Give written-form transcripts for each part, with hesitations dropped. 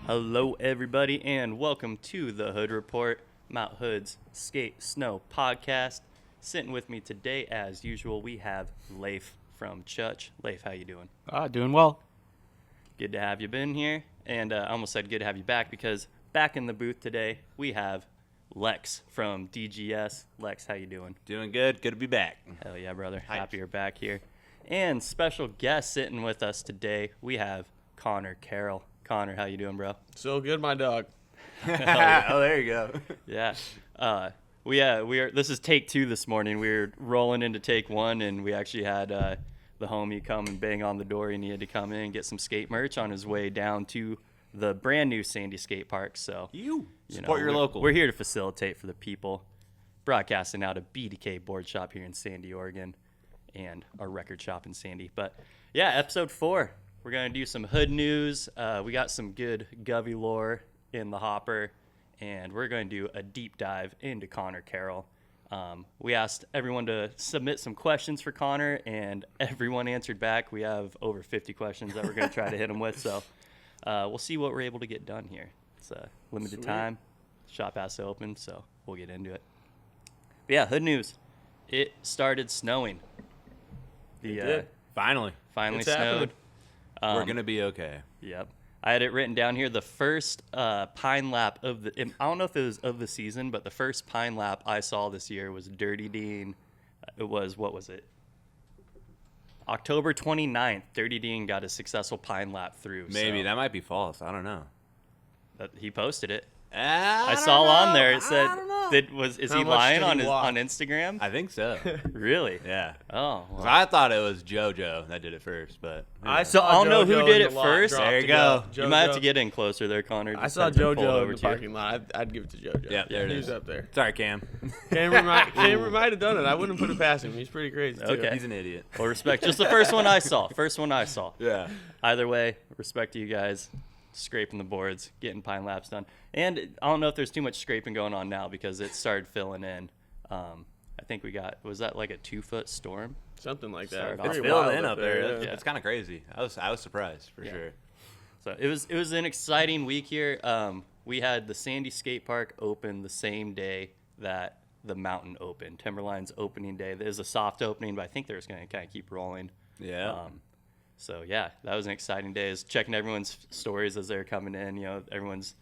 Hello everybody and welcome to the Hood Report, Mount Hood's Skate Snow podcast. Sitting with me today as usual we have Leif from Church. Leif, how you doing? Doing well. Good to have you been here, and I almost said good to have you back because back in the booth today we have Lex from DGS. Lex, how you doing? Doing good. Good to be back. Hell yeah, brother. Happy you're back here. And special guest sitting with us today we have Conor Carroll. Conor, how you doing, bro? So good, my dog. Oh, there you go. Yeah. We are. This is take 2 this morning. We were rolling into take 1, and we actually had the homie come and bang on the door. He needed to come in and get some skate merch on his way down to the brand new Sandy Skate Park. So you support your local. We're here to facilitate for the people. Broadcasting out of BDK Board Shop here in Sandy, Oregon, and our record shop in Sandy. But yeah, episode 4. We're going to do some hood news. We got some good Govy Lore in the hopper, and we're going to do a deep dive into Conor Carroll. We asked everyone to submit some questions for Conor, and everyone answered back. We have over 50 questions that we're going to try to hit him with, so we'll see what we're able to get done here. It's a limited time. Shop has to open, so we'll get into it. But yeah, hood news. It started snowing. It did. Finally It's snowed. happening. We're going to be okay. Yep. I had it written down here. The first pine lap of the, I don't know if it was of the season, but the first pine lap I saw this year was Dirty Dean. It was, what was it? October 29th, Dirty Dean got a successful pine lap through. Maybe. So That might be false. I don't know. he posted it. I saw on there it said, I don't know. is How he much lying did he walk? on Instagram? I think so. Really? Yeah. Oh. 'Cause Well. I thought it was JoJo that did it first, but I So saw I don't know who JoJo did in it the lot first. drop There to you go. You might have to JoJo. get in closer there, Connor. I Just saw have been pulled JoJo over in the to you. parking lot. I'd give it to JoJo. Yeah, there it he is. was up there. sorry, Cam. Cameron might have done it. I wouldn't put it past him. He's pretty crazy, too. Okay. He's an idiot. Well, respect. Just the first one I saw. Yeah. Either way, respect to you guys. Scraping the boards, getting pine laps done. And I don't know if there's too much scraping going on now because it started filling in. I think was that like a 2-foot storm? Something like that. Started off It's Pretty filled wild in up there. yeah. It's kind of crazy. I was surprised for sure. So it was an exciting week here. We had the Sandy Skate Park open the same day that the Mountain opened. Timberline's opening day. There's a soft opening, but I think they're just going to kind of keep rolling. Yeah. So yeah, that was an exciting day. Is checking everyone's stories as they're coming in. You know, everyone's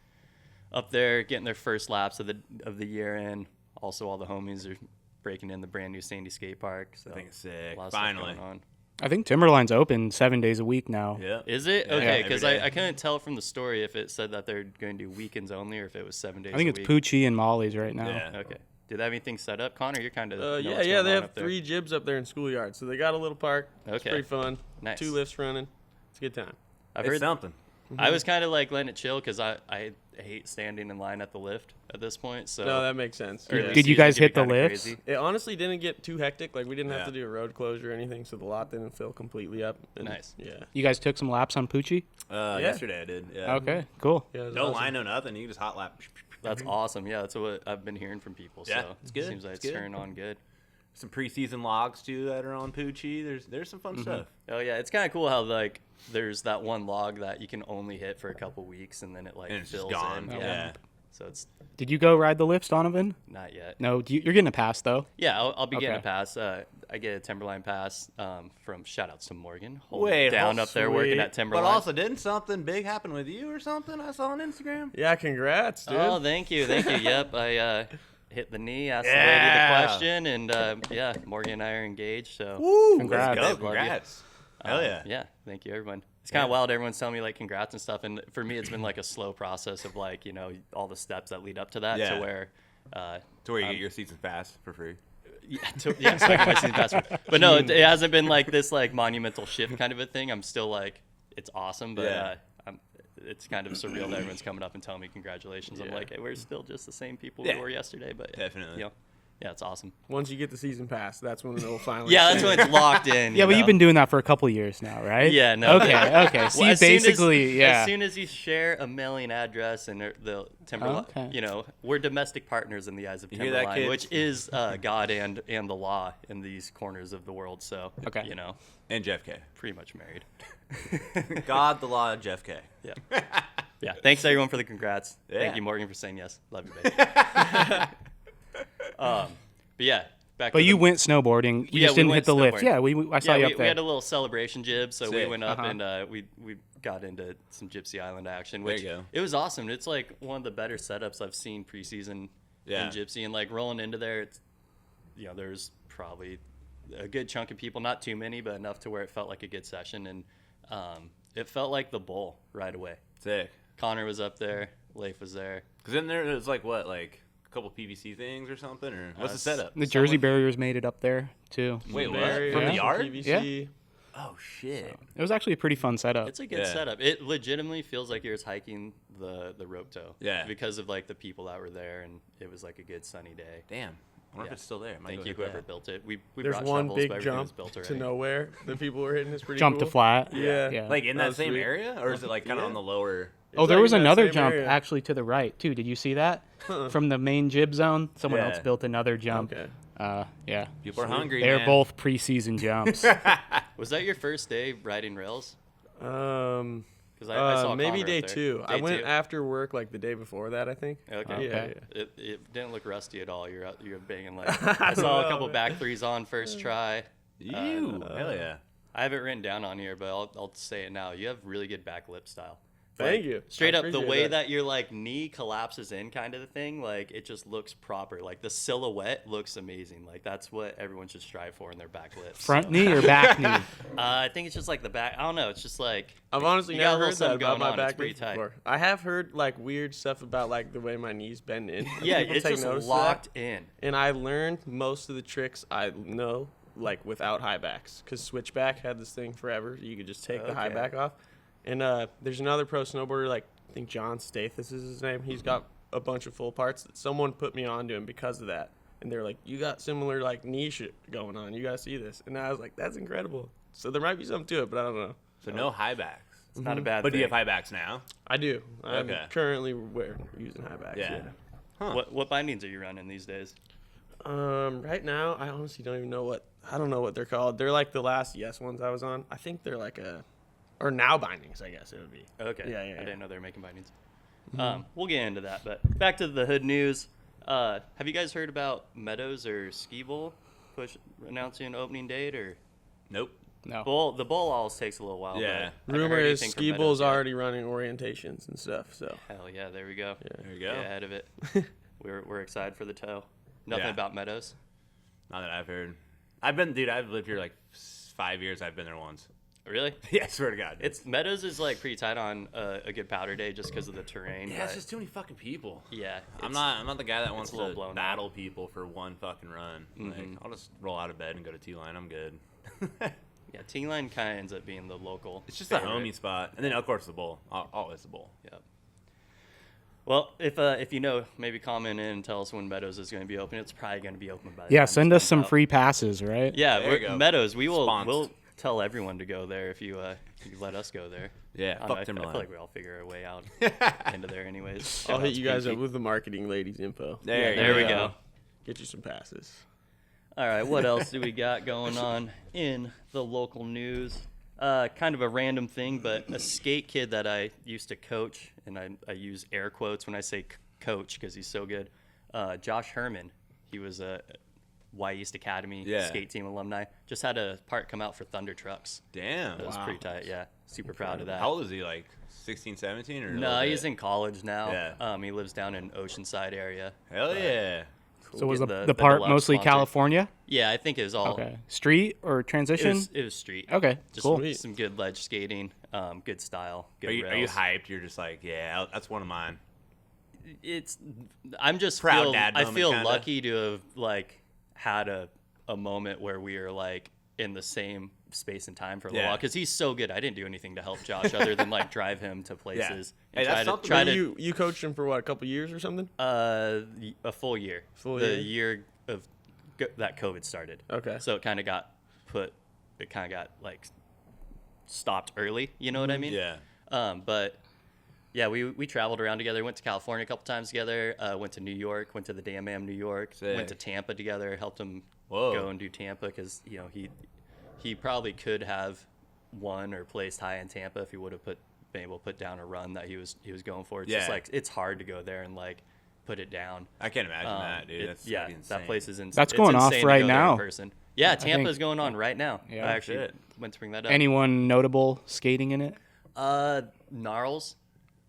up there getting their first laps of the year in. Also, all the homies are breaking in the brand new Sandy Skate Park. So I think it's sick. a lot of stuff Finally. going on. I think Timberline's open 7 days a week now. Yeah. Is it Yeah, okay? every Because day. I couldn't tell from the story if it said that they're going to do weekends only or if it was 7 days. I think a it's week. Poochie and Molly's right now. Yeah. Okay. Do they have anything set up, Connor? You're kind of Yeah. They have 3 jibs up there in schoolyard. So they got a little park. It's Okay. pretty fun. Nice. 2 lifts running. It's a good time. I've It's heard. something. I was kind of like letting it chill because I hate standing in line at the lift at this point. So No, that makes sense. early Yeah. Did you season guys can be hit the kinda lifts? crazy. It honestly didn't get too hectic. Like, we didn't have Yeah. to do a road closure or anything, so the lot didn't fill completely up. And, Nice. Yeah. You guys took some laps on Poochie? Yesterday I did. Yeah. Okay, cool. Yeah, it was No awesome. line, no nothing. You can just hot lap. That's awesome. Yeah, that's what I've been hearing from people. Yeah, So it's good. Seems like It's it's good. turning on good. Some preseason logs too that are on Poochie. There's some fun stuff. Oh yeah, it's kind of cool how like there's that one log that you can only hit for a couple weeks and then it like And it's just fills gone. in. Yeah. So it's Did you go ride the lifts, Donovan? not yet. No, you're getting a pass though. Yeah, I'll be getting a Okay. pass. I get a Timberline pass from shout outs to Morgan. holding Wait, it down up there working sweet. at Timberline. But also, didn't something big happen with you or something? I saw on Instagram. Yeah, congrats, dude. Oh, thank you. Yep, I hit the knee, asked Yeah. the lady the question, and yeah, Morgan and I are engaged. So Woo! Congrats. Let's go. Love you. Congrats. Hell yeah. Yeah, thank you, everyone. It's kind of wild. Everyone's telling me like congrats and stuff, and for me, it's been like a slow process of like all the steps that lead up to that. Yeah. To where, To where you get your season pass for free. so I can my season pass. But no, it hasn't been like this like monumental shift kind of a thing. I'm still like it's awesome, but Yeah. it's kind of surreal that everyone's coming up and telling me congratulations. I'm Yeah. like, hey, we're still just the same people Yeah. we were yesterday, but Definitely. Yeah, it's awesome. Once you get the season pass, that's when it'll finally. Yeah, that's when it's locked in. Yeah, but know? you've been doing that for a couple years now, right? Yeah, no. Okay. See, Well, as soon as- basically, yeah. As soon as you share a mailing address and the Timberline, Okay. we're domestic partners in the eyes of You hear that, Timberline, kids? which is God and the law in these corners of the world. So, Okay. And Jeff K. pretty much married. God, the law, Jeff K. Yeah. Yeah. Thanks everyone for the congrats. Yeah. Thank you, Morgan, for saying yes. Love you, babe. But yeah, back. But to you the, went snowboarding. You Yeah, just we didn't went hit the lift. snowboarding. Yeah, I saw you up we there. had a little celebration jib, so we Sick. went up and we got into some Gypsy Island action, There which you go. it was awesome. It's like one of the better setups I've seen preseason Yeah. in Gypsy, and like rolling into there, it's there's probably a good chunk of people, not too many, but enough to where it felt like a good session, and it felt like the bowl right away. Sick. Connor was up there, Leif was there. Because then there's like what, like a couple PVC things or something, or what's the setup? The Jersey barriers made it up there too. Wait, what? Barriers, From the Yeah. yard? PVC. Oh shit. It was actually a pretty fun setup. It's a good Yeah. setup. It legitimately feels like you're just hiking the rope toe. Yeah. Because of like the people that were there, and it was like a good sunny day. Damn. I wonder Yeah. if it's still there. Might Thank go you, hit whoever that. built it. We There's brought one shovels, big but everything was jump built to already. nowhere that people were hitting. It's pretty Jump cool. to flat. Yeah. Yeah. Like in That that was same sweet. area, or is it like kind of Yeah. on the lower? Oh, It's there like was in that another same jump area. actually to the right too. Did you see that? From the main jib zone, someone Yeah. else built another jump. Okay. Yeah. People are hungry. They're man. both preseason jumps. Was that your first day riding rails? Because Maybe Connor day up there. 2. I Day went 2? after work like the day before that, I think. Okay. Yeah. It didn't look rusty at all. You're banging like I saw a couple back threes on first try. Ew. Hell yeah. I have it written down on here, but I'll say it now. You have really good back lip style. Thank you. Straight I up, the appreciate way that your like knee collapses in, kind of the thing, like it just looks proper. Like the silhouette looks amazing. Like that's what everyone should strive for in their back lips. Front knee or back knee? I think it's just like the back. I don't know. It's just like I've honestly you got a never little heard that something about going my on. It's back pretty lift tight. before. I have heard like weird stuff about like the way my knees bend in. Yeah, People it's take just notice of locked that. in. And I learned most of the tricks I know like without high backs, because Switchback had this thing forever. You could just take the high Okay. back off. And there's another pro snowboarder, like I think John Stathis is his name. He's got a bunch of full parts that someone put me on to him because of that. And they're like, you got similar like knee shit going on. You gotta see this. And I was like, that's incredible. So there might be something to it, but I don't know. So no high backs. It's not a bad But do thing. you have high backs now? I do. I'm Okay. currently using high backs. Yeah. Yeah. What bindings are you running these days? Right now, I honestly don't even know I don't know what they're called. They're like the last Yes ones I was on. I think they're like or now bindings, I guess it would be. Okay. Yeah. I didn't know they were making bindings. We'll get into that, but back to the hood news. Have you guys heard about Meadows or Ski Bowl announcing an opening date or Nope. No. the bowl always takes a little while. Yeah. but I haven't Rumor heard is anything from Ski Meadows Bowl's yet. already running orientations and stuff. So Hell yeah, there we go. There you go. Get ahead of it. We're excited for the toe. Nothing Yeah. about Meadows. Not that I've heard. I've lived here like 5 years. I've been there once. Really? Yeah, I swear to God. It's Meadows is like pretty tight on a good powder day just because of the terrain. yeah, it's but just too many fucking people. yeah, I'm it's- not the guy that wants a little to blown out. battle people for one fucking run. Like, I'll just roll out of bed and go to T-line. I'm good. Yeah, T-Line kind of ends up being the local. It's just a favorite. homie spot, and then of course the bowl. Always the bowl. Yep. Well, if you know, maybe comment in and tell us when Meadows is going to be open. It's probably going to be open by the Yeah, time send this us comes some out. free passes, right? Yeah, There you go. Meadows. We'll Sponsored. tell everyone to go there if you let us go there. Yeah, I don't know, fuck I feel Timberline. like we all figure our way out into there anyways. I'll Shout hit outs you guys Pinky. up with the marketing ladies info. There we go. Get you some passes. All right, what else do we got going on in the local news? Kind of a random thing, but a skate kid that I used to coach, and I use air quotes when I say coach because he's so good. Josh Herman, he was a Y East Academy Yeah. skate team alumni. Just had a part come out for Thunder Trucks. Damn. That was pretty tight. Yeah, super proud of that. How old is he? Like 16, 17, or a No, little he's bit? in college now. Yeah. He lives down in Oceanside area. Hell yeah. So was Getting the part deluxe mostly sponsor. California? Yeah, I think it was all. Okay. Street or transition? It was street. Okay, Just cool. Sweet. some good ledge skating, good style, good Are you rails. hyped? You're just like, yeah, that's one of mine. I'm just Proud feel, dad I moment, feel kinda. lucky to have like had a moment where we are like in the same space and time for a little Yeah. while because he's so good. I didn't do anything to help Josh other than like drive him to places Hey, and that's try something to try So to you coached him for what, a couple years or something? a full year. Full the year? year that COVID started. Okay. So it kind of got like stopped early. You know what I mean? Yeah. But yeah, we traveled around together. Went to California a couple times together. Went to New York. Went to the Dam Am, New York. Sick. Went to Tampa together. Helped him Whoa. go and do Tampa because he probably could have won or placed high in Tampa if he would have been able to put down a run that he was going for. It's just like it's hard to go there and like put it down. I can't imagine that, dude. That's yeah, insane. that place is insane. That's It's going off insane to right go there in now. person. Yeah, Tampa is think- going on right now. Yeah. I actually Shit. went to bring that up. Anyone notable skating in it? Gnarls.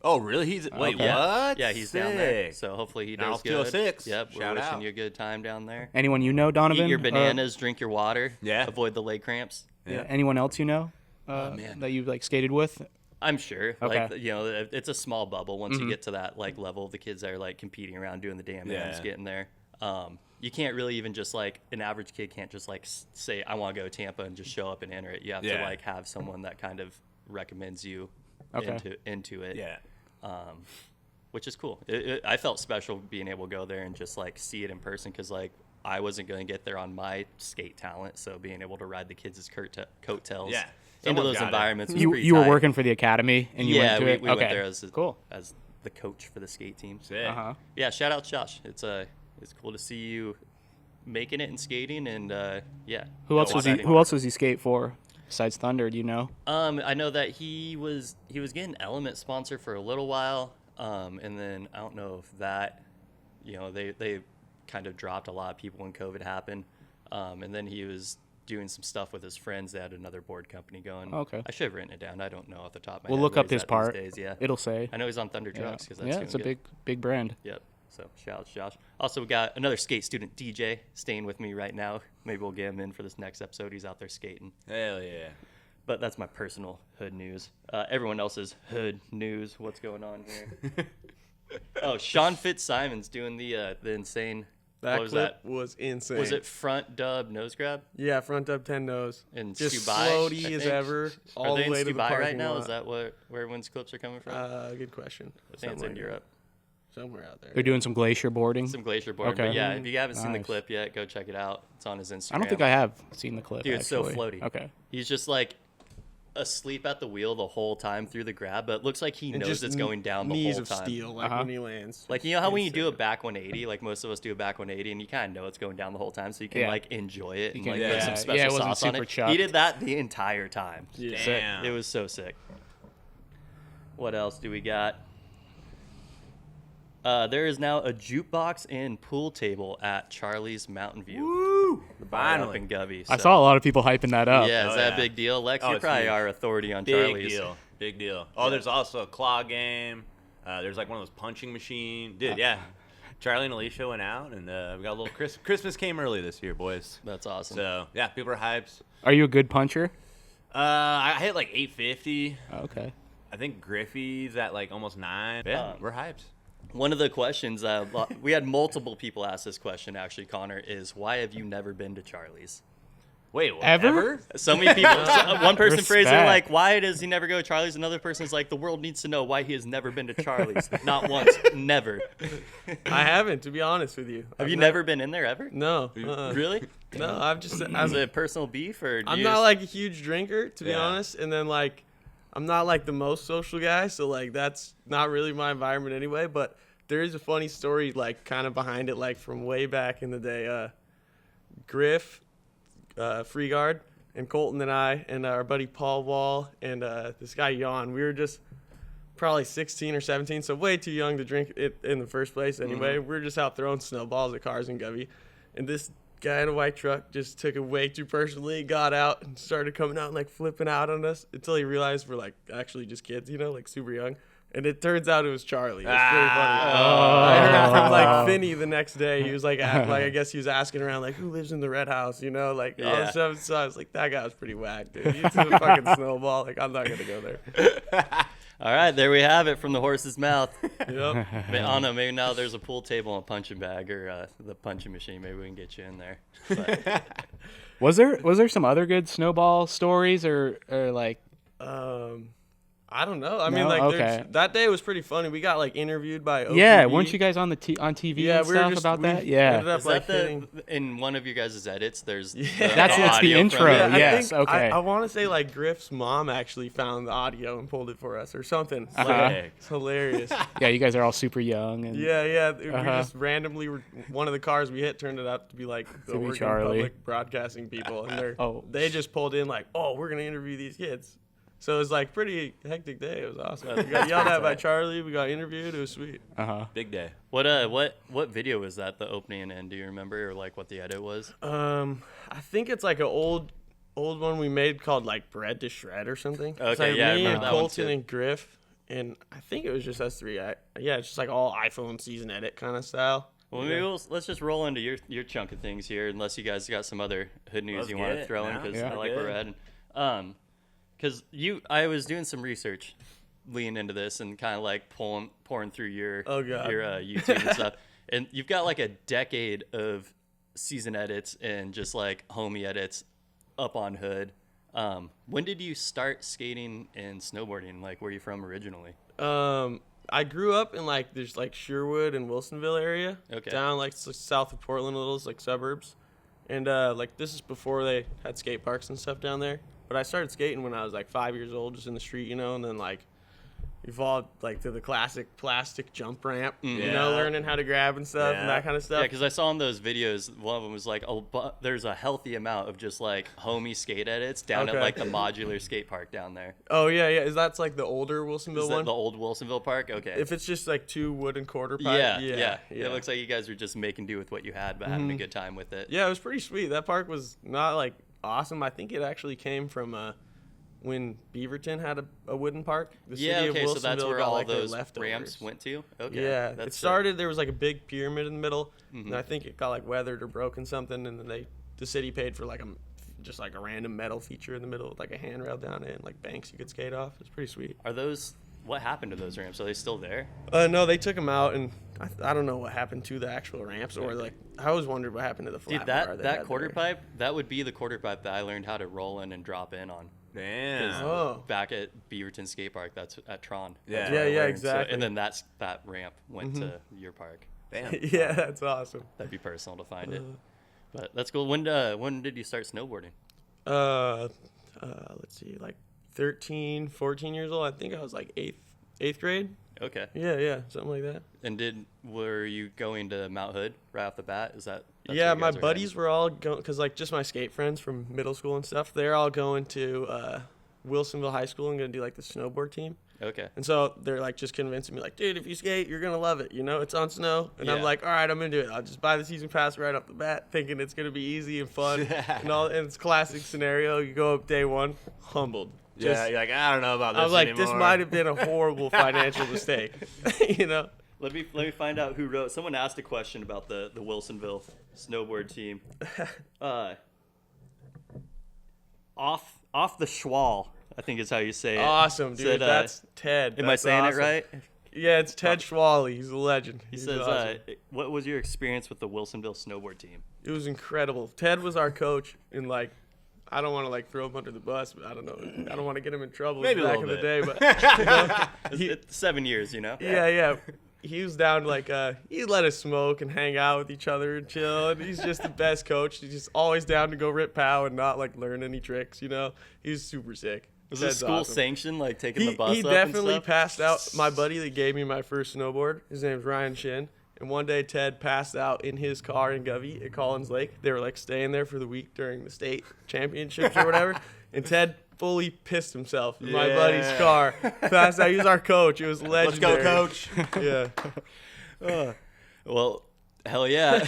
Oh, really? Wait, Yeah. what? Yeah, he's down there. Sick. So hopefully he Gnarls does good. 206. Yep, we're Shout wishing out. you a good time down there. Anyone you know, Donovan? Eat your bananas, drink your water. Yeah. Avoid the leg cramps. Yeah. Anyone else you know man. that you like skated with? I'm sure. Okay. Like, it's a small bubble. Once you get to that like level, the kids are like competing around doing the damn Yeah. getting there. You can't really even just like an average kid can't just like say I want to go to Tampa and just show up and enter it. You have to Yeah. like have someone that kind of recommends you Okay. into it. Yeah. Which is cool. I felt special being able to go there and just like see it in person because like I wasn't going to get there on my skate talent, so being able to ride the kids' coattails Yeah. into Someone's those got it. environments was You pretty were tight. working for the academy and you Yeah, went to it? we okay. went there as cool. as the coach for the skate team. Sick. Uh-huh. Yeah, shout out Josh. It's cool to see you making it in skating and yeah. Who else was he? exciting. Who else was he skate for besides Thunder? Do you know? I know that he was getting Element sponsor for a little while, and then I don't know if that, they kind of dropped a lot of people when COVID happened, and then he was doing some stuff with his friends. They had another board company going. Okay. I should have written it down. I don't know off the top of my We'll head. look where up he's this at part. These days. Yeah, It'll say. I know he's on Thunder Yeah, Trucks because that's yeah doing it's a good. big brand. Yep. So shout out to Josh. Also, we got another skate student, DJ, staying with me right now. Maybe we'll get him in for this next episode. He's out there skating. Hell yeah. But that's my personal hood news. Everyone else's hood news. What's going on here? Oh, Sean Fitzsimon's doing the insane. That what was clip that? was insane. Was it front dub nose grab? Yeah, front up 10 nose. In just Stubai, floaty I as think? ever, Are all they the in way to the Stubai parking right now? lot. Is that where everyone's clips are coming from? Good question. I think it's in Europe. Somewhere out there. They're doing some glacier boarding. Some glacier board. Okay. But yeah, if you haven't seen the Nice. clip yet, go check it out. It's on his Instagram. I don't think I have seen the clip. Dude, it's so actually. floaty. Okay. He's just like asleep at the wheel the whole time through the grab, but it looks like he And knows just it's going down the knees whole of time. steel, like Uh-huh. when he lands. Like, you know how when you do a Insane. back 180, like most of us do a back 180, and you kind of know it's going down the whole time, so you can Yeah. like enjoy it and can- like yeah. put some Yeah, special it wasn't sauce on super it. chucked. He did that the entire time. Yeah. Damn. It was so sick. What else do we got? There is now a jukebox and pool table at Charlie's Mountain View. Woo! Up Finally. in Govy. I so- saw a lot of people hyping that up. Yeah, is Oh, that yeah. a big deal? Lex, Oh, you're it's probably huge. our authority on Big Charlie's. deal. Big deal. Oh, there's also a claw game. There's like one of those punching machine. Dude, yeah. Charlie and Alicia went out, and we got a little Christmas came early this year, boys. That's awesome. So, yeah, people are hyped. Are you a good puncher? I hit like 850. Oh, okay. I think Griffey's at like almost 9. Yeah, we're hyped. One of the questions, we had multiple people ask this question, actually, Connor, is why have you never been to Charlie's? Wait, what, Ever? So many people, one person phrased it Respect. like, why does he never go to Charlie's? Another person's like, the world needs to know why he has never been to Charlie's. Not once, never. I haven't, to be honest with you. Have you never been in there ever? No. Really? No, I've just. Is it personal beef or do I'm you not just- like a huge drinker, to be Yeah. honest. And then, like, I'm not like the most social guy. So, like, that's not really my environment anyway. But there is a funny story, like, kind of behind it, like, from way back in the day. Griff, free guard, and Colton and I, and our buddy Paul Wall, and this guy Jan, we were just probably 16 or 17, so way too young to drink it in the first place anyway. We were just out throwing snowballs at cars in Govy. And this guy in a white truck just took it way too personally, got out and started coming out and like flipping out on us until he realized we're like actually just kids, like super young. And it turns out it was Charlie. It's pretty funny. I heard from like Finney the next day. He was like, I guess he was asking around like, who lives in the red house, like all Yeah. this stuff. So I was like, that guy was pretty whack, dude. He threw a fucking snowball. Like, I'm not gonna go there. All right, there we have it from the horse's mouth. Yep. I don't know, maybe now there's a pool table and a punching bag or the punching machine. Maybe we can get you in there. But, Was there some other good snowball stories or like? I don't know. I mean, No? like, Okay. that day was pretty funny. We got like interviewed by OTB. Yeah, weren't you guys on the on TV Yeah, and we were stuff just about we that? Yeah. ended up Is like that hitting. in one of your guys' edits? There's That's the audio from intro. it? Yeah, I yes, think, okay. I want to say like Griff's mom actually found the audio and pulled it for us or something. It's, Uh-huh. like, it's hilarious. Yeah, you guys are all super young. And Yeah. We Uh-huh. just randomly one of the cars we hit turned it out to be like the To be Oregon Charlie. Public Broadcasting people, and Oh. they just pulled in like, oh, we're gonna interview these kids. So it was like pretty hectic day. It was awesome. We got yelled at by Charlie. We got interviewed. It was sweet. Big day. What video was that? The opening and end? Do you remember, or like what the edit was? I think it's like an old one we made called like Bread to Shred or something. It's Okay, like yeah, I me remember and that one Colton too. and Griff, and I think it was just us three. Yeah, it's just like all iPhone season edit kind of style. Well, maybe let's just roll into your chunk of things here, unless you guys got some other hood news Let's you get want to it. throw in, No, because yeah. I like where we're heading. Because I was doing some research leading into this and kind of like pouring through your Oh, God. your YouTube and stuff, and you've got like a decade of season edits and just like homie edits up on hood. When did you start skating and snowboarding? Like, where are you from originally? I grew up in like there's like Sherwood and Wilsonville area, Okay. down like south of Portland, a little like suburbs, and like this is before they had skate parks and stuff down there. But I started skating when I was like 5 years old, just in the street, you know, and then like evolved like to the classic plastic jump ramp, you know, Yeah. learning how to grab and stuff and Yeah. that kind of Yeah, stuff. because I saw in those videos, one of them was like, there's a healthy amount of just like homie skate edits down at Okay. like the modular skate park down there. Oh yeah, is that's like the older Is Wilsonville that one? the old Wilsonville Park? Okay. If it's just like 2 wooden quarter pipe, Yeah. It looks like you guys were just making do with what you had, but having a good time with it. Yeah, it was pretty sweet. That park was not like awesome. I think it actually came from when Beaverton had a wooden park. The Yeah, city okay, of so that's Wilsonville where got, all like, their those leftovers. ramps went to? Okay. Yeah, that's it sick. started. There was like a big pyramid in the middle, and I think it got like weathered or broken something, and then the city paid for like just like a random metal feature in the middle with like a handrail down it and like banks you could skate off. It's pretty sweet. What happened to those ramps? Are they still there? No, they took them out, and I don't know what happened to the actual ramps, or like I always wondered what happened to the flat Dude, bar they that had quarter there. pipe, that would be the quarter pipe that I learned how to roll in and drop in on. Damn. Oh. Back at Beaverton Skate Park, that's at Tron. Yeah. That's where I Yeah, learned. exactly. And then that ramp went to your park. Damn. Yeah, that's awesome. That'd be personal to find it. But that's cool. When did you start snowboarding? Let's see, like 13, 14 years old. I think I was like eighth grade. Okay. Yeah, something like that. And were you going to Mount Hood right off the bat? That's Yeah, where you my guys are buddies heading? were all going, because like just my skate friends from middle school and stuff, they're all going to Wilsonville High School and going to do like the snowboard team. Okay. And so they're like just convincing me like, dude, if you skate, you're going to love it. You know, it's on snow. And I'm Yeah. like, all right, I'm going to do it. I'll just buy the season pass right off the bat, thinking it's going to be easy and fun. And it's classic scenario. You go up day one, humbled. Yeah, you're like, I don't know about this I was like, anymore. this might have been a horrible financial mistake. You know? Let me find out who wrote. Someone asked a question about the Wilsonville snowboard team. Off the Schwal, I think is how you say it. Awesome, dude. Said, That's Ted. Am I That's saying awesome. it right? Yeah, it's Ted Schwally. He's a legend. He He's says, awesome. what was your experience with the Wilsonville snowboard team? It was incredible. Ted was our coach, and like, I don't want to like throw him under the bus, but I don't know. I don't want to get him in trouble Maybe a back in little the day, bit. but you know, It's 7 years, you know? yeah. He was down like he let us smoke and hang out with each other and chill. And he's just the best coach. He's just always down to go rip pow and not like learn any tricks. You know, he's super sick. Was Ted's this school awesome. sanctioned, like taking the bus He up definitely and stuff? passed out. My buddy that gave me my first snowboard, his name's Ryan Shin. And one day Ted passed out in his car in Govy at Collins Lake. They were like staying there for the week during the state championships or whatever. And Ted fully pissed himself in my buddy's Yeah. car. Passed out. He was our coach. It was Let's go, legendary. coach. Yeah. Well, hell yeah.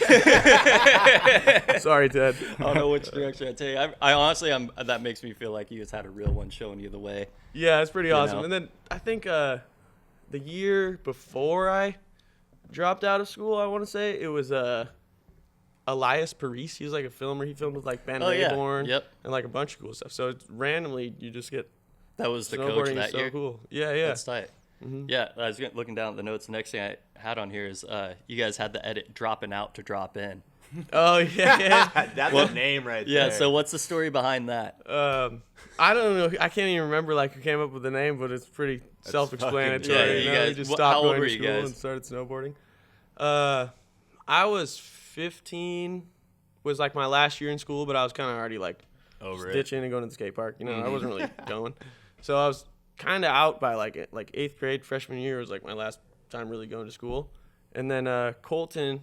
Sorry, Ted. I don't know which direction I take. I honestly, that makes me feel like you just had a real one showing you the way. Yeah, it's pretty awesome. know? And then I think the year before I dropped out of school, I want to say, it was Elias Paris. He was like a filmer. He filmed with like Ben Oh, yeah. Rayborn Yep. and like a bunch of cool stuff. So it's randomly you just get That was the coach snowboarding that is so year. cool. Yeah. That's tight. Yeah, I was looking down at the notes. The next thing I had on here is you guys had the edit dropping out to drop in. Oh yeah. That's a name right Yeah. there. So what's the story behind that? I don't know. I can't even remember like who came up with the name, but it's pretty self-explanatory. fucking- Yeah, you you know? guys- We just how stopped old going were to you school guys? and started snowboarding. I was 15. Was like my last year in school, but I was kind of already like Over it. ditching and going to the skate park. You know, I wasn't really going. So I was kind of out by like 8th grade, freshman year was like my last time really going to school. And then Colton,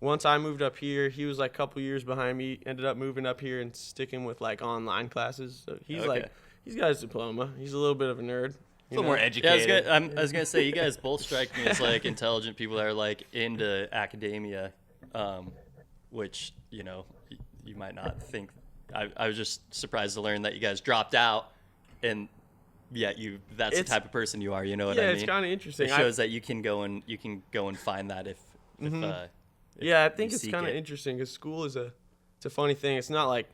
once I moved up here, he was like a couple years behind me, ended up moving up here and sticking with like online classes. So he's Okay. like, he's got his diploma. He's a little bit of a nerd. A little more Yeah, I educated. was gonna say you guys both strike me as like intelligent people that are like into academia, which you know you might not think. I was just surprised to learn that you guys dropped out, and yeah, that's the It's- type of person you are. You know what Yeah, I mean? it's kind of interesting. It shows that you can go and find that if Yeah, I think you it's seek kind of it. interesting because school is it's a funny thing. It's not like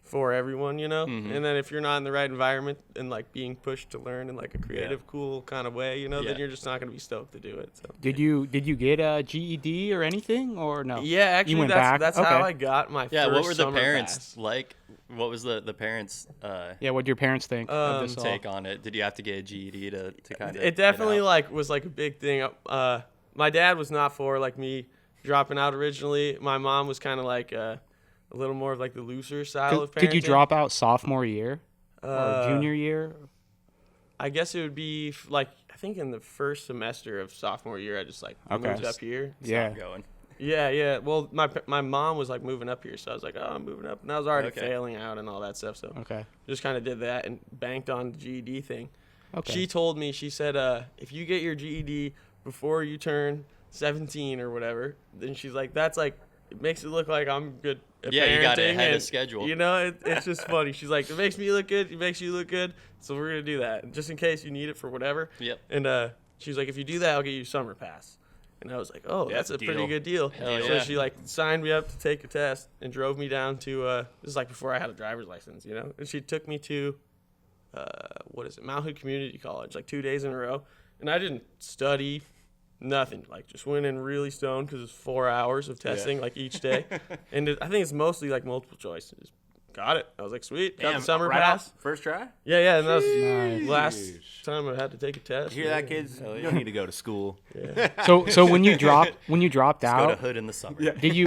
for everyone, you know. Mm-hmm. And then if you're not in the right environment and like being pushed to learn in like a creative, cool kind of way, you know, Yeah. then you're just not gonna be stoked to do it. So Did you get a GED or anything or no? yeah, actually, went that's back? that's Okay. how I got my Yeah, first what were the summer parents pass. like? What was the parents' Yeah, what do your parents think of this all? take on it? Did you have to get a GED to kind of? It definitely like was like a big thing. My dad was not for like me dropping out originally. My mom was kind of like a little more of like the looser style of parenting. Did you drop out sophomore year or Uh, junior year? I guess it would be like I think in the first semester of sophomore year, I just like Okay. moved up here. Yeah. going. Yeah. Well, my mom was like moving up here, so I was like, oh, I'm moving up, and I was already Okay. failing out and all that stuff. So Okay. just kind of did that and banked on the GED thing. Okay. She told me, she said, if you get your GED before you turn 17 or whatever, then she's like, that's like, it makes it look like I'm good at Yeah, you got it parenting ahead of and, schedule. You know, it's just funny. She's like, it makes me look good. It makes you look good. So we're going to do that just in case you need it for whatever. Yep. And she's like, if you do that, I'll get you summer pass. And I was like, oh, Yeah, that's a pretty deal. good deal. Hell So yeah. she like signed me up to take a test and drove me down to, this is like before I had a driver's license, you know? And she took me to, Mount Hood Community College, like 2 days in a row. And I didn't study, nothing. Like just went in really stoned because it's 4 hours of testing like each day. And I think it's mostly like multiple choice. Just got it. I was like, sweet. Got Damn, the summer right pass. off first try? Yeah. And that was Nice. last time I had to take a test. You hear that, kids? Hell You yeah. don't need to go to school. So when you dropped Go to out, Hood in the summer.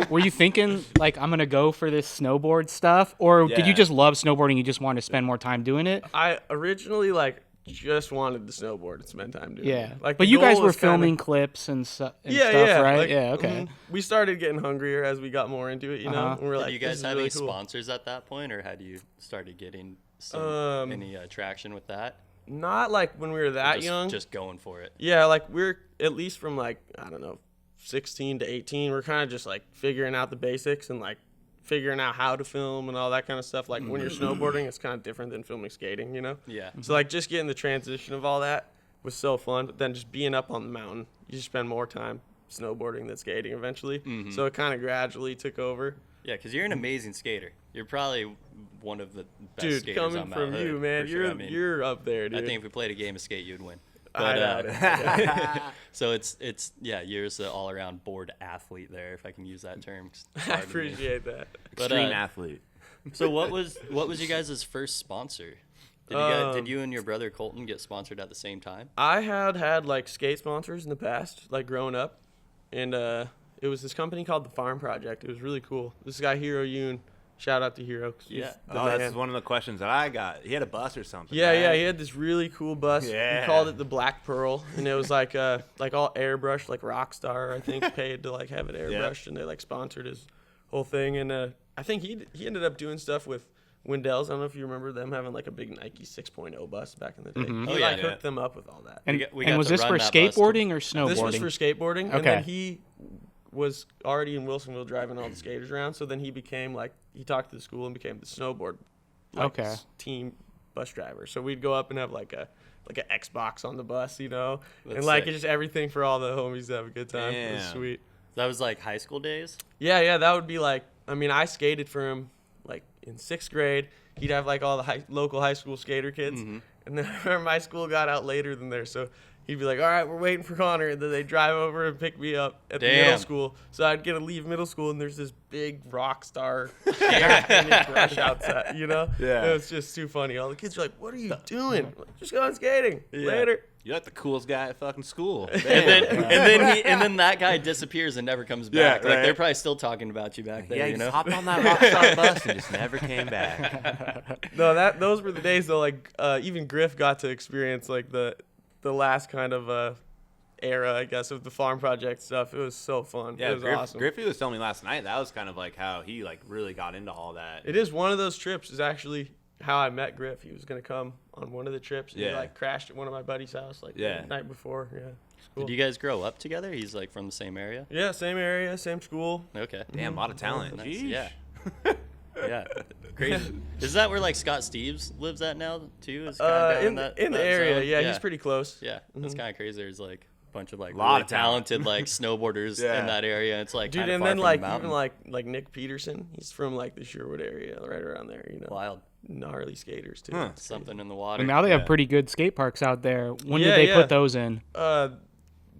were you thinking like I'm gonna go for this snowboard stuff, or did Yeah. you just love snowboarding? You just wanted to spend more time doing it? I originally like just wanted to snowboard and spend time doing Yeah. it. Like, but the you guys goal were was kinda- filming clips and, stuff, yeah, right? like, Yeah. Okay. We started getting hungrier as we got more into it, you know. Uh-huh. And we're like, Did you this guys is have really any cool. sponsors at that point, or had you started getting any traction with that? Not like when we were that just, young. just going for it. Yeah, like we're at least from like I don't know, 16 to 18. We're kind of just like figuring out the basics and like figuring out how to film and all that kind of stuff. Like when you're snowboarding, it's kind of different than filming skating, you know. Yeah. So like just getting the transition of all that was so fun. But then just being up on the mountain, you just spend more time snowboarding than skating eventually. So it kind of gradually took over. Yeah, because you're an amazing skater. You're probably one of the best Dude, skaters coming on Mount from Hood, you, man, for sure. I mean, you're up there, dude. I think if we played a game of skate, you'd win. I But, doubt it. so it's you're just an all-around board athlete there, if I can use that term. I appreciate that. But, Extreme athlete. So what was you guys' first sponsor? Did you and your brother Colton get sponsored at the same time? I had like skate sponsors in the past, like growing up, and it was this company called the Farm Project. It was really cool. This guy Hero Yoon, shout out to Hero. 'Cause he's Yeah. the Oh, that's man. one of the questions that I got. He had a bus or something. Yeah, right? he had this really cool bus. Yeah. He called it the Black Pearl, and it was like all airbrushed, like Rockstar, I think, paid to like have it airbrushed, and they like sponsored his whole thing. And I think he ended up doing stuff with Wendell's. I don't know if you remember them having like a big Nike 6.0 bus back in the day. Mm-hmm. He Oh, yeah, like yeah. hooked them up with all that. And, we and got was to this run for that bus skateboarding or snowboarding? This was for skateboarding, and Okay. then he was already in Wilsonville driving all the skaters around. So then he became like he talked to the school and became the snowboard Okay. team bus driver. So we'd go up and have like an Xbox on the bus, you know, That's and like sick. it's just everything for all the homies to have a good time. It was Damn. sweet. That was like high school days. Yeah, that would be like. I mean, I skated for him like in 6th grade. He'd have like all the local high school skater kids, and then I remember my school got out later than theirs, so he'd be like, all right, we're waiting for Connor. And then they drive over and pick me up at the middle Damn. school. So I'd get to leave middle school, and there's this big rock star painted brush outside, you know? Yeah. It was just too funny. All the kids are like, what are you doing? I'm like, just going skating. Later. You're like the coolest guy at fucking school. And then that guy disappears and never comes back. Yeah, Like right. they're probably still talking about you back there. Yeah, he you just know. hopped on that rockstar bus and just never came back. No, those were the days, though. Like, even Griff got to experience, like, the last kind of era, I guess, of the farm project stuff. It was so fun. Yeah, It was awesome. Griffey was telling me last night that was kind of like how he like really got into all that. It is one of those trips. Is actually how I met Griff. He was gonna come on one of the trips. And He Yeah. like crashed at one of my buddy's house like Yeah. the night before. Yeah. It's cool. Did you guys grow up together? He's like from the same area. Yeah, same area, same school. Okay. Damn, a lot of talent. Nice. Jeez. Yeah. Yeah. Crazy. Is that where like Scott Steves lives at now too? Is kinda down In the that area, zone? yeah, he's pretty close. Yeah, that's kind of crazy. There's like a bunch of like Lot really of talent. talented like snowboarders Yeah. in that area. It's like Dude, kinda and far then from like the mountain. even like Nick Peterson, he's from like the Sherwood area, right around there. You know, Wild. gnarly skaters too. Huh. Something in the water. And now they have Yeah. pretty good skate parks out there. When Yeah, did they yeah. put those in?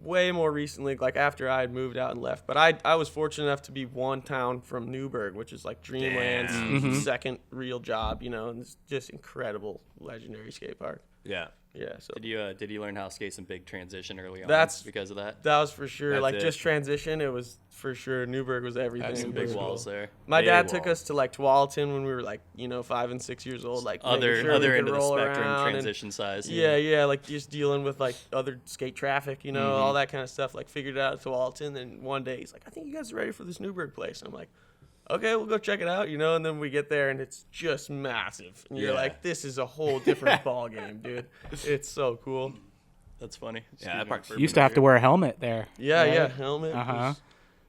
Way more recently, like after I had moved out and left. But I was fortunate enough to be one town from Newburgh, which is like Dreamland's Damn. second real job, you know, and it's just incredible, legendary skate park. Yeah. Yeah, so Did you learn how to skate some big transition early on? That's- because of that. that was for sure. That's like it. just transition, it was for sure. Newburgh was everything. Some It big was walls cool. there. My Big dad took walls. us to like Tualatin when we were like 5 and 6 years old, like making Other sure we other could end of the roll spectrum, around and- transition size. Yeah, like just dealing with like other skate traffic, you know, Mm-hmm. all that kind of stuff. Like figured it out at Tualatin, and one day he's like, "I think you guys are ready for this Newburgh place." I'm like, "Okay, we'll go check it out," you know. And then we get there, and it's just massive, and you're Yeah. like, "This is a whole different ball game, dude." It's so cool. That's funny. Yeah, that part's You used to have to wear a helmet there. Yeah, right? yeah, helmet. Uh-huh.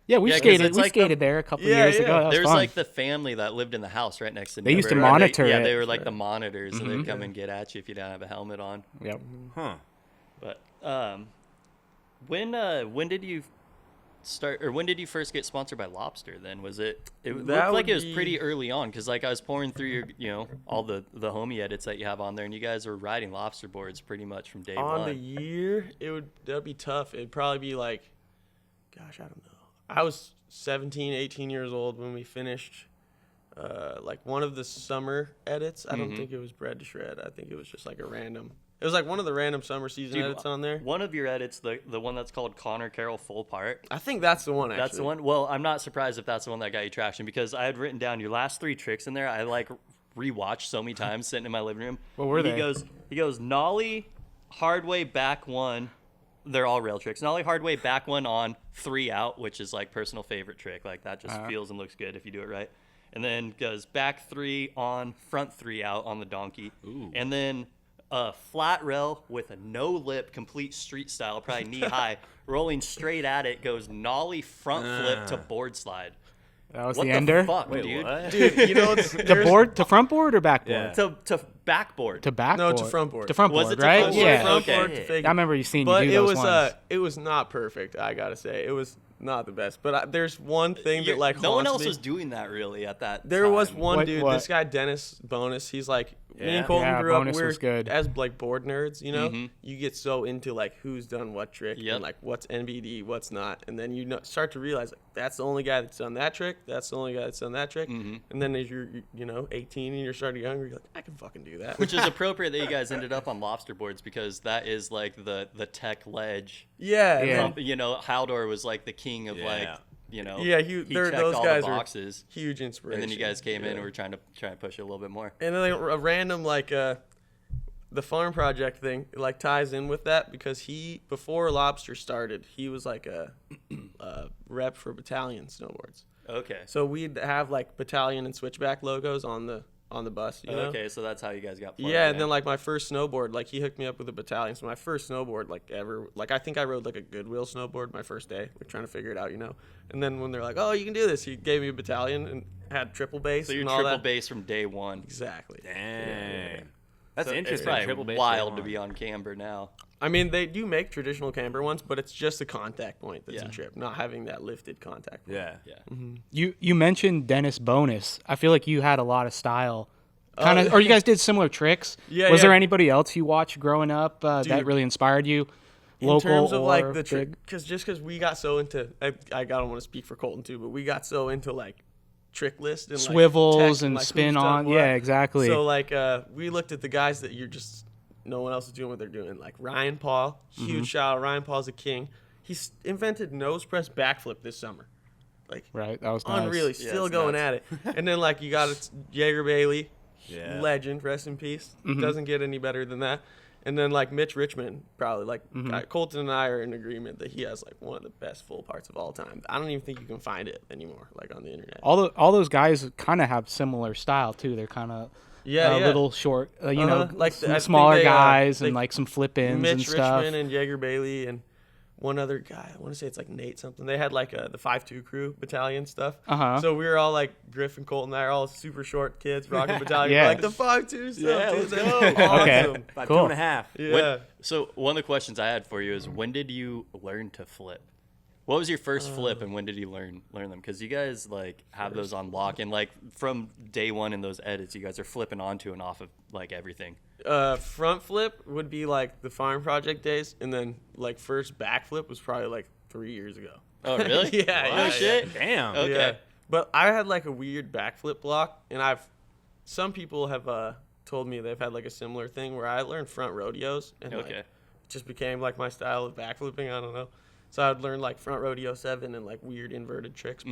Yeah, we Yeah, 'cause skated. it's We like skated there a couple Yeah, years yeah. ago. That was There's fun. like the family that lived in the house right next to. They used to Newburgh, and monitor Yeah, it. they were like the monitors, and they'd come and get at you if you didn't have a helmet on. Yep. Huh. But when did you start, or when did you first get sponsored by Lobster? Then was it? It That looked like would it was be- pretty early on, because like I was pouring through your all the homie edits that you have on there, and you guys were riding Lobster boards pretty much from day On one. the year, that'd be tough. It'd probably be like, gosh, I don't know. I was 17, 18 years old when we finished like one of the summer edits. I Mm-hmm. don't think it was Bread to Shred. I think it was just like a random. It was like one of the random summer season Dude, edits on there. One of your edits, the one that's called Conor Carroll Full Part. I think that's the one. Actually, That's the one. Well, I'm not surprised if that's the one that got you traction, because I had written down your last 3 tricks in there. I like rewatched so many times sitting in my living room. What were he they? goes nollie, hard way back one. They're all rail tricks. Nollie, hard way back one on 3 out, which is like personal favorite trick. Like that just feels and looks good if you do it right. And then goes back 3 on, front 3 out on the donkey. Ooh. And then a flat rail with a no lip, complete street style, probably knee high, rolling straight at it, goes nollie front flip to board slide. That was What the the ender. fuck, Wait, dude? what? dude. You know, it's The board to front board or back board? Yeah. To backboard. To back No, board. to front board. To front Was board, it to right? front board? Yeah. front Okay. board to fake I remember you seeing But you do it those was ones. it was not perfect. I gotta say, it was not the best. But there's one thing that like no one haunts else me. was doing that really at that There time. was one What- dude, what? this guy Dennis Bonus. He's like, me Yeah. and Colton Yeah, grew up. Bonus We're was good. as like board nerds, you know. Mhm. You get so into like who's done what trick Yep. and like what's NBD, what's not, and then you start to realize like that's the only guy that's done that trick. That's the only guy that's done that trick. Mhm. And then as you're 18 and you're starting younger, you're like, I can fucking do that. Which is appropriate that you guys ended up on lobster boards, because that is like the tech ledge. yeah, and Yeah. then Haldor was like the king of like Yeah. Yeah, he checked those all guys the are boxes, huge inspiration. and then you guys came in Yeah. and were trying to push it a little bit more. And then like, a random like the farm project thing like ties in with that, because he before Lobster started, he was like a rep for Battalion snowboards. Okay. So we'd have like Battalion and Switchback logos on the bus. You know? Okay, so that's how you guys got. plugged Yeah, in. and then like my first snowboard, like he hooked me up with a Battalion. So my first snowboard like ever, like I think I rode like a Goodwill snowboard my first day. We're trying to figure it out, you know. And then when they're like, "Oh, you can do this," he gave me a Battalion and had triple bass so you're and all triple that. base from day one. Exactly. Dang. That's So interesting. It's probably Triple base wild day to one. be on camber now. I mean, they do make traditional camber ones, but it's just a contact point that's Yeah. a trip, not having that lifted contact point. Yeah. Yeah. You mentioned Dennis Bonus. I feel like you had a lot of style. Kind Oh. of, or you guys did similar tricks. Yeah, Was yeah. there anybody else you watched growing up that Dude. really inspired you? local terms of or like the big? because we got so into I don't want to speak for Colton too, but we got so into like trick list and Swivels like, tech and like, spin who's done on. what. Yeah, exactly. So like we looked at the guys that you're just no one else is doing what they're doing. Like Ryan Paul, huge shout out. Ryan Paul's a king. He's invented nose press backflip this summer. Like Right, that was nice. unreal. He's Yeah, still it's going nuts. at it. And then like you got Jaeger Bailey, Yeah. legend, rest in peace. Mm-hmm. Doesn't get any better than that. And then like Mitch Richmond, probably like Mm-hmm. Colton and I are in agreement that he has like one of the best full parts of all time. I don't even think you can find it anymore, like on the internet. All those guys kind of have similar style too. They're kind of Yeah, yeah. little short, you know, Like some I think smaller they, guys they- and like some flip ins Mitch and stuff. Richmond and Jaeger Bailey and one other guy. I want to say it's like Nate something. They had like the 5-2 crew battalion stuff. Uh-huh. So we were all like Griff and Colton and I are all super short kids rocking battalion. Yeah. We're like the 5-2 stuff. Yeah, dude. let's go. Awesome. Okay. About Cool. 2.5. Yeah. So one of the questions I had for you is, when did you learn to flip? What was your first flip, and when did you learn them? Because you guys like have those on lock, and like from day one in those edits, you guys are flipping onto and off of like everything. Front flip would be like the farm project days, and then like first back flip was probably like 3 years ago. Oh really? Yeah, Oh yeah, shit. Damn. Okay. Yeah. But I had like a weird backflip block, and some people have told me they've had like a similar thing where I learned front rodeos, and like, Okay. it just became like my style of backflipping. I don't know. So I'd learn like front rodeo 7 and like weird inverted tricks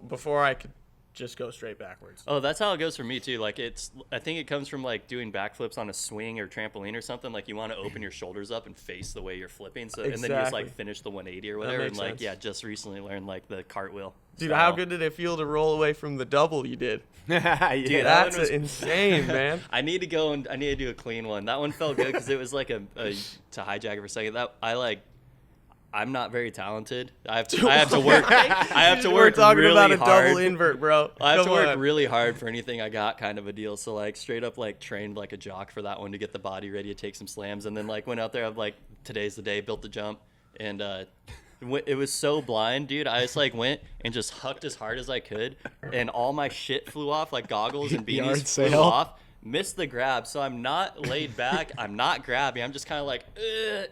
before I could just go straight backwards. Oh, that's how it goes for me too. Like I think it comes from like doing backflips on a swing or trampoline or something. Like you want to open your shoulders up and face the way you're flipping. So and then you just like Exactly. finish the 180 or whatever. And makes like sense. yeah, just recently learned like the cartwheel. Dude, style. how good did it feel to roll away from the double you did? Yeah. Dude, that That's one was- insane, man. I need to go and I need to do a clean one. That one felt good because it was like a to hijack it for a second. That I'm not very talented. I have to work. I have to We're work talking really about a hard. double invert, bro. I have to Come work on. really hard for anything I got, kind of a deal. So like straight up like trained like a jock for that one to get the body ready to take some slams, and then like went out there. I'm like, today's the day. Built the jump, and it was so blind, dude. I just like went and just hucked as hard as I could, and all my shit flew off, like goggles and Yard beanies flew sale. off. Missed the grab, so I'm not laid back. I'm not grabbing. I'm just kind of like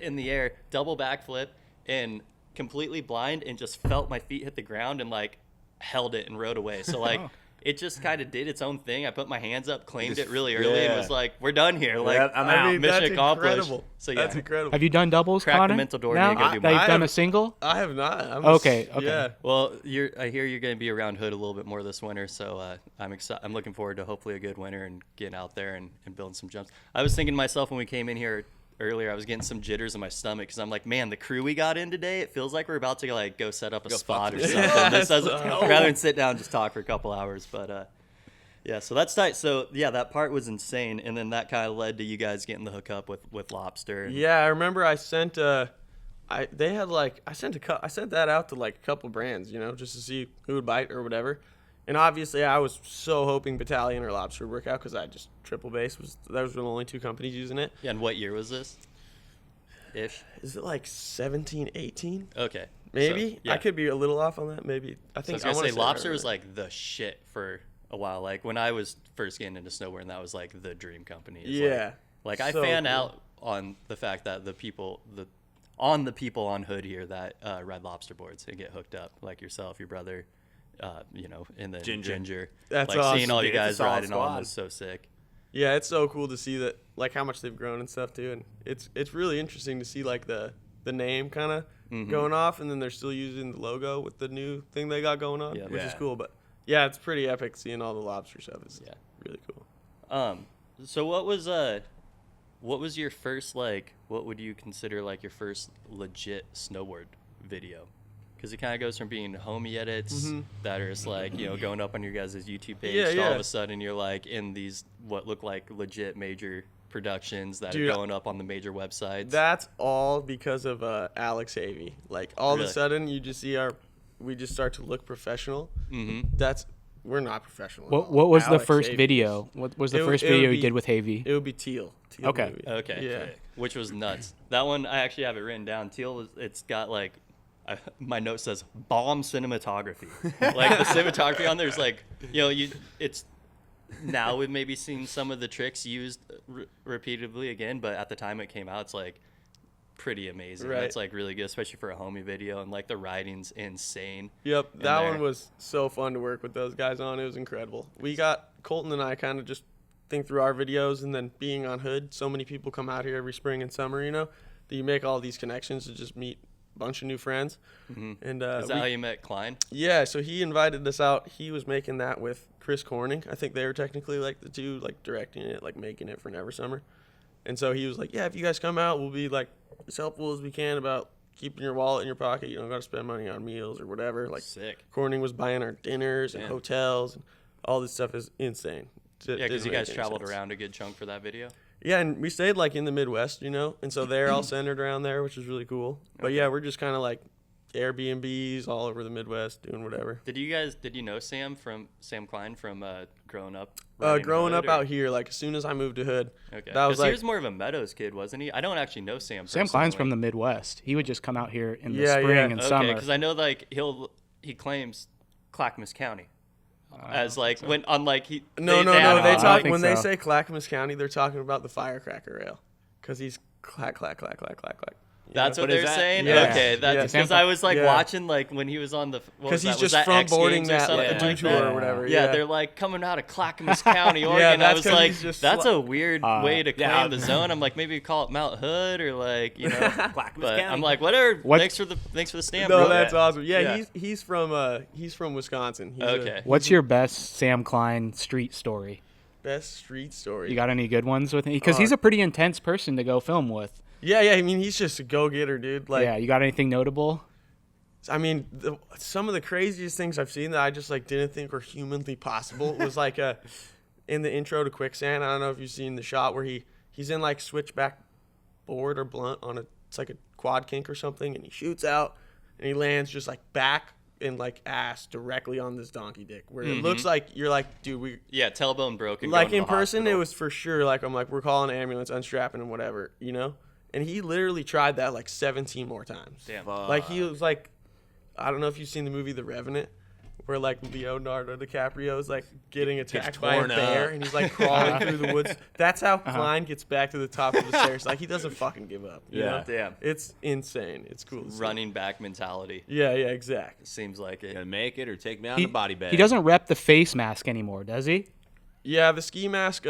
in the air, double backflip, and completely blind, and just felt my feet hit the ground and like held it and rode away. So like it just kind of did its own thing. I put my hands up, claimed it really early, and yeah. was like, "We're done here." Like Yep, I'm out. I mean, mission that's accomplished. incredible. So yeah, That's incredible. Have you done doubles, Crack the Connor? mental door, now? and you go do That more. you've done I a have- single? I have not. Okay. Yeah. Well, I hear you're going to be around Hood a little bit more this winter, so I'm excited. I'm looking forward to hopefully a good winter and getting out there and building some jumps. I was thinking to myself when we came in here earlier, I was getting some jitters in my stomach because I'm like, man, the crew we got in today, it feels like we're about to like go set up a spot or fuck something. this. This doesn't, rather than sit down and just talk for a couple hours, but yeah, so that's tight. So yeah, that part was insane, and then that kind of led to you guys getting the hookup with Lobster. And, Yeah, I remember I sent I sent that out to like a couple brands, you know, just to see who would bite or whatever. And obviously I was so hoping Battalion or Lobster would work out because I just triple base those were the only two companies using it. Yeah, and what year was this? Ish. Is it like 17, 18? Okay. Maybe. So, yeah. I could be a little off on that. Maybe. I So I think was gonna wanna say Lobster around was that. like the shit for a while. Like when I was first getting into snowboarding, that was like the dream company. It's Yeah. Like I So fan cool. out on the fact that the people on Hood here that ride Lobster boards and get hooked up, like yourself, your brother, you know, and then Ginger. That's like seeing awesome, all you dude. It's a guys solid riding on them squad. was so sick. Yeah, it's so cool to see that, like how much they've grown and stuff too, and it's really interesting to see like the name kind of Mm-hmm. going off, and then they're still using the logo with the new thing they got going on, Yeah. which is Yeah. cool. But yeah, it's pretty epic seeing all the Lobster stuff. It's Yeah. really cool. So what was your first, like, what would you consider like your first legit snowboard video? Because it kind of goes from being homie edits that are just like, you know, going up on your guys' YouTube page Yeah, to all of yeah. a sudden you're like in these what look like legit major productions that Dude, are going up on the major websites. That's all because of Alex Havey. Like all of Really? a sudden, you just see we just start to look professional. Mm-hmm. We're not professional. at What all. was the Alex first Havey video? What was the It would- first it would video you be- did with Havey? It would be Teal. Okay. movie. Okay. Yeah. Which was nuts. That one, I actually have it written down. It's got like, my note says bomb cinematography. Like the cinematography on there's like, you know, it's now we've maybe seen some of the tricks used repeatedly again, but at the time it came out, it's like pretty amazing. Right. That's like really good, especially for a homie video, and like the riding's insane. Yep, in that there. one was so fun to work with those guys on. It was incredible. Colton and I kind of just think through our videos, and then being on Hood, so many people come out here every spring and summer, that you make all these connections to just meet a bunch of new friends. Mm-hmm. And Is that how you met Klein? Yeah, so he invited us out. He was making that with Chris Corning. I think they were technically like the two like directing it, like making it for Never Summer. And so he was like, yeah, if you guys come out, we'll be like as helpful as we can about keeping your wallet in your pocket. You don't got to spend money on meals or whatever. Like Sick. Corning was buying our dinners and Damn. hotels, and all this stuff is insane. Yeah, because you guys Didn't make any traveled sense. around a good chunk for that video. Yeah, and we stayed like in the Midwest, and so they're all centered around there, which is really cool. But yeah, we're just kind of like Airbnbs all over the Midwest doing whatever. Did you know Sam Klein from growing up? riding Growing Hood, up or- out here, like as soon as I moved to Hood, Okay. that was 'Cause he like was more of a Meadows kid, wasn't he? I don't actually know Sam. Sam Klein's from personally. the Midwest. He would just come out here in the Yeah, spring yeah. and Okay, summer. because I know like he claims Clackamas County as like when on like he no. had They him on, talk think when they so. say Clackamas County, they're talking about the firecracker ale, because he's clack clack clack clack clack clack. That's what But is they're that- saying. Yeah. Okay, that's Yeah. because I was like Yeah. watching like when he was on the Because he's was just that from X boarding Games or that something like like detour that? or whatever. Yeah, they're like coming out of Clackamas County, Oregon. I that's was 'cause like, he's just that's a weird way to claim yeah. the zone. I'm like, maybe call it Mount Hood or like Clackamas but County. I'm like, whatever. What- Thanks for the stamp, No, bro. that's Yeah. awesome. Yeah, Yeah. he's from Wisconsin. He's Okay. What's your best Sam Klein street story? best street story. You got any good ones with him? Because he's a pretty intense person to go film with. Yeah. I mean, he's just a go-getter, dude. Like, Yeah, you got anything notable? I mean, some of the craziest things I've seen that I just like didn't think were humanly possible was like in the intro to Quicksand. I don't know if you've seen the shot where he's in like switchback board or blunt on it's like a quad kink or something, and he shoots out and he lands just like back and like ass directly on this donkey dick, where it looks like you're like, dude, Yeah, tailbone broken. like going in to the person hospital. it was for sure like I'm like, we're calling an ambulance, unstrapping and whatever, and he literally tried that like 17 more times. Damn. Like he was like, I don't know if you've seen the movie The Revenant, where like Leonardo DiCaprio is like getting attacked by a torn bear up. and he's like crawling through the woods. That's how Klein gets back to the top of the stairs. Like he doesn't fucking give up. You Yeah. know? Damn. It's insane. It's cool. To see. Running back mentality. Yeah, exactly. Seems like it. Gonna make it or take me out He, in the body bag. he doesn't rep the face mask anymore, does he? Yeah, the ski mask.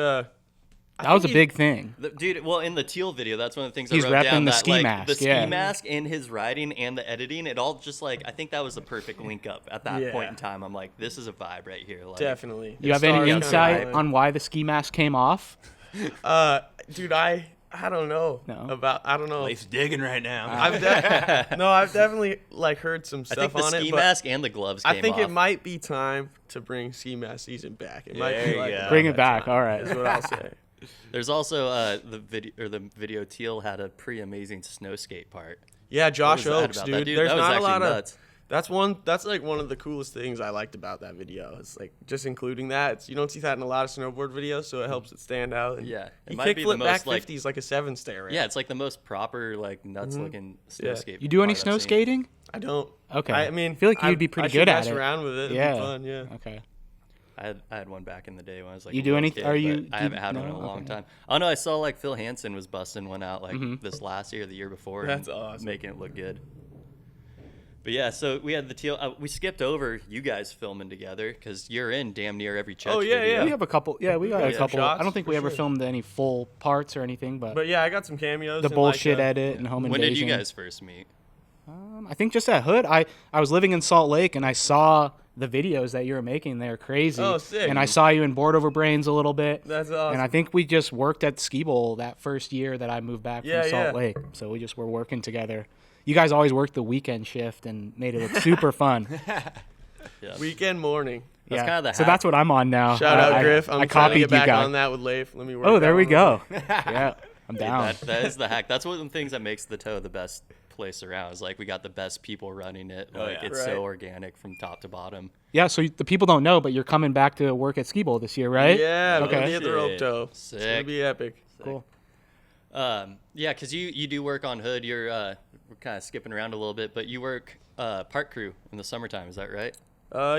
That was a big thing. Dude, well, in the Teal video, that's one of the things He's I wrote repping down. the that, ski like, mask, the ski yeah. mask and his writing and the editing, it all just like, I think that was the perfect link up at that Yeah. point in time. I'm like, this is a vibe right here. Like, Definitely. You have The any stars insight kinda on why the ski mask came off? dude, I don't know No. about. I don't know. Leif's digging right now. I've definitely like heard some I stuff think the on ski it, but mask and the gloves came I think off. it might be time to bring ski mask season back. It might There be you like go. Bring it back. All right. is what I'll say. There's also the video Teal had a pretty amazing snow skate part. Yeah, Josh What was that Oaks, about dude. that, dude? There's That was not a actually lot nuts. of. That's like one of the coolest things I liked about that video. It's like just including that. You don't see that in a lot of snowboard videos, so it helps it stand out. And Yeah, it he might be the kickflip back most, like- 50s like a 7-stair. Right? Yeah, it's like the most proper, like nuts looking snow Yeah. skate. You do any part I've snow seen. skating? I don't. Okay. I mean, I feel like you'd be pretty I should good at mess it. around with it. It'd Yeah. be fun. Yeah. Okay. I had one back in the day when I was like. You a do little anything- kid, are but you- I do- haven't had one in no? a long Okay. time. Oh no, I saw like Phil Hansen was busting one out like this last year, or the year before. That's and awesome. Making it look good. But yeah, so we had the Teal. We skipped over you guys filming together because you're in damn near every Church Oh, yeah, video. yeah. We have a couple. Yeah, we got a Yeah, couple. shots, I don't think we for ever sure. filmed any full parts or anything, but, But yeah, I got some cameos. the and, bullshit like, edit and home When invasion. did you guys first meet? I think just at Hood. I was living in Salt Lake and I saw the videos that you were making. They're crazy. Oh, sick. And I saw you in Board Over Brains a little bit. That's awesome. And I think we just worked at Ski Bowl that first year that I moved back Yeah, from Salt yeah. Lake. So we just were working together. You guys always worked the weekend shift and made it look super fun. Yeah. Weekend morning. That's kinda the So hack. that's what I'm on now. Shout out, I- Griff. I I'm trying to copied get back you guys. on that with Leif. Let me work. Oh, there that we one go. out. Yeah, I'm down. That is the hack. That's one of the things that makes the Toe the best place around. Is like we got the best people running it. Oh, Like yeah. it's Right. so organic from top to bottom. Yeah, so the people don't know, but you're coming back to work at Ski Bowl this year, right? Yeah, Okay. we're gonna hit the rope Shit. toe. It's gonna Sick. be epic. Cool. Yeah, because you do work on Hood. You're we're kind of skipping around a little bit, but you work park crew in the summertime. Is that right?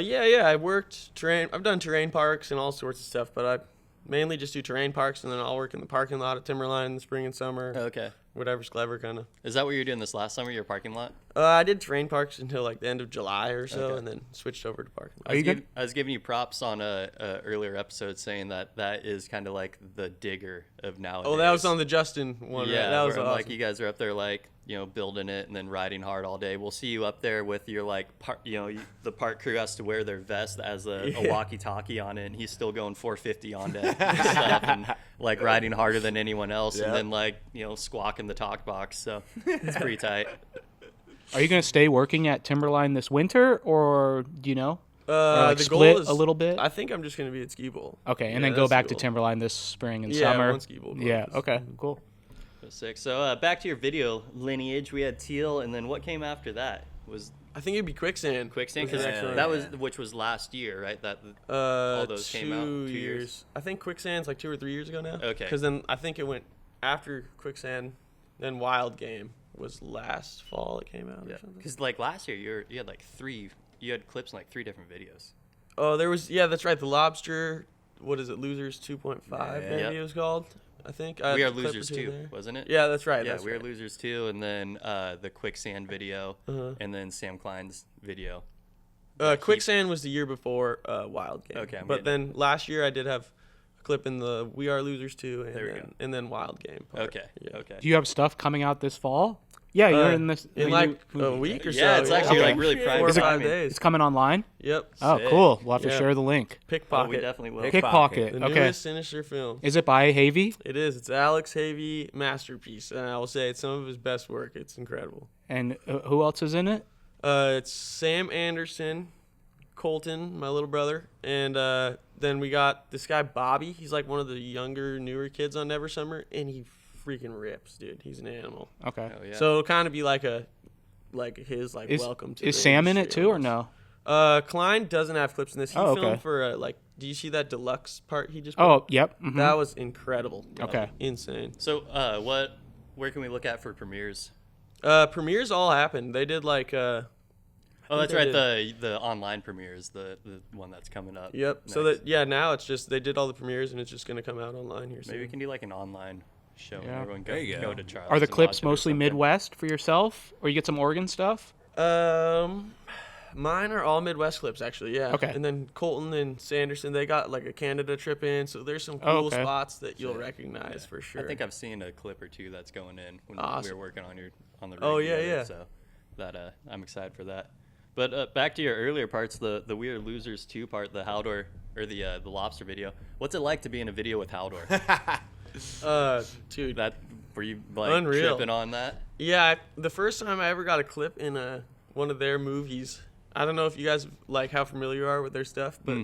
Yeah. I worked terrain. I've done terrain parks and all sorts of stuff, but I mainly just do terrain parks, and then I'll work in the parking lot at Timberline in the spring and summer. Okay. whatever's clever, kind of. Is that what you were doing this last summer? Your parking lot? I did terrain parks until like the end of July or so, Okay. and then switched over to parking. Are you good? I was giving you props on a earlier episode saying that is kind of like the digger of nowadays. Oh, that was on the Justin one, yeah, right? That was where, awesome. like you guys are up there like building it and then riding hard all day. We'll see you up there with your like the park crew has to wear their vest that has a walkie-talkie on it, and he's still going 450 on it and stuff, and like riding harder than anyone else, and then like squawking the talk box. So it's pretty tight. Are you going to stay working at Timberline this winter, or do you know? Or like the split goal is a little bit? I think I'm just gonna be at Ski Bowl. Okay, and Yeah, then go that's the back to goal. Timberline this spring and Yeah, summer. one Ski Bowl. Yeah, okay, cool. Sick. So back to your video lineage. We had teal, and then what came after that was I think it'd be quicksand. quicksand. Was 'Cause the next one. that was which was last year, right? That all those came out 2 years. I think quicksand's like 2 or 3 years ago now. Okay. Because then I think it went after quicksand, then wild game was last fall it came out or something. Because like last year, you had like you had clips in like 3 different videos. Oh, there was that's right. The lobster. What is it? Losers 2.5 Yeah. maybe Yep. it was called. I think. We I are had a clip or losers two too, there. wasn't it? Yeah, that's right. Yeah, that's we are right. losers too, and then the quicksand video, Uh-huh. and then Sam Klein's video. Quicksand was the year before Wild Game. Okay, I'm but getting then last year I did have a clip in the We Are Losers 2 and, There we then, go. and then Wild Game. part. Okay. Yeah. Okay. Do you have stuff coming out this fall? Yeah, you're in this. in new like a movie. week or so. Yeah, it's actually Okay. like really prime 4 or 5 timing. days. It's coming online. Yep. Oh, Sick. cool. We'll have to Yeah. share the link. Oh, Pickpocket. we definitely will. Pickpocket. The Okay. newest Sinister film. Is it by Havey? It is. It's Alex Havey masterpiece, and I will say it's some of his best work. It's incredible. And who else is in it? It's Sam Anderson, Colton, my little brother, and then we got this guy Bobby. He's like one of the younger, newer kids on Never Summer, and he freaking rips, dude. He's an animal. Okay. Oh, yeah. So it'll kind of be like his Is, welcome to. is the Sam in it industry too, or almost. no? Klein doesn't have clips in this. He Oh, filmed okay. for do you see that deluxe part he just? put? Oh, yep. mhm. That was incredible. Okay. Insane. So where can we look at for premieres? Premieres all happened. They did like Oh, that's they right. The online premieres, the one that's coming up. Yep. So next. now it's just they did all the premieres and it's just gonna come out online here soon. Maybe we can do like an online show. And Yeah. everyone There you go go. to Charles. Are the and clips watch it or mostly something. Midwest for yourself, or you get some Oregon stuff? Mine are all Midwest clips actually. Yeah. Okay. And then Colton and Sanderson, they got like a Canada trip in, so there's some cool Oh, okay. spots that you'll recognize for sure. I think I've seen a clip or two that's going in when we Awesome. were working on the rig Oh, yeah, together, yeah. So that I'm excited for that. But back to your earlier parts, the We Are Losers 2 part, the Haldor or the lobster video. What's it like to be in a video with Haldor? Dude. That were you like Unreal. tripping on that? Yeah, the first time I ever got a clip in one of their movies. I don't know if you guys like how familiar you are with their stuff, but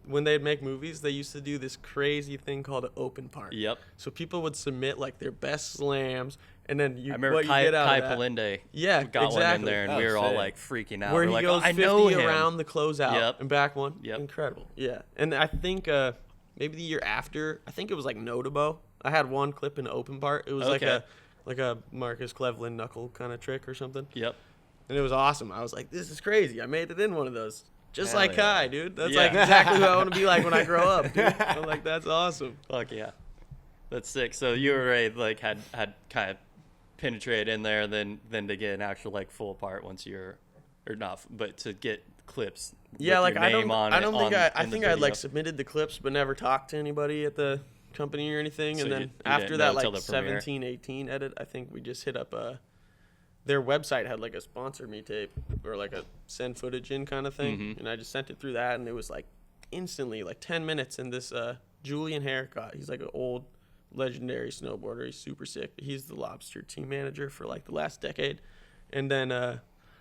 when they'd make movies, they used to do this crazy thing called an open part. Yep. So people would submit like their best slams, and then I remember what Kai, you get out Kai of that, Palinde Yeah, got one in exactly. there, and Oh, we were all sick. like freaking out. where We're he like, goes oh, I 50 know him. around the closeout Yep. and back one. Yep. Incredible. Yeah, and I think maybe the year after, I think it was like Notabo. I had one clip in the open part. It was Okay. like a Marcus Cleveland knuckle kind of trick or something. Yep. And it was awesome. I was like, this is crazy. I made it in one of those. Just Hell like yeah. Kai, dude. That's Yeah. like exactly who I want to be like when I grow up, dude. I'm like, that's awesome. Fuck yeah. That's sick. So you already like had kind of penetrated in there, then to get an actual like full part once you're or not, but to get clips. Yeah, with like your I name don't, on I it don't think on- I in the think I like video. submitted the clips, but never talked to anybody at the company or anything. So And then you after didn't that, know till like the premiere? 17, 18 edit, I think we just hit up their website had like a sponsor me tape or like a send footage in kind of thing, Mhm. and I just sent it through that, and it was like instantly like 10 minutes. And this Julian Haircut, he's like an old legendary snowboarder. He's super sick. He's the Lobster team manager for like the last decade, and then I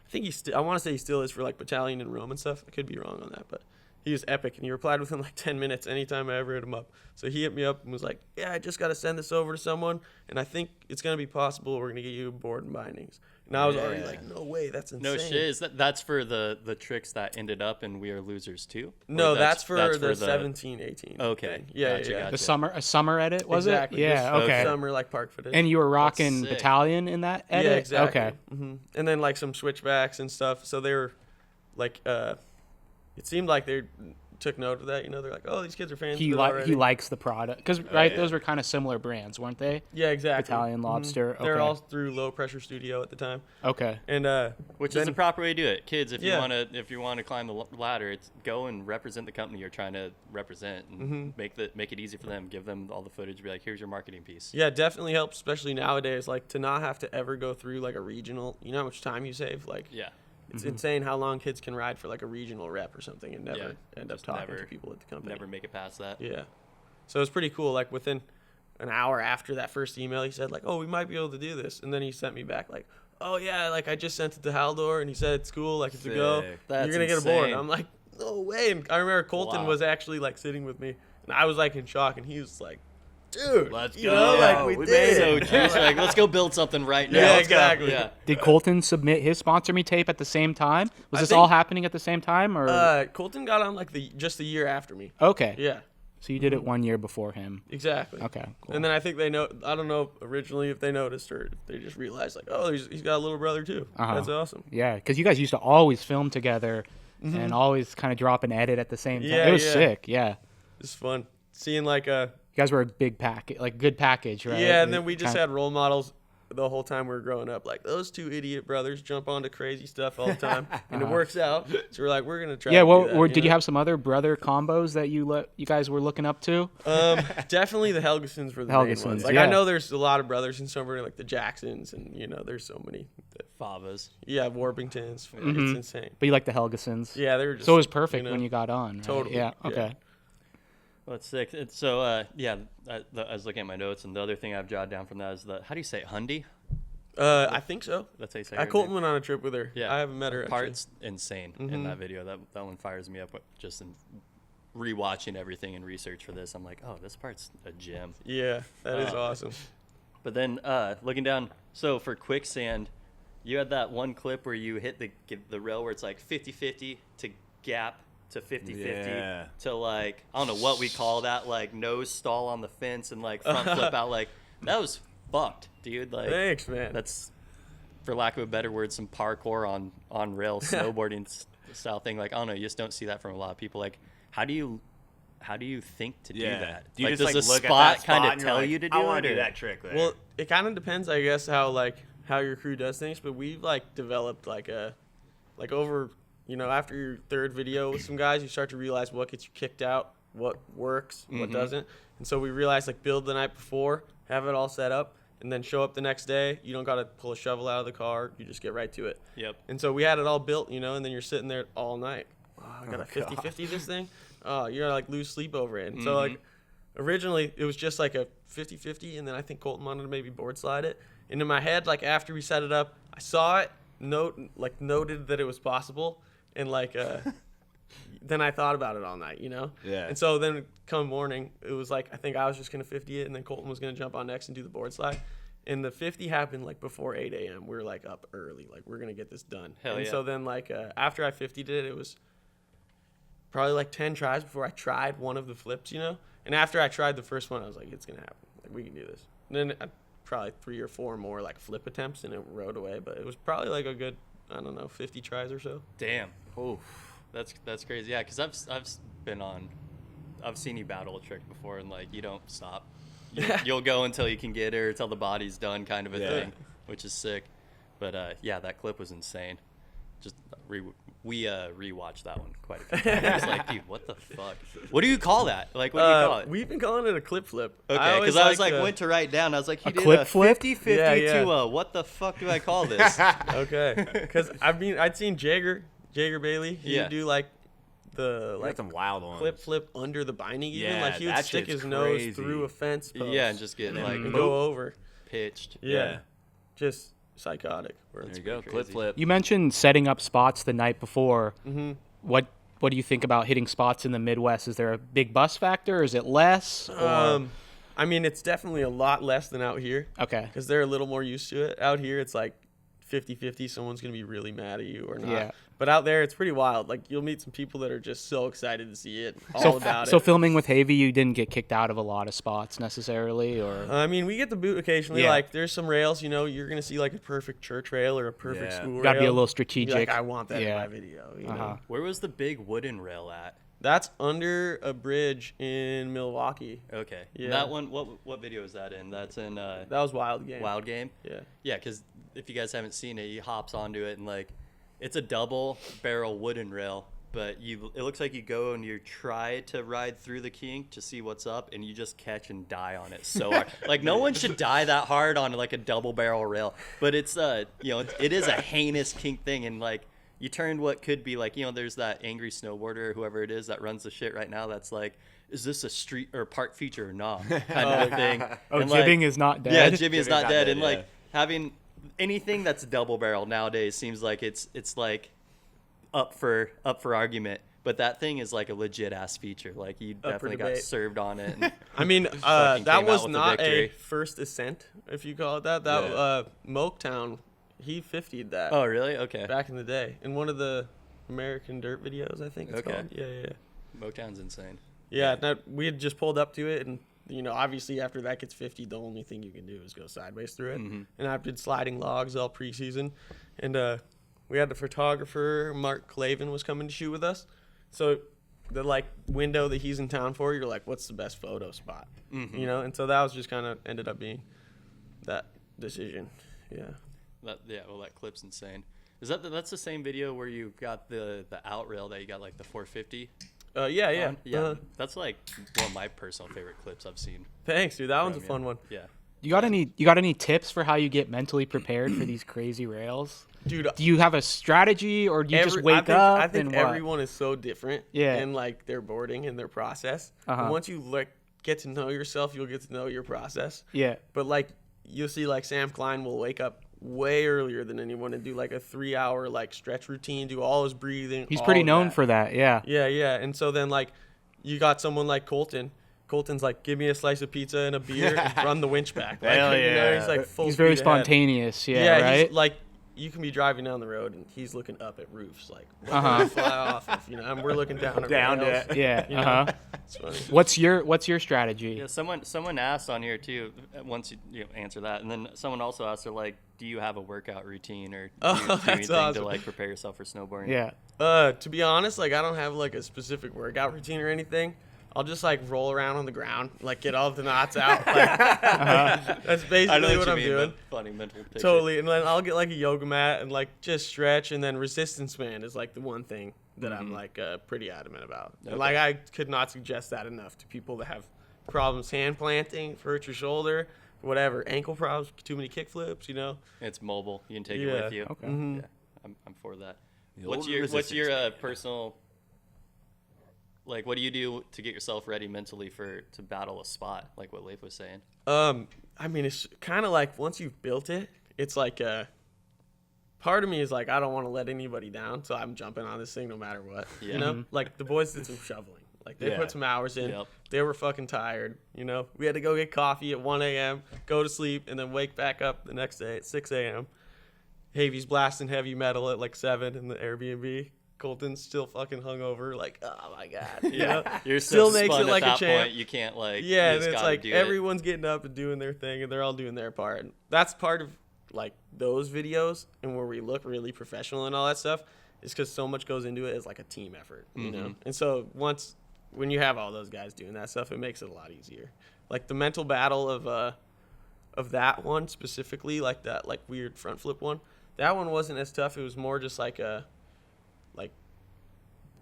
think I want to say he still is for like Battalion and Rome and stuff. I could be wrong on that, but he was epic, and he replied within like 10 minutes anytime I ever hit him up. So he hit me up and was like, yeah, I just got to send this over to someone, and I think it's going to be possible. We're going to get you board and bindings. And I was already Yeah. like, no way, that's insane. No shit. Is that's for the tricks that ended up in We Are Losers too? Or No, that's for the 17, 18. Okay. thing. Yeah, Gotcha, yeah, yeah. gotcha. A summer edit was Exactly. it? Yeah. This Okay. Summer like park footage. And you were rocking sick. Battalion in that edit? Yeah, exactly. Okay. And then like some switchbacks and stuff. So they were like, it seemed like took note of that. You know, they're like, oh, these kids are fans. He of it already. he likes the product because those were kind of similar brands, weren't they? Yeah, exactly. Italian Lobster. They're Okay. all through Low Pressure Studio at the time. Okay. And Which is the proper way to do it, kids. If Yeah. you want to climb the ladder, it's go and represent the company you're trying to represent, and make it easy for them. Give them all the footage. Be like, here's your marketing piece. yeah, it definitely helps, especially nowadays. Like to not have to ever go through like a regional. You know how much time you save. Like Yeah. it's insane how long kids can ride for like a regional rep or something and never end up just talking never- to people at the company. Never make it past that. Yeah. So it's pretty cool. Like within an hour after that first email, he said like, "Oh, we might be able to do this," and then he sent me back like, "Oh yeah, like I just sent it to Haldor, and he said it's cool, like it's a go. Sick. That's You're gonna get aboard." insane. I'm like, "No way!" And I remember Colton Wow. was actually like sitting with me, and I was like in shock, and he was like, "Dude, Let's you go. know, like we We did made it." So juice, like, let's go build something right now. Yeah, Let's go. exactly. Yeah. Did Colton submit his Sponsor Me tape at the same time? Was I this think- all happening at the same time, or Colton got on like just the year after me. okay? Yeah, So you did it 1 year before him. exactly. Okay. Cool. And then I think they know. I don't know originally if they noticed or if they just realized like, oh, he's got a little brother too. Uh-huh. That's awesome. Yeah, because you guys used to always film together and always kind of drop an edit at the same time. Yeah, It was yeah. sick. Yeah. It's fun seeing like You guys were a big pack, like good package, right? Yeah, and then we just Kinda- had role models the whole time we were growing up. Like those two idiot brothers jump onto crazy stuff all the time, and it works out. So we're like, we're gonna try. Yeah. to Well, do that, or did you know? have some other brother combos that you guys were looking up to? Definitely the Helgesons were the main Helgesons, ones. Like yeah. I know there's a lot of brothers in somewhere like the Jacksons, and there's so many. Favas. Yeah, Warpingtons. Mm-hmm. It's insane. But you like the Helgesons. Yeah, they were just. So it was perfect know, when you got on. Right? Totally, Yeah. yeah. Okay. Well, that's sick. So, I was looking at my notes, and the other thing I've jotted down from that is how do you say it? Hundi? I think so. That's how you say I her Colton name. went on a trip with her. Yeah. I haven't met her. actually. Part's insane in that video. That one fires me up just in rewatching everything and research for this. I'm like, oh, this part's a gem. Yeah, that is awesome. But then looking down, so for quicksand, you had that one clip where you hit the rail where it's like 50-50 to gap to 50-50 Yeah. to like, I don't know what we call that, like nose stall on the fence and like front flip out. Like that was fucked, dude. Like Thanks, man. that's, for lack of a better word, some parkour on rail snowboarding style thing. Like I don't know, you just don't see that from a lot of people. Like how do you think to do that? Do you like, just does like the look at that spot spot kind of and you're tell like, you to do I it? want to or- do that trick there. Well, it kind of depends, I guess, how your crew does things. But we've like developed like over after your third video with some guys, you start to realize what gets you kicked out, what works, what doesn't. And so we realized like build the night before, have it all set up, and then show up the next day. You don't got to pull a shovel out of the car. You just get right to it. Yep. And so we had it all built, and then you're sitting there all night. Oh, I got a 50-50 this thing. Oh, you're gonna like lose sleep over it. And so like originally it was just like a 50-50, and then I think Colton wanted to maybe board slide it. And in my head, like after we set it up, I saw it, noted that it was possible, and like then I thought about it all night, Yeah. And so then come morning, it was like I think I was just gonna 50 it, and then Colton was gonna jump on next and do the board slide. And the 50 happened like before 8 a.m. We were like up early, like we're gonna get this done. Hell and yeah. so then like after I 50'd it, it was probably like 10 tries before I tried one of the flips, And after I tried the first one, I was like, it's gonna happen. Like we can do this. And then probably 3 or 4 more like flip attempts, and it rode away. But it was probably like a good, I don't know, 50 tries or so. Damn. Oof. That's crazy. Yeah, because I've seen you battle a trick before, and like you don't stop. You'll go until you can get her, till the body's done, kind of a thing, which is sick. But yeah, that clip was insane. Just we rewatched that one quite a few times. I was like, dude, what the fuck? What do you call that? Like, what do you call it? We've been calling it a clip flip. Okay, because I was like, went to write down. I was like, he did clip a flip? 50-50 Yeah, yeah. to a what the fuck do I call this? Okay, because I'd seen Jager Bailey. He Yeah. would do like the You got like some wild ones. clip flip under the binding. Even Yeah, like he would that stick shit's his nose crazy. through a fence post. Yeah, and just get like and go over. pitched. Yeah, just psychotic. There you go. pretty Clip crazy. flip. You mentioned setting up spots the night before. Mm-hmm. What do you think about hitting spots in the Midwest? Is there a big bus factor? Is it less? Or... I mean, it's definitely a lot less than out here okay. because they're a little more used to it. Out here, it's like 50-50. Someone's gonna be really mad at you or not. Yeah. But out there, it's pretty wild. Like, you'll meet some people that are just so excited to see it, all about So it. filming with Havy, you didn't get kicked out of a lot of spots necessarily, or I mean, we get the boot occasionally. Yeah. Like, there's some rails, you know, you're going to see, like, a perfect church rail or a perfect Yeah. school rail. got to be a little You're strategic. like, I want that in Yeah. my video, you know. Where was the big wooden rail at? That's under a bridge in Milwaukee. Okay. Yeah. That one, what video is that in? That's in That was Wild Game. Wild Game? Yeah. Yeah, because if you guys haven't seen it, he hops onto it and, like, it's a double barrel wooden rail, but it looks like you go and you try to ride through the kink to see what's up, and you just catch and die on it so hard. Like, no one should die that hard on, like, a double barrel rail, but it's, you know, it is a heinous kink thing, and, like, you turn what could be, like, you know, there's that angry snowboarder, whoever it is that runs the shit right now, that's like, is this a street or park feature or not, kind of a thing. Oh, And, jibbing like, is not dead. yeah, jibbing is Jibbing's not not dead, dead, and, like, yeah. having anything that's double barrel nowadays seems like it's like up for argument, but that thing is like a legit ass feature. Like, you for definitely got debate. served on it. And I mean, Fucking that came out was with a not a victory. first ascent, if you call it that. That Yeah. Moketown, he 50'd that oh, really? Okay. back in the day in one of the American Dirt videos, I think it's Okay. called. Yeah. Motown's insane. Yeah, no, we had just pulled up to it, and you know, obviously after that gets 50, the only thing you can do is go sideways through it. Mm-hmm. And I did sliding logs all preseason, and we had the photographer Mark Clavin was coming to shoot with us. So the like window that he's in town for, you're like, what's the best photo spot? Mm-hmm. You know, and so that was just kind of ended up being that decision. Yeah. Well, that clip's insane. Is that's the same video where you got the out rail that you got, like, the 450? Yeah. on? Yeah. That's like one of my personal favorite clips I've seen. Thanks, dude. That one's a from fun you. one. Yeah. You got any tips for how you get mentally prepared for these crazy rails? Dude, Do you have a strategy, or do you just I wake think, up? I think and what? everyone is so different Yeah. in like their boarding and their process. Uh-huh. And once you like get to know yourself, you'll get to know your process. Yeah. But like you'll see like Sam Klein will wake up way earlier than anyone and do like a 3-hour like stretch routine, do all his breathing. He's all pretty of known that. for that. Yeah. Yeah. And so then like you got someone like Colton. Colton's like, give me a slice of pizza and a beer and run the winch back. Like, Hell you know, yeah. he's like full He's very speed ahead. spontaneous. Yeah. Right. He's like, you can be driving down the road and he's looking up at roofs, like, what can Uh-huh. I fly off of, you know, and we're looking down at Down to rails. it. yeah. You know? Uh huh. It's funny. What's your strategy? Yeah, someone asked on here too. Once you answer that, and then someone also asked her, like, do you have a workout routine or do Oh, you do that's anything to, awesome. like, prepare yourself for snowboarding? Yeah. To be honest, like, I don't have like a specific workout routine or anything. I'll just like roll around on the ground, like get all the knots out. Like, that's basically I know what what you I'm mean. doing. But funny mental picture. Totally. And then I'll get like a yoga mat and like just stretch, and then resistance band is like the one thing that I'm like pretty adamant about. And Okay. like I could not suggest that enough to people that have problems hand planting, hurt your shoulder, whatever, ankle problems, too many kick flips, you know. It's mobile. You can take Yeah. it with you. Okay. Mhm. Yeah, I'm for that. The What's old your resistance band. personal, like, what do you do to get yourself ready mentally to battle a spot, like what Leif was saying? I mean, it's kind of like once you've built it, it's like part of me is like, I don't want to let anybody down, so I'm jumping on this thing no matter what. Yeah. You know, like the boys did some shoveling. Like they Yeah. put some hours in. Yep. They were fucking tired. You know, we had to go get coffee at 1 a.m., go to sleep, and then wake back up the next day at 6 a.m. Havy's blasting heavy metal at like 7 in the Airbnb. Colton's still fucking hungover. Like, oh my god. You know? You're Still so makes spun it like a at that champ. point. You can't, like, Yeah, you and just it's gotta like do it. everyone's getting up and doing their thing, and they're all doing their part. And that's part of like those videos, and where we look really professional and all that stuff, is because so much goes into it as like a team effort, you know. And so when you have all those guys doing that stuff, it makes it a lot easier. Like the mental battle of that one specifically, like that like weird front flip one. That one wasn't as tough. It was more just like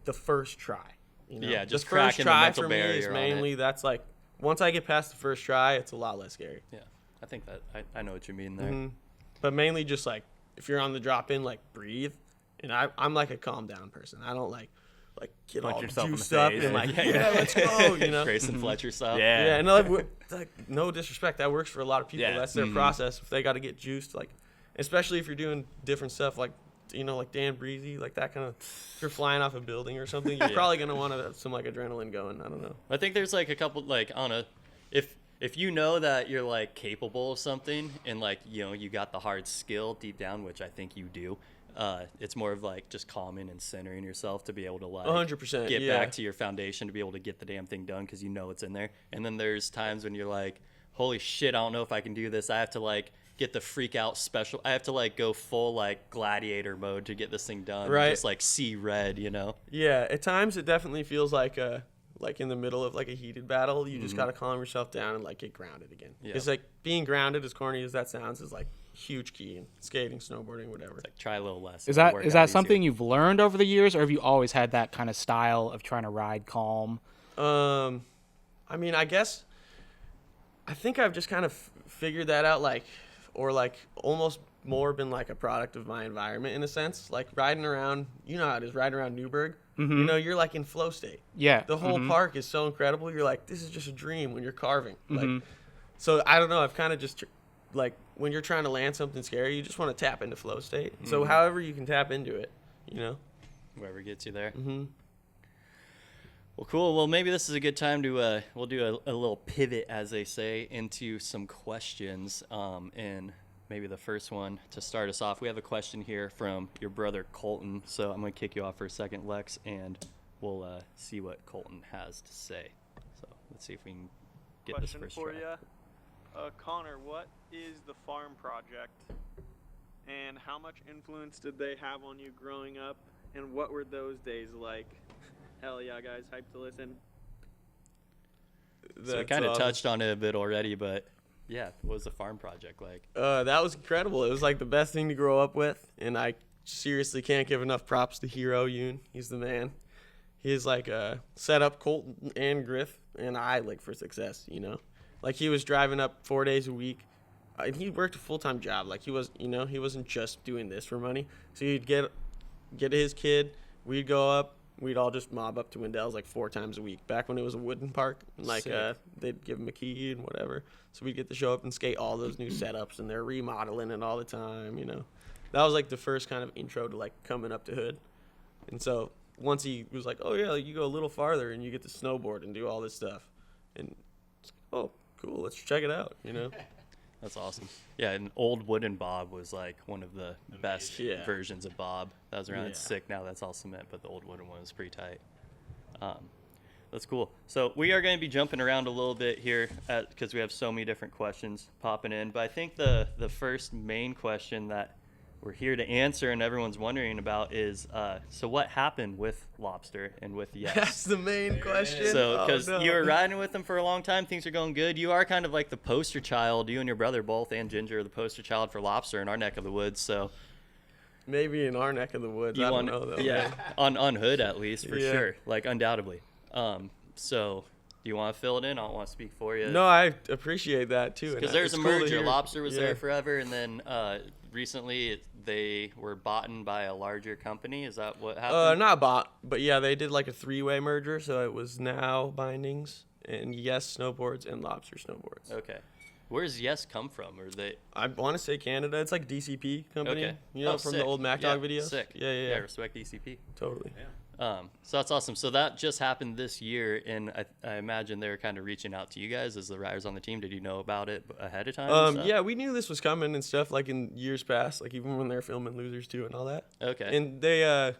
the first try. You know? Yeah, just the first cracking the try mental for me is barrier on it. mainly that's like once I get past the first try, it's a lot less scary. Yeah, I think that I know what you mean there. Mhm. But mainly just like if you're on the drop in, like breathe. And I'm like a calm down person. I don't like get Punch all yourself in the juiced up face. and like Yeah. let's go. You know. Grayson Fletcher style. Yeah. Yeah, and like no disrespect, that works for a lot of people. Yeah. That's their process. If they got to get juiced, like especially if you're doing different stuff, like like Dan Breezy, like that kind of. If you're flying off a building or something, you're probably gonna want to have some like adrenaline going. I don't know. I think there's like a couple, like, I don't know, if you know that you're like capable of something and like you got the hard skill deep down, which I think you do, it's more of like just calming and centering yourself to be able to like 100%, get yeah. back to your foundation to be able to get the damn thing done because you know it's in there. And then there's times when you're like, holy shit, I don't know if I can do this. I have to like get the freak out special. I have to like go full like gladiator mode to get this thing done. Right. Just like see red, you know? Yeah, at times it definitely feels like in the middle of like a heated battle, you just gotta calm yourself down and like get grounded again. Yeah. It's like being grounded, as corny as that sounds, is like huge key in skating, snowboarding, whatever. Like try a little less. Is it'll that work is out that something easier. you've learned over the years, or have you always had that kind of style of trying to ride calm? I mean, I guess I think I've just kind of figured that out, like, or like almost more been like a product of my environment in a sense. Like riding around, you know how it is, riding around Newburgh. You know, you're like in flow state. Yeah. The whole park is so incredible. You're like, this is just a dream when you're carving. Like, so I don't know. I've kind of just like when you're trying to land something scary, you just want to tap into flow state. So however you can tap into it, you know. Whoever gets you there. Well, cool. Well, maybe this is a good time to we'll do a little pivot, as they say, into some questions. And maybe the first one to start us off, we have a question here from your brother Colton. So I'm going to kick you off for a second, Lex, and we'll see what Colton has to say. So let's see if we can get Question this first for try. you, Connor. What is the farm project, and how much influence did they have on you growing up, and what were those days like? Hell yeah, guys, hyped to listen. So we kind of touched on it a bit already, but yeah, what was the farm project like? That was incredible. It was like the best thing to grow up with, and I seriously can't give enough props to Hero Yoon. He's the man. He's like set up Colton and Griff and I like for success, you know. Like he was driving up 4 days a week. He worked a full-time job. Like he was, you know, he wasn't just doing this for money. So he'd get his kid. We'd go up. We'd all just mob up to Wendell's like 4 times a week. Back when it was a wooden park, and like they'd give him a key and whatever. So we'd get to show up and skate all those new setups, and they're remodeling it all the time. You know, that was like the first kind of intro to like coming up to Hood. And so once he was like, "Oh yeah, you go a little farther and you get to snowboard and do all this stuff," and it's like, "Oh, cool, let's check it out." You know. That's awesome. Yeah, and old wooden Bob was like one of the best versions of Bob. That was around. It's sick now. That's all cement, but the old wooden one was pretty tight. That's cool. So we are going to be jumping around a little bit here because we have so many different questions popping in. But I think the first main question that we're here to answer and everyone's wondering about is, so what happened with Lobster and with Yes? That's the main question. So, because no. you were riding with them for a long time, things are going good. You are kind of like the poster child. You and your brother both, and Ginger, are the poster child for Lobster in our neck of the woods. So, maybe in our neck of the woods, I don't know though. yeah, man. on Hood at least for Yeah. sure, like undoubtedly. So, do you want to fill it in? I don't want to speak for you. No, I appreciate that too. because there's a merger. Lobster was there forever, and then recently they were bought by a larger company. Is that what happened? Not bought, but yeah, they did like a 3-way merger, so it was Now Bindings and Yes Snowboards and Lobster Snowboards. Okay. Where's Yes come from? Or they? I want to say Canada. It's like DCP company. Okay. You know, Oh, from sick. the old Mac Dog Yeah, videos. Sick. Yeah. Respect DCP. Totally. So that's awesome. So that just happened this year, and I imagine they were kind of reaching out to you guys as the riders on the team. Did you know about it ahead of time? and stuff? Yeah, we knew this was coming and stuff, like in years past, like even when they were filming Losers 2 and all that. Okay. And they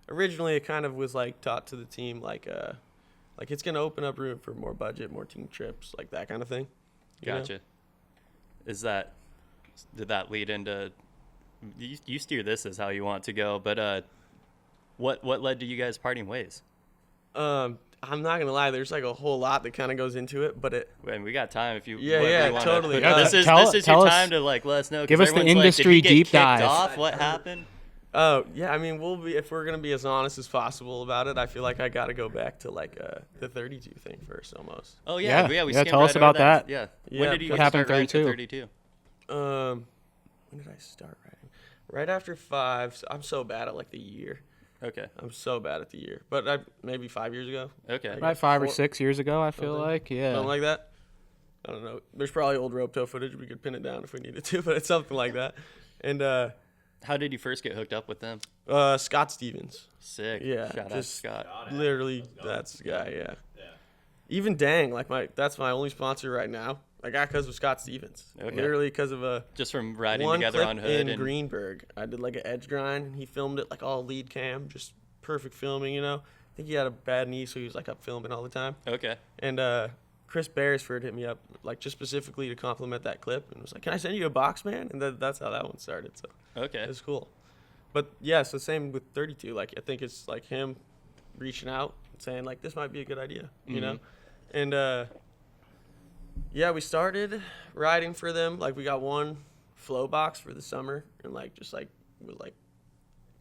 originally it kind of was like taught to the team like it's gonna open up room for more budget, more team trips, like that kind of thing. You know? Gotcha. Did that lead into? You steer this as how you want to go, but what led to you guys parting ways? I'm not gonna lie, there's like a whole lot that kind of goes into it, but And we got time if you. Yeah, whatever yeah, you wanna totally. put- Yeah, this is tell your us- time to like let us know. 'cause Give us the everyone's like, industry did he get deep kicked dive. Off? What happened? yeah, I mean if we're gonna be as honest as possible about it, I feel like I gotta go back to like the 32 thing first almost. Oh yeah, Yeah, we yeah, skimmed tell right us over about that. Yeah. Yeah, When did you what guys happened start riding for 32? 32? When did I start riding? Right after 5. So I'm so bad at like the year. Okay. I'm so bad at the year, but maybe 5 years ago. Okay. About 5 or 4 6 years ago, I feel Something. like. Yeah. Something like that. I don't know. There's probably old rope toe footage. We could pin it down if we needed to, but it's something like that. And How did you first get hooked up with them? Scott Stevens. Sick. Yeah, Shout out to just Scott. literally, that's the guy. Yeah. Even Dang, like that's my only sponsor right now. I got because of Scott Stevens. Okay. Literally because of a Just from riding one together clip on Hood in and Greenberg. I did like an edge grind, and he filmed it like all lead cam, just perfect filming. I think he had a bad knee, so he was like up filming all the time. okay. And Chris Beresford hit me up like just specifically to compliment that clip, and was like, "Can I send you a box, man?" And that's how that one started. So Okay. it was cool. But yeah, so same with 32. Like I think it's like him reaching out and saying like, "This might be a good idea," you know. And yeah, we started riding for them. Like we got one flow box for the summer, and like just like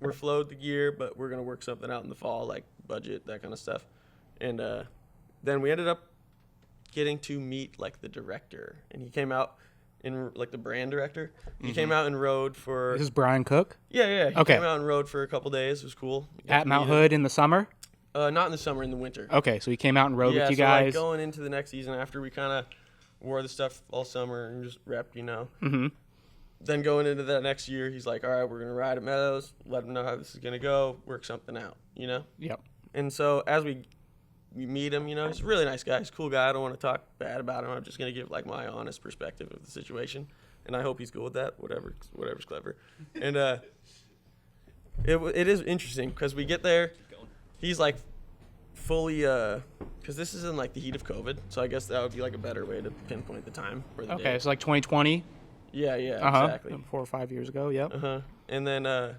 we're flowed the gear, but we're gonna work something out in the fall, like budget, that kind of stuff. And then we ended up getting to meet like the director, and he came out in like the brand director. He came out and rode for This is Brian Cook yeah. He Okay. came out and rode for a couple days. It was cool. Got at to Mount meet him. Hood in the summer. Not in the summer, in the winter. Okay, so he came out and rode yeah, with you so guys. like going into the next season after we kind of wore the stuff all summer and just repped, Mm-hmm. Then going into that next year, he's like, all right, we're going to ride at Meadows, let him know how this is going to go, work something out, Yep. And so as we meet him, he's a really nice guy. He's a cool guy. I don't want to talk bad about him. I'm just going to give like my honest perspective of the situation. And I hope he's cool with that, whatever's clever. And it is interesting because we get there, he's like fully, because this is in like the heat of COVID, so I guess that would be like a better way to pinpoint the time. Or the Okay, day. so like 2020. Yeah, exactly. 4 or 5 years ago. Yep. And then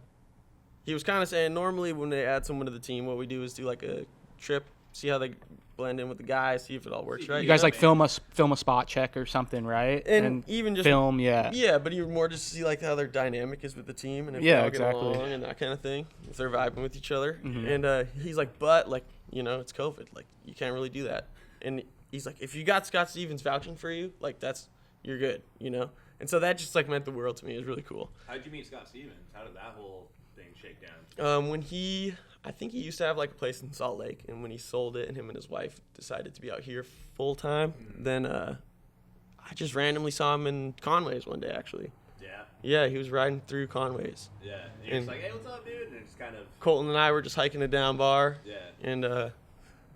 he was kind of saying normally when they add someone to the team, what we do is do like a trip, see how they blend in with the guys, see if it all works right. You guys like film a spot check or something, right? And even just film, yeah. Yeah, but even more just to see like how their dynamic is with the team and if Yeah, they all exactly. get along and that kind of thing. If they're vibing with each other. Mm-hmm. And he's like, but like, it's COVID. Like you can't really do that. And he's like, if you got Scott Stevens vouching for you, like you're good, And so that just like meant the world to me. It was really cool. How did you meet Scott Stevens? How did that whole thing shake down? I think he used to have like a place in Salt Lake, and when he sold it and him and his wife decided to be out here full time, then I just randomly saw him in Conway's one day actually. Yeah. Yeah, he was riding through Conway's. Yeah. And you're And- just like, hey, what's up, dude? And it's kind of. Colton and I were just hiking a down bar. Yeah. And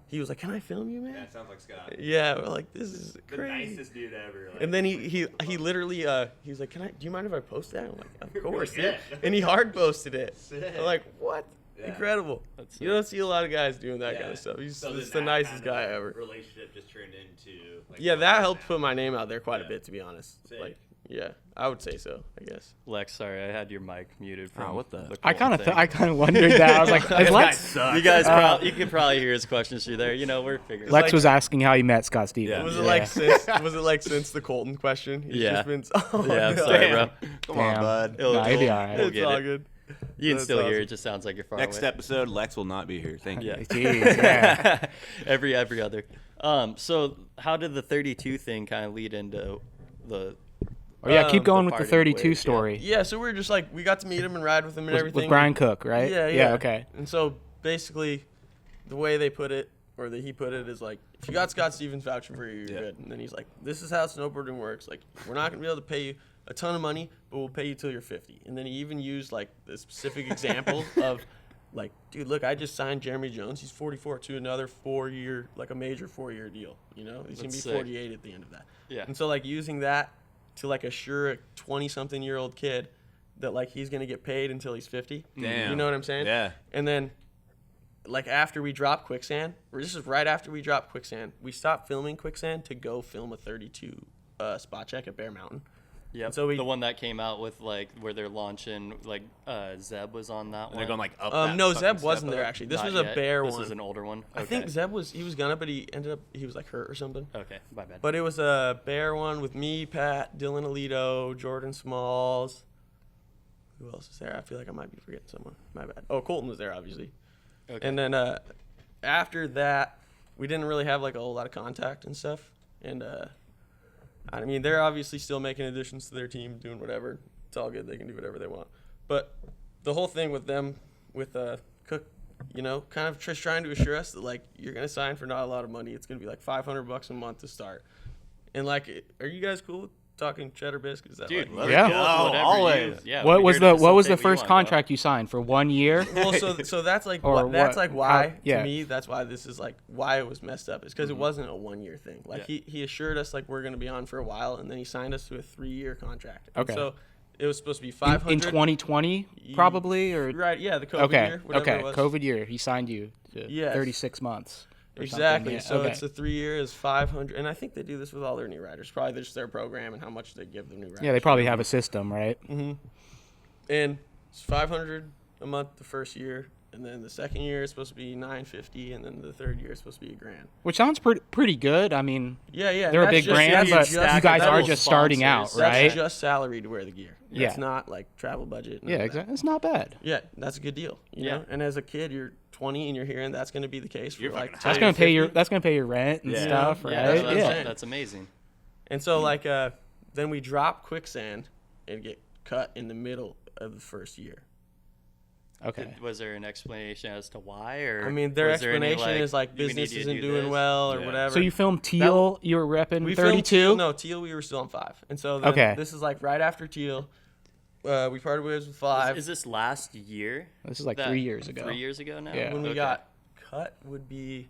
he was like, "Can I film you, Yeah, man?" it sounds like Scott. Yeah, we're like, "This is The crazy." nicest dude ever. Like, And then he literally he was like, "Do you mind if I post that?" I'm like, "Of course." Yeah. And he hard posted it. Sick. I'm like, "What? Yeah. Incredible!" That's You don't see a lot of guys doing that Yeah. kind of stuff. He's So just then the that nicest kind of guy ever. Relationship just turned into. Like, Yeah, that helped put my name out there quite a Yeah. bit, to be honest. Sick. Like, yeah, I would say so. I guess. Lex, sorry, I had your mic muted from what the- I Colton thing. kind of wondered that. I was like, is Lex? You guys, you can probably hear his questions through there. We're figuring. Lex like- was asking how he met Scott Stevens. Yeah. Was it like since the Colton question? He's Yeah. just been, oh, Yeah, I'm no. sorry, bro. Come Damn. on, bud. It'll- Nah, he'd be it'll- all right. it'll It's get all it. good. You can That's still hear awesome. it. Just sounds like you're far Next away. episode, Lex will not be here. Thank you. Yeah. Jeez, yeah. every other. So how did the 32 thing kind of lead into the Oh yeah, keep going the with the parting 32 ways, yeah. story. Yeah, so we were just like, we got to meet him and ride with him and With, everything. with Brian Cook, right? Yeah. Okay. And so basically, the way they put it, or that he put it, is like, if you got Scott Stevens vouching for you, you're Yeah. good. And then he's like, this is how snowboarding works. Like, we're not gonna be able to pay you a ton of money, but we'll pay you till you're 50. And then he even used like the specific example of, like, dude, look, I just signed Jeremy Jones. He's 44 to another 4-year, like a major 4-year deal. He's gonna be That's sick. 48 at the end of that. Yeah. And so like using that to like assure a 20-something-year-old kid that like he's gonna get paid until he's 50. Damn. You know what I'm saying? Yeah. And then, like after we dropped Quicksand, or this is right after we dropped Quicksand, we stopped filming Quicksand to go film a 32 spot check at Bear Mountain. Yep. So we- the one that came out with like where they're launching like Zeb was on that And one. they're going like up. that No, fucking Zeb step wasn't up. there actually. This Not was a yet. Bear This one. is an older one. I think Okay. Zeb was gonna, but he ended up he was like hurt or something. Okay, my bad. But it was a Bear one with me, Pat, Dylan Alito, Jordan Smalls. Who else is there? I feel like I might be forgetting someone. My bad. Oh, Colton was there obviously. Okay. And then after that, we didn't really have like a whole lot of contact and stuff. And I mean, they're obviously still making additions to their team, doing whatever. It's all good. They can do whatever they want. But the whole thing with them, with Cook, kind of just trying to assure us that like you're gonna sign for not a lot of money. It's gonna be like $500 a month to start. And like, are you guys cool with talking cheddar biscuits. That Dude, like, Let's Yeah. go. whatever Always. Yeah, What we're was here to the facilitate what you first want, contract you signed for 1 year? well, so that's like Or that's what? like why Yeah. to me that's why this is like why it was messed up is because it wasn't a 1 year thing. Like Yeah. he assured us like we're gonna be on for a while, and then he signed us to a 3-year contract. And Okay. so it was supposed to be In 500 2020, probably, or right? Yeah, the COVID okay, year, whatever okay, it was. COVID year. He signed you to Yes. 36 months. Or Exactly. something. So okay. it's a 3 year is 500, and I think they do this with all their new riders. Probably just their program and how much they give the new riders. Yeah, they probably have a system, right? And it's 500 a month the first year, and then the second year is supposed to be 950, and then the third year is supposed to be $1,000. Which sounds pretty good. I mean, Yeah, yeah. they're a that's big just- brand, that's but just- you stack guys of are double just starting out, sponsors. right? That's just salary to wear the gear. Yeah. It's not like travel budget. none Yeah, of that. exactly. It's not bad. Yeah, that's a good deal. You Yeah. know, and as a kid, you're 20 and you're here, and that's going to be the case for You're like. fucking That's 10 gonna to pay your 50. rent and Yeah. stuff, Yeah, right? that's what I'm Yeah. saying. That's amazing. And so like then we drop quicksand and get cut in the middle of the first year. Okay. Was there an explanation as to why, or I mean, their was there any, explanation is like "We need business you to isn't do doing this"? well or Yeah. whatever. So you filmed Teal. You were repping we filmed 32. Teal, no, Teal we were still on 5, and so then Okay. this is like right after Teal. We parted ways with 5. Is this last year? This is like That- 3 years ago. 3 years ago now. Yeah. when we Okay. got cut would be.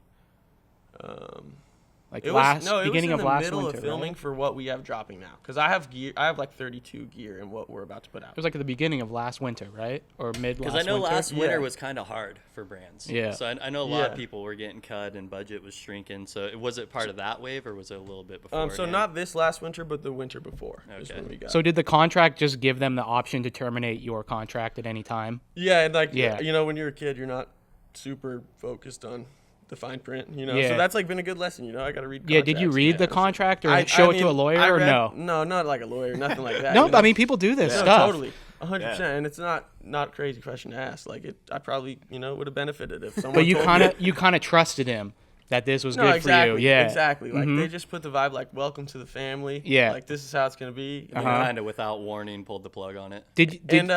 Like It last was, no, it beginning was of in the last middle winter, of filming right? for what we have dropping now, because I have gear. I have like 32 gear in what we're about to put out. It was like at the beginning of last winter, right? Or mid last Because I know winter? last winter Yeah. was kind of hard for brands. Yeah. So I know a lot of Yeah. people were getting cut and budget was shrinking. So was it part of that wave, or was it a little bit before? So not this last winter, but the winter before is Okay. when we got. So did the contract just give them the option to terminate your contract at any time? yeah, and like Yeah. you know, when you're a kid, you're not super focused on the fine print. You know, Yeah. so that's like been a good lesson. You know, I got to read. Yeah, did you contracts. read the Yeah. contract or I show it mean, to a lawyer I or read- no? No, not like a lawyer, nothing like that. No, you know? I mean people do this No, stuff. totally, 100%, and it's not a crazy question to ask. Like it, I probably would have benefited if someone. But you told kind me. of trusted him that this was No, good exactly, for you. Yeah, exactly. Like Mhm. they just put the vibe like "Welcome to the family." Yeah. like this is how it's gonna be. They Uh-huh. kind of without warning pulled the plug on it. Did And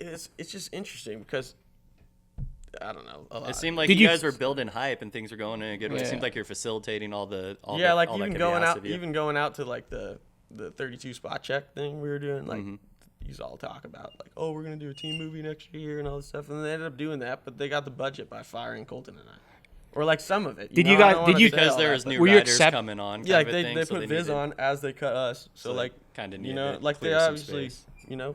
it's just interesting because I don't know. A lot. It seemed like Did you you- guys were building hype and things were going in a good way. It Yeah. seemed like you're facilitating all the yeah, like all that even could be going asked out, of you. even going out to like the 32 spot check thing we were doing. Like Mm-hmm. these all talk about like, oh, we're gonna do a team movie next year and all this stuff, and they ended up doing that, but they got the budget by firing Colton and I, or like some of it. Did know? you I guys- don't did wanna you- say because all there that, was but- new Were you riders accept- coming on. Yeah, like kind of a thing, they so put Viz needed- on as they cut us. So they like kinda you needed know, to like they clear some obviously space.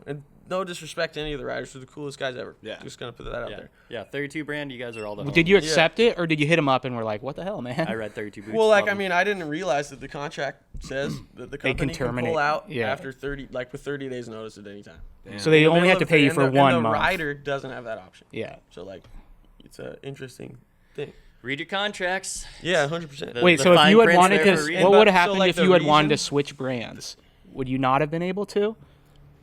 and no disrespect to any of the riders, they're the coolest guys ever. Yeah. Just gonna put that out Yeah, there. yeah. 32 brand. You guys are all the. Did you homies. accept it or did you hit him up and were like, what the hell, man? I read 32 boots. Well, like love I 'em. mean, I didn't realize that the contract says that the They can company can terminate, pull out yeah. after 30, like with 30 days notice at any time. So they In the only middle have to of pay you and for the- 1 and the month. rider doesn't have that option. Yeah. So like, it's an interesting thing. read your contracts. Yeah, 100%. The- Wait, the so if fine you had print's wanted there to, for a reason. what But- would have so, happened like, if the you had wanted to reason- switch brands? Would you not have been able to?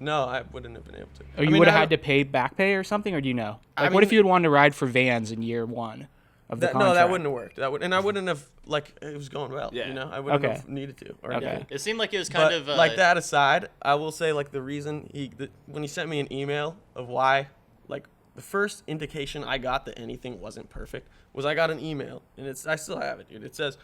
No, I wouldn't have been able to. Or I you mean, would have I had to don't- pay back pay or something, or do you know? I Like, what if mean- you had wanted to ride for Vans in year 1 of the No, contract? that wouldn't have worked. And I wouldn't have like it was going well. Yeah. You know, I wouldn't Okay. have needed to. Or Okay. anything. It seemed like it was kind But of like that aside, I will say like the reason when he sent me an email of why, like the first indication I got that anything wasn't perfect was I got an email, and I still have it, dude. It says,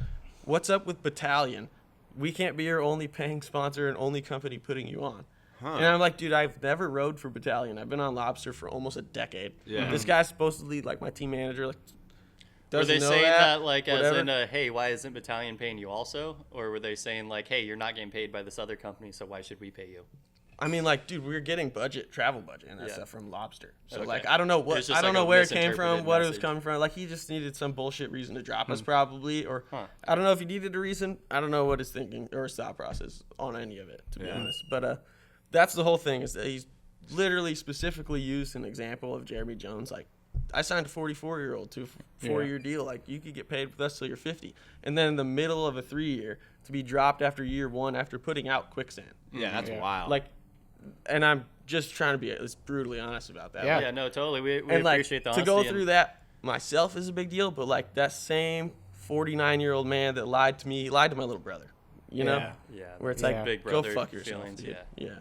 "What's up with Battalion? We can't be your only paying sponsor and only company putting you on." And I'm like, dude, I've never rode for Battalion. I've been on Lobster for almost a decade. Yeah. This guy's supposedly like my team manager. Like, Were doesn't they know saying that like whatever. as in hey, why isn't Battalion paying you also? Or were they saying like, hey, you're not getting paid by this other company, so why should we pay you? I mean, like, dude, we're getting travel budget and that Yeah. stuff from Lobster. So, Okay. like, I don't know It was what, just I don't like know a where it came misinterpreted from, what it was message. coming from. Like, he just needed some bullshit reason to drop us, probably, or Huh. I don't know if he needed a reason. I don't know what his thinking or his thought process on any of it, to be Yeah. honest. But that's the whole thing is that he's literally specifically used an example of Jeremy Jones. Like, I signed a 44-year-old to a 4-year deal. Like, you could get paid with us till you're 50, and then in the middle of a 3-year to be dropped after year 1 after putting out quicksand. Yeah, that's Yeah. wild. Like, and I'm just trying to be as brutally honest about that. Yeah. Like, Yeah, no, totally. We and like appreciate the to honesty. go and- through that myself is a big deal, but like that same 49-year-old man that lied to me, lied to my little brother. You know, Yeah, where it's Yeah. like, big go brother fuck yourself. feelings. dude. Yeah. Yeah.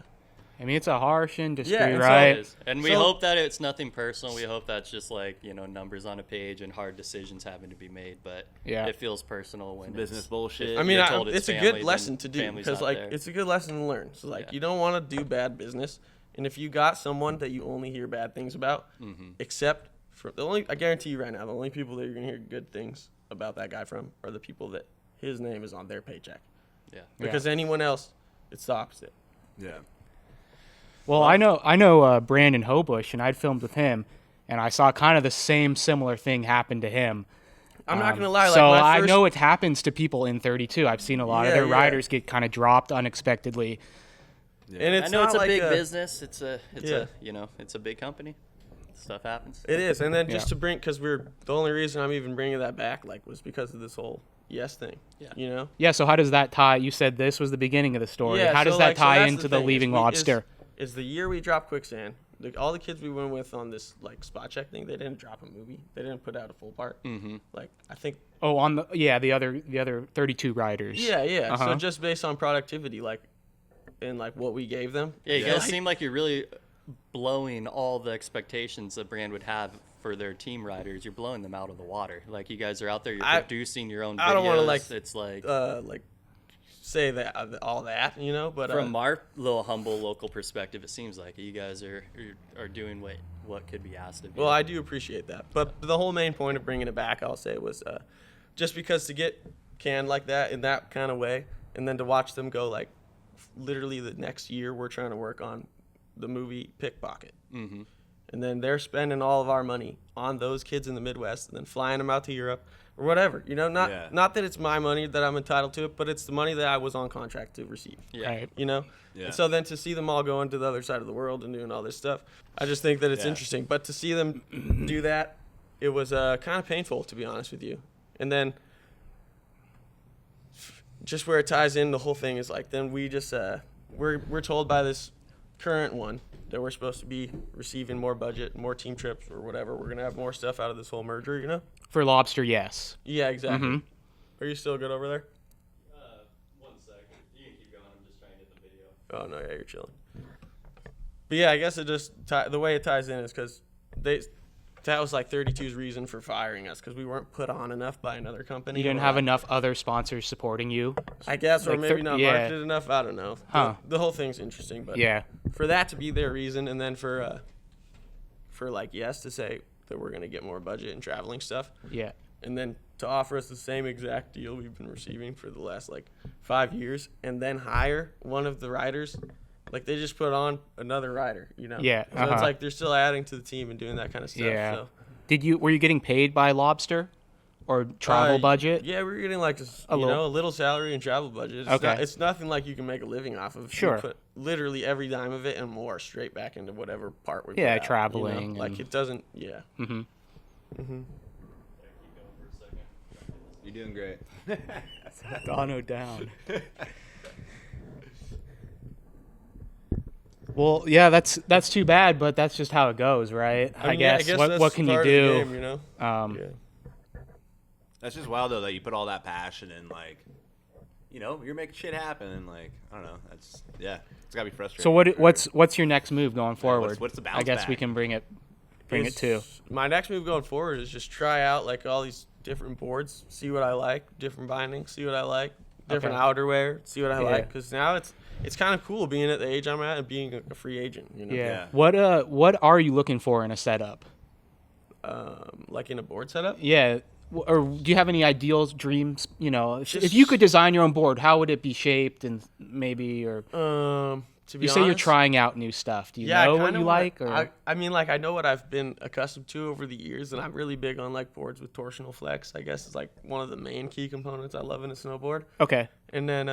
I mean, it's a harsh industry, Yeah, and so- right? It is. And we So- hope that it's nothing personal. We hope that's just like, numbers on a page and hard decisions having to be made. But Yeah. it feels personal when Business it's, bullshit. I mean, you're told it's a families good lesson and to do families because not like there. it's a good lesson to learn. So like Yeah. you don't want to do bad business, and if you got someone that you only hear bad things about, except for I guarantee you right now, the only people that you're gonna hear good things about that guy from are the people that his name is on their paycheck. Yeah. Because anyone else, it's the opposite. Yeah. Well, I know Brandon Hobush, and I'd filmed with him, and I saw kind of the similar thing happen to him. I'm not gonna lie. Like So my I first, know it happens to people in 32. I've seen a lot of Yeah, their yeah. riders get kind of dropped unexpectedly. and it's I know not it's a like big business. It's Yeah. it's a big company. Stuff happens. It is, and then Yeah. just to bring, because the only reason I'm even bringing that back, like, was because of this whole yes thing. Yeah. You know. Yeah, so how does that tie? You said this was the beginning of the story. Yeah, how does so, that like, so tie that's into the the thing, Leaving is we- Lobster? Is the year we dropped Quicksand. All the kids we went with on this like spot check thing, they didn't drop a movie. They didn't put out a full part. Mm-hmm. Like I think. Oh, on the other 32 riders. Yeah, yeah. Uh-huh. So just based on productivity, like, and like what we gave them. Yeah, you guys like- seem like you're really blowing all the expectations the brand would have for their team riders. You're blowing them out of the water. Like you guys are out there, you're producing your own videos. I don't wanna, like, it's like say that all that, you know. But from our little humble local perspective, it seems like you guys are doing what could be asked of you. well, I do appreciate that. But the whole main point of bringing it back, I'll say, was just because to get canned like that in that kind of way, and then to watch them go like literally the next year, we're trying to work on the movie Pickpocket. Mm-hmm. And then they're spending all of our money on those kids in the Midwest and then flying them out to Europe or whatever. You know, not that it's my money that I'm entitled to it, but it's the money that I was on contract to receive. yeah. Right. You know? Yeah. And so then to see them all going to the other side of the world and doing all this stuff, I just think that it's Yeah. interesting. But to see them do that, it was kind of painful, to be honest with you. And then just where it ties in, the whole thing is like, then we just, we're told by this current one that we're supposed to be receiving more budget, more team trips or whatever. We're going to have more stuff out of this whole merger, you know? For Lobster, yes. Yeah, exactly. Are you still good over there? 1 second. You can keep going. I'm just trying to get the video. Oh no, yeah, you're chilling. But yeah, I guess it just the way it ties in is because that was like 32's reason for firing us because we weren't put on enough by another company. You didn't or have like- enough other sponsors supporting you. I guess, or like maybe not yeah. marketed enough. I don't know. Huh. The whole thing's interesting, but Yeah. for that to be their reason, and then for like yes to say that we're gonna get more budget and traveling stuff, Yeah. and then to offer us the same exact deal we've been receiving for the last like 5 years, and then hire one of the riders, like they just put on another rider, you know? Yeah, So it's uh-huh. like they're still adding to the team and doing that kind of stuff. Yeah. So. Were you getting paid by Lobster or travel budget? Yeah, we were getting like a little salary and travel budget. It's Okay. it's nothing like you can make a living off of. Sure. We put literally every dime of it and more straight back into whatever part we. Yeah, put out, traveling You know? Like and- it doesn't. Yeah. You're doing great. Dono down. Well, yeah, that's too bad, but that's just how it goes, right? I mean, yeah, guess. that's What can you part of do? the game, you know? Yeah. That's just wild though that you put all that passion and like, you're making shit happen and like I don't know. That's it's gotta be frustrating. So what's your next move going forward? what's the bounce I guess we back? can bring it to. My next move going forward is just try out like all these different boards, see what I like, different bindings, see what I like, different Okay. outerwear, see what I Yeah. like. Because now it's kind of cool being at the age I'm at and being a free agent. You know? Yeah. Yeah. What are you looking for in a setup? Like in a board setup. Yeah. Or do you have any ideals, dreams? If you could design your own board, how would it be shaped and maybe or To be you say you're honest, trying out new stuff. Do you Yeah, know I what kinda you wanna- like? Or I mean, like I know what I've been accustomed to over the years, and I'm really big on like boards with torsional flex. I guess it's like one of the main key components I love in a snowboard. okay. And then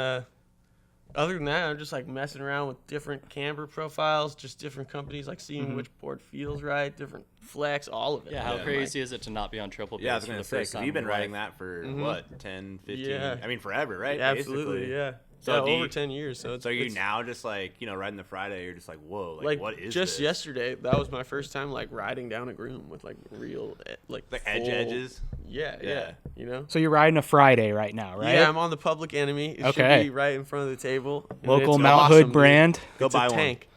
other than that, I'm just like messing around with different camber profiles, just different companies, like seeing which board feels right, different flex, all of it. Yeah, how man. crazy is it to not be on triple Yeah, I was for gonna the say, first 'cause time you've been in your riding life? that for what, 10, 15? Yeah. I mean, forever, right? Absolutely, Basically. yeah. So yeah, do over you- 10 years. So it's So are you it's- now just like riding the Friday? You're just like, whoa, like what is just this? yesterday? That was my first time like riding down a groom with like real like The full, edges. Yeah, Yeah. you know. So you're riding a Friday right now, right? Yeah, I'm on the Public Enemy. It Okay. should be right in front of the table. And Local it's Mount awesome, Hood dude. brand. Go It's buy a one. tank.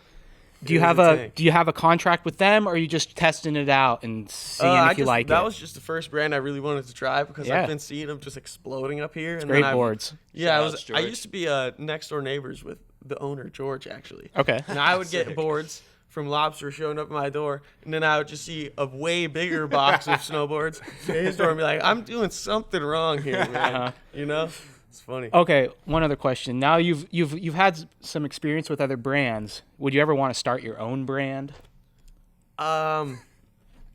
Do you It was have a a tank. do you have a contract with them, or are you just testing it out and seeing if you like that it? was just the first brand I really wanted to try because Yeah. I've been seeing them just exploding up here. And Great then boards. Yeah, Shout outs, I George. used to be next door neighbors with the owner George actually. Okay. And I would get boards from Lobster showing up at my door, and then I would just see a way bigger box of snowboards at his door and be like, I'm doing something wrong here, man. Uh-huh. You know? It's funny. Okay, one other question. Now you've had some experience with other brands. Would you ever want to start your own brand? I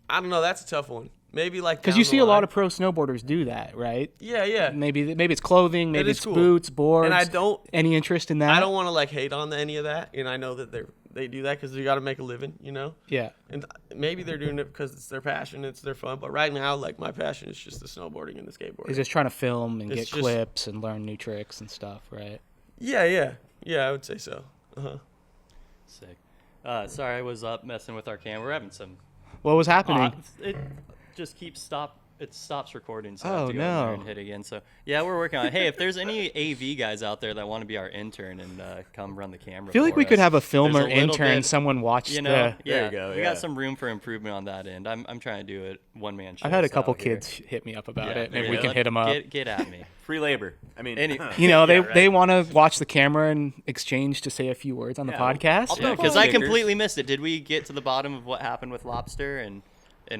don't know. That's a tough one. Maybe like Because down you the see a lot line. of pro snowboarders do that, right? Yeah. Maybe it's clothing, maybe is it's cool. boots, boards. And I don't any interest in that? I don't want to like hate on any of that, and I know that they do that because they got to make a living, you know. Yeah. And maybe they're doing it because it's their passion, it's their fun. But right now, like my passion is just the snowboarding and the skateboarding. He's just trying to film and It's get just- clips and learn new tricks and stuff, right? Yeah. I would say so. Sick. Sorry, I was up messing with our camera. We're having some. What was happening? It just it stops recording, so I have Oh, to go in there no. and hit again. So yeah, we're working on it. Hey, if there's any AV guys out there that want to be our intern and come run the camera, I feel like for we could us, have a there's filmer little intern. bit, Someone watch You know, the. yeah, you go, we yeah. got some room for improvement on that end. I'm trying to do it one man show. I've had a couple style here. kids hit me up about Yeah, it. there Maybe you we go. can hit them up. Get at me. Free labor. I mean, You know, Yeah, they right. want to watch the camera and exchange to say a few words on the Yeah, podcast. I'll Yeah, do because I stickers. completely missed it. Did we get to the bottom of what happened with Lobster and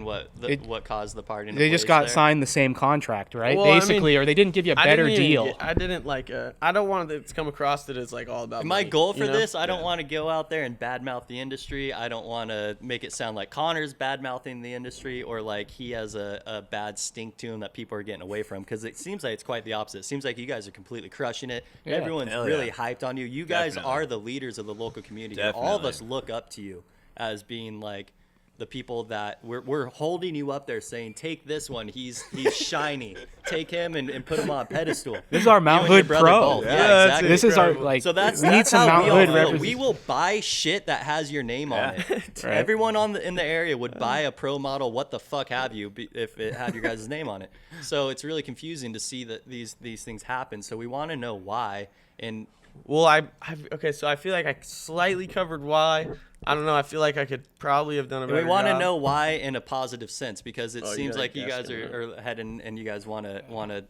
what caused the party? They just got signed the same contract, right? Well, I mean, Basically, or they didn't give you a I better didn't even deal. I didn't like. I don't want it to come across that it's like all about. My money, goal for you know? this, I don't want to go out there and badmouth the industry. I don't want to make it sound like Connor's badmouthing the industry or like he has a bad stink to him that people are getting away from. Because it seems like it's quite the opposite. It seems like you guys are completely crushing it. Yeah. Everyone's Hell really yeah. hyped on you. You guys Definitely. are the leaders of the local community. All of Definitely. us look up to you as being like the people that we're holding you up there saying, take this one. He's shiny. Take him and put him on a pedestal. This is our You Mount and your Hood brother Pro. both. Yeah, Yeah, that's exactly. This is our incredible. like. So that's we need that's some how Mount we all Hood feel. representation. We will buy shit that has your name on it. Right. Everyone in the area would buy a pro model, what the fuck have you, if it had your guys' name on it. So it's really confusing to see that these things happen. So we want to know why. And Well, okay, so I feel like I slightly covered why. I don't know. I feel like I could probably have done a better we want to job. know why in a positive sense, because it Oh, you seems gotta like you guess guys are heading and you guys want to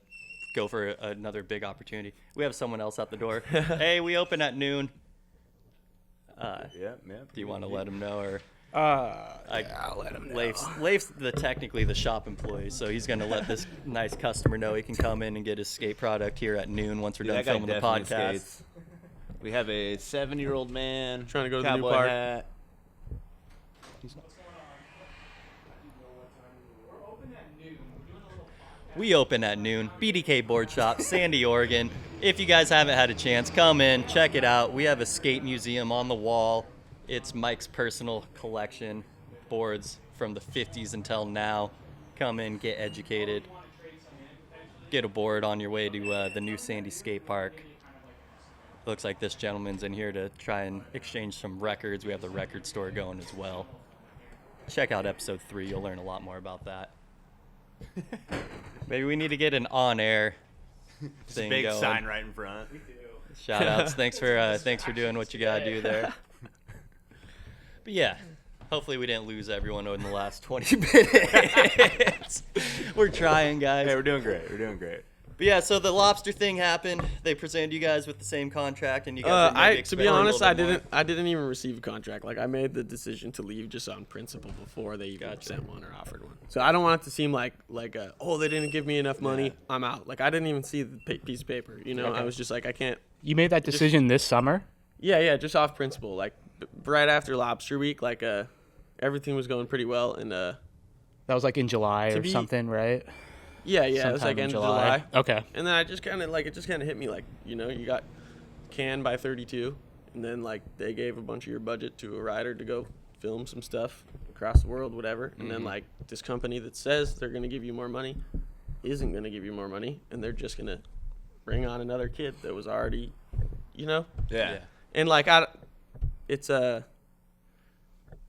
go for another big opportunity. We have someone else at the door. Hey, we open at noon. Yeah. Do you want to let them know or? I'll let him know. Leif's technically the shop employee, so he's going to let this nice customer know he can come in and get his skate product here at noon once we're done That guy filming the definitely podcast. skates. We have a 70-year-old man Trying to go to the new cowboy park. hat. We open at noon. BDK Board Shop, Sandy, Oregon. If you guys haven't had a chance, come in, check it out. We have a skate museum on the wall. It's Mike's personal collection, boards from the 50s until now. Come in, get educated. Get a board on your way to the new Sandy Skate Park. Looks like this gentleman's in here to try and exchange some records. We have the record store going as well. Check out episode 3. You'll learn a lot more about that. Maybe we need to get an on-air thing Big going. sign right in front. Shout outs. Thanks for doing what you gotta do there. But yeah, hopefully we didn't lose everyone in the last 20 minutes. We're trying, guys. Hey, we're doing great. We're doing great. But yeah, so the lobster thing happened. They presented you guys with the same contract, and you guys. were maybe To be expecting a honest, little I bit more. didn't. I didn't even receive a contract. Like I made the decision to leave just on principle before they even Gotcha. sent one or offered one. So I don't want it to seem like oh they didn't give me enough money. I'm out. Like I didn't even see the piece of paper. You know, Okay. I was just like I can't. You made that decision this summer. Yeah, just off principle. Like right after Lobster Week, like everything was going pretty well, and That was like in July To or be- something, right? yeah, it was Sometime like in end of July. Okay. And then I just kind of it just kind of hit me like, you know, you got canned by 32, and then like they gave a bunch of your budget to a writer to go film some stuff across the world, whatever. And then like this company that says they're gonna give you more money isn't gonna give you more money, and they're just gonna bring on another kid that was already, you know. Yeah. And like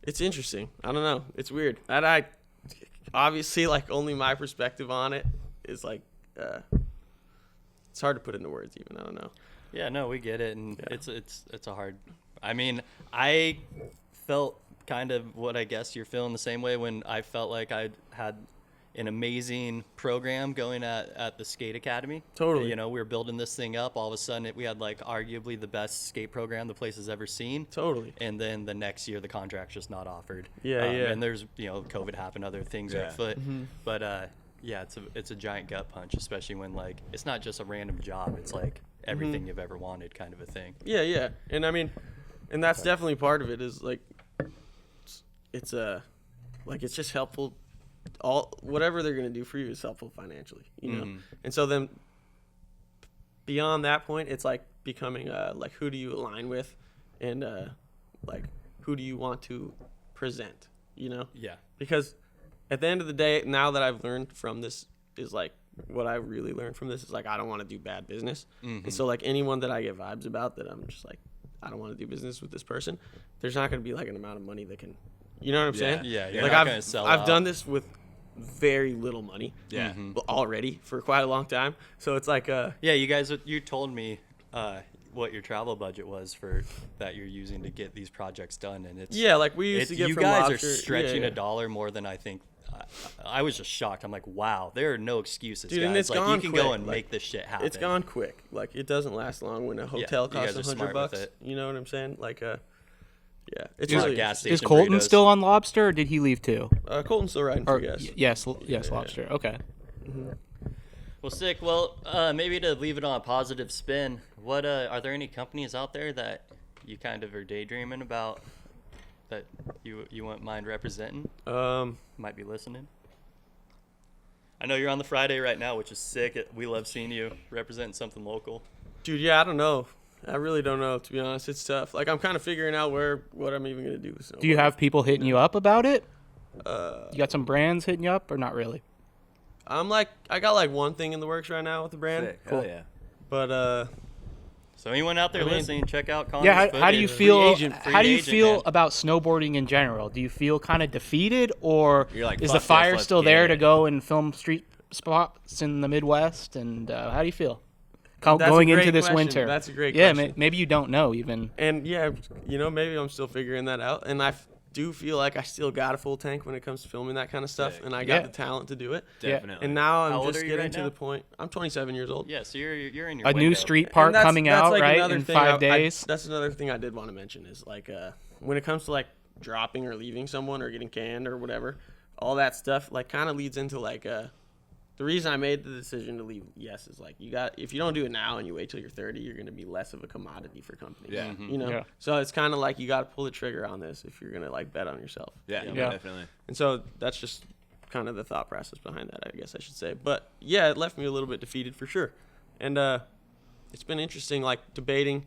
it's interesting. I don't know. It's weird. And I obviously like only my perspective on it is like it's hard to put into words even. I don't know. Yeah, no, we get it, and Yeah. it's a hard. I mean, I felt kind of what I guess you're feeling the same way when I felt like I had an amazing program going at the skate academy. Totally. You know, we were building this thing up. All of a sudden, we had like arguably the best skate program the place has ever seen. Totally. And then the next year, the contract's just not offered. Yeah, And there's, COVID happened, other things are afoot. Mm-hmm. But yeah, it's a giant gut punch, especially when like it's not just a random job. It's like everything you've ever wanted, kind of a thing. Yeah. And I mean, and that's definitely part of it. Is like, it's just helpful. Whatever they're gonna do for you is helpful financially, And so then beyond that point, it's like becoming like, who do you align with, and like, who do you want to present, Yeah. Because at the end of the day, now that I've learned from this, is like, what I really learned from this is like, I don't want to do bad business. And so like, anyone that I get vibes about that I'm just like, I don't want to do business with this person, there's not going to be like an amount of money that can, you know what I'm saying? Yeah, you're like not gonna sell I've out. done this with very little money. Yeah. Already for quite a long time. So it's like Yeah, you told me what your travel budget was for that you're using to get these projects done, and it's like we used to get you from guys Lobster, are stretching yeah. a dollar more than I think. I was just shocked. I'm like, wow, there are no excuses, Dude, guys. and it's like gone you can quick. go and Like, make this shit happen. It's gone quick. Like, it doesn't last long when a hotel you costs guys are $100 smart with bucks. it. You know what I'm saying? Like, yeah, it's Not really gas Is station Colton burritos. still on Lobster, or did he leave too? Colton's still riding Or for gas. yes, Lobster. Okay. Well, sick. Well, maybe to leave it on a positive spin, what are there any companies out there that you kind of are daydreaming about that you wouldn't mind representing? Might be listening. I know you're on the Friday right now, which is sick. We love seeing you representing something local. Dude, yeah, I don't know. I really don't know, to be honest. It's tough. Like, I'm kind of figuring out what I'm even going to do with snowboarding. Do you have people hitting you up about it? You got some brands hitting you up, or not really? I got like one thing in the works right now with the brand. Sick. Hell yeah. But So anyone out there I mean- listening, check out Conor's Yeah. How do you footage. feel? agent, free How do you agent, feel man. about snowboarding in general? Do you feel kind of defeated, or You're like, is "Fuck the this, fire let's still get there it." to go and film street spots in the Midwest? And how do you feel That's a going great into this question. winter? That's a great yeah, question. maybe you don't know even. And yeah, maybe I'm still figuring that out. And I do feel like I still got a full tank when it comes to filming that kind of stuff. Sick. And I got Yeah. the talent to do it. Definitely. And now How I'm old just are you getting right to now? the point. I'm 27 years old. Yeah, so you're in your A new window. street And park that's- coming that's out like right another in thing 5 days. That's another thing I did want to mention is like when it comes to like dropping or leaving someone or getting canned or whatever, all that stuff like kind of leads into like the reason I made the decision to leave is like if you don't do it now and you wait till you're 30, you're going to be less of a commodity for companies. Yeah. You know? Yeah. So it's kind of like you got to pull the trigger on this if you're going to like bet on yourself. Yeah, Yeah. definitely. And so that's just kind of the thought process behind that, I guess I should say. But yeah, it left me a little bit defeated for sure. And it's been interesting, like debating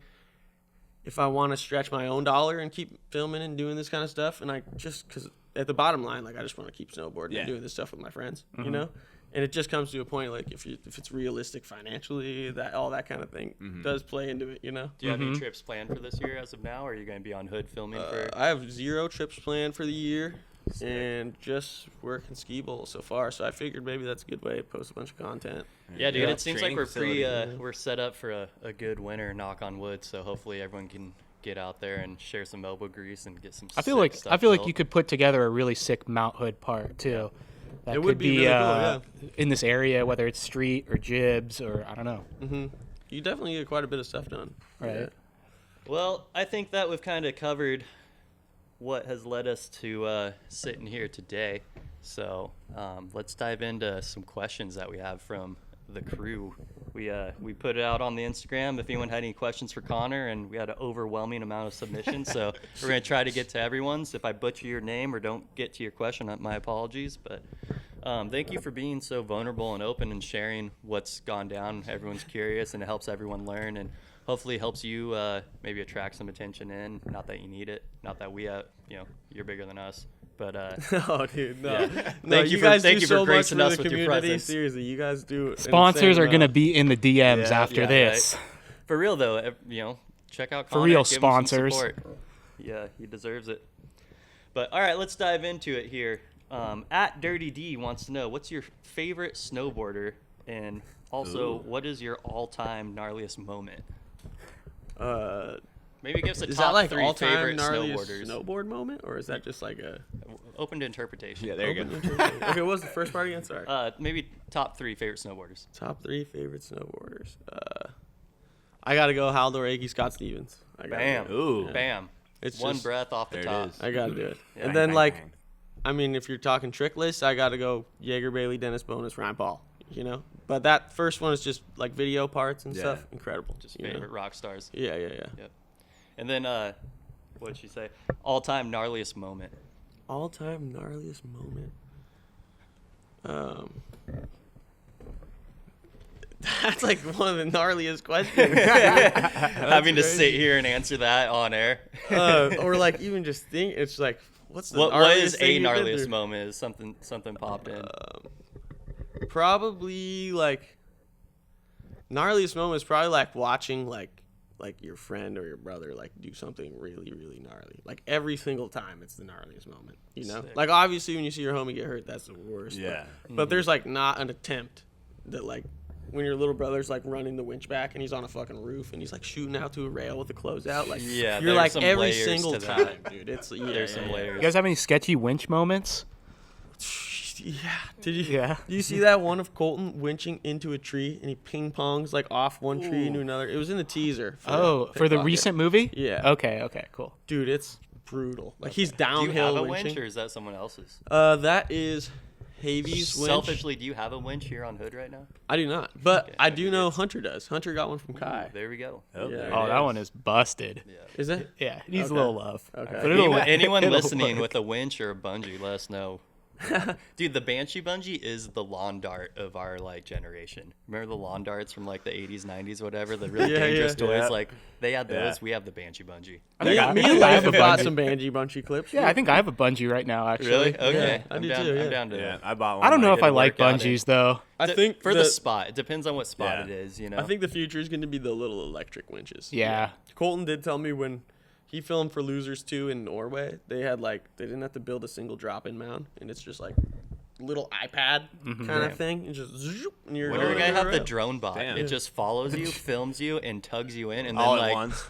if I want to stretch my own dollar and keep filming and doing this kind of stuff. And because at the bottom line, like I just want to keep snowboarding Yeah. and doing this stuff with my friends, you know? And it just comes to a point, like if it's realistic financially, that all that kind of thing does play into it, you know? Do you have any trips planned for this year as of now, or are you going to be on Hood filming for? I have 0 trips planned for the year and just working ski bowl so far. So I figured maybe that's a good way to post a bunch of content. Yeah, dude, Yeah. it seems like Training we're facility. we're set up for a good winter, knock on wood. So hopefully everyone can get out there and share some elbow grease and get some. I feel sick like stuff I feel like built. you could put together a really sick Mount Hood part too. That It could would be really cool, in this area, whether it's street or jibs or I don't know. You definitely get quite a bit of stuff done. Right. Yeah. Well, I think that we've kind of covered what has led us to sitting here today. So let's dive into some questions that we have from the crew. We put it out on the Instagram if anyone had any questions for Connor, and we had an overwhelming amount of submissions. So we're going to try to get to everyone's. If I butcher your name or don't get to your question, my apologies. But thank you for being so vulnerable and open and sharing what's gone down. Everyone's curious, and it helps everyone learn, and hopefully helps you maybe attract some attention in. Not that you need it. Not that we, you're bigger than us. But Oh, dude, no. Yeah. No, Thank you for- guys thank do you for so much gracing for us the with your community. presence. Seriously, you guys do. Sponsors are insane gonna amount. be in the DMs Yeah, after yeah, this. for real though, check out For Connor, real, give him some sponsors. support. Yeah, he deserves it. But all right, let's dive into it here. At Dirty D wants to know, what's your favorite snowboarder, and also what is your all-time gnarliest moment? Maybe give us a Is top that like 3 all-time favorite gnarliest snowboarders. snowboard moment, or is that just like a Open to interpretation. Yeah, there you open go. interpretation? Okay, what was the first part again? Sorry. Maybe top 3 favorite snowboarders. Top 3 favorite snowboarders. I gotta go Hal Doregi, Scott Stevens. I gotta Bam. go. Ooh. Bam. It's One just- breath off the There it top. is. I gotta do it. Yeah. And then Bang, like, bang. I mean, if you're talking trick list, I gotta go Jaeger Bailey, Dennis Bonus, Ryan Paul. You know, but that first one is just like video parts and Yeah. stuff. Incredible. Just you know? favorite rock stars. Yeah. Yep. And then, what did she say? All-time gnarliest moment. All time gnarliest moment. That's like one of the gnarliest questions. Having to sit here and answer that on air. Or like even just think, it's like, what's the What gnarliest is thing a you've been gnarliest through? moment? Is something popped in? Probably like gnarliest moment is probably like watching like your friend or your brother like do something really really gnarly. Like every single time it's the gnarliest moment, you know. Sick. Like obviously when you see your homie get hurt, that's the worst. Yeah. But there's like not an attempt that like when your little brother's like running the winch back and he's on a fucking roof and he's like shooting out to a rail with a closeout. Like Yeah, you're there's like some every layers single to that. time, dude. It's There's some layers. You guys have any sketchy winch moments? Yeah. Did you? Yeah. Do you see that one of Colton winching into a tree and he ping pongs like off one tree into another? It was in the teaser. For the Pickpocket. recent movie? Yeah. Okay, cool. Dude, it's brutal. Like he's Do you downhill have a winching. winch, or is that someone else's? That is Havy's winch. Selfishly, do you have a winch here on Hood right now? I do not, but Okay, I do know Hunter does. Hunter got one from Kai. There we go. Oh, Yeah. there Oh, it that is. one is busted. Yeah. Is it? Yeah, it needs Okay. a little love. Okay. But it'll- Anyone it'll listening work. with a winch or a bungee, let us know. Dude, the Banshee bungee is the lawn dart of our like generation. Remember the lawn darts from like the 80s, 90s, whatever? The really Yeah, dangerous yeah. toys. Yeah. Like they had those. Yeah. We have the Banshee bungee. Me I and think I Leif have have a bought bungee. some Bungee clips. Yeah, I think I have a bungee right now, actually. Really? Okay. I I'm do down. too, yeah. I'm down to Yeah, that. I bought one. I don't know if get I a like workout in. bungees, though. I think for the spot. It depends on what spot Yeah. it is. You know. I think the future is going to be the little electric winches. Yeah. Colton did tell me when he filmed for Losers 2 in Norway, they didn't have to build a single drop-in mount, and it's just like little iPad kind of thing, and just zoop, and you're When are we going gonna have the around. drone bot? Damn. It just follows you, films you, and tugs you in, and then all at like once.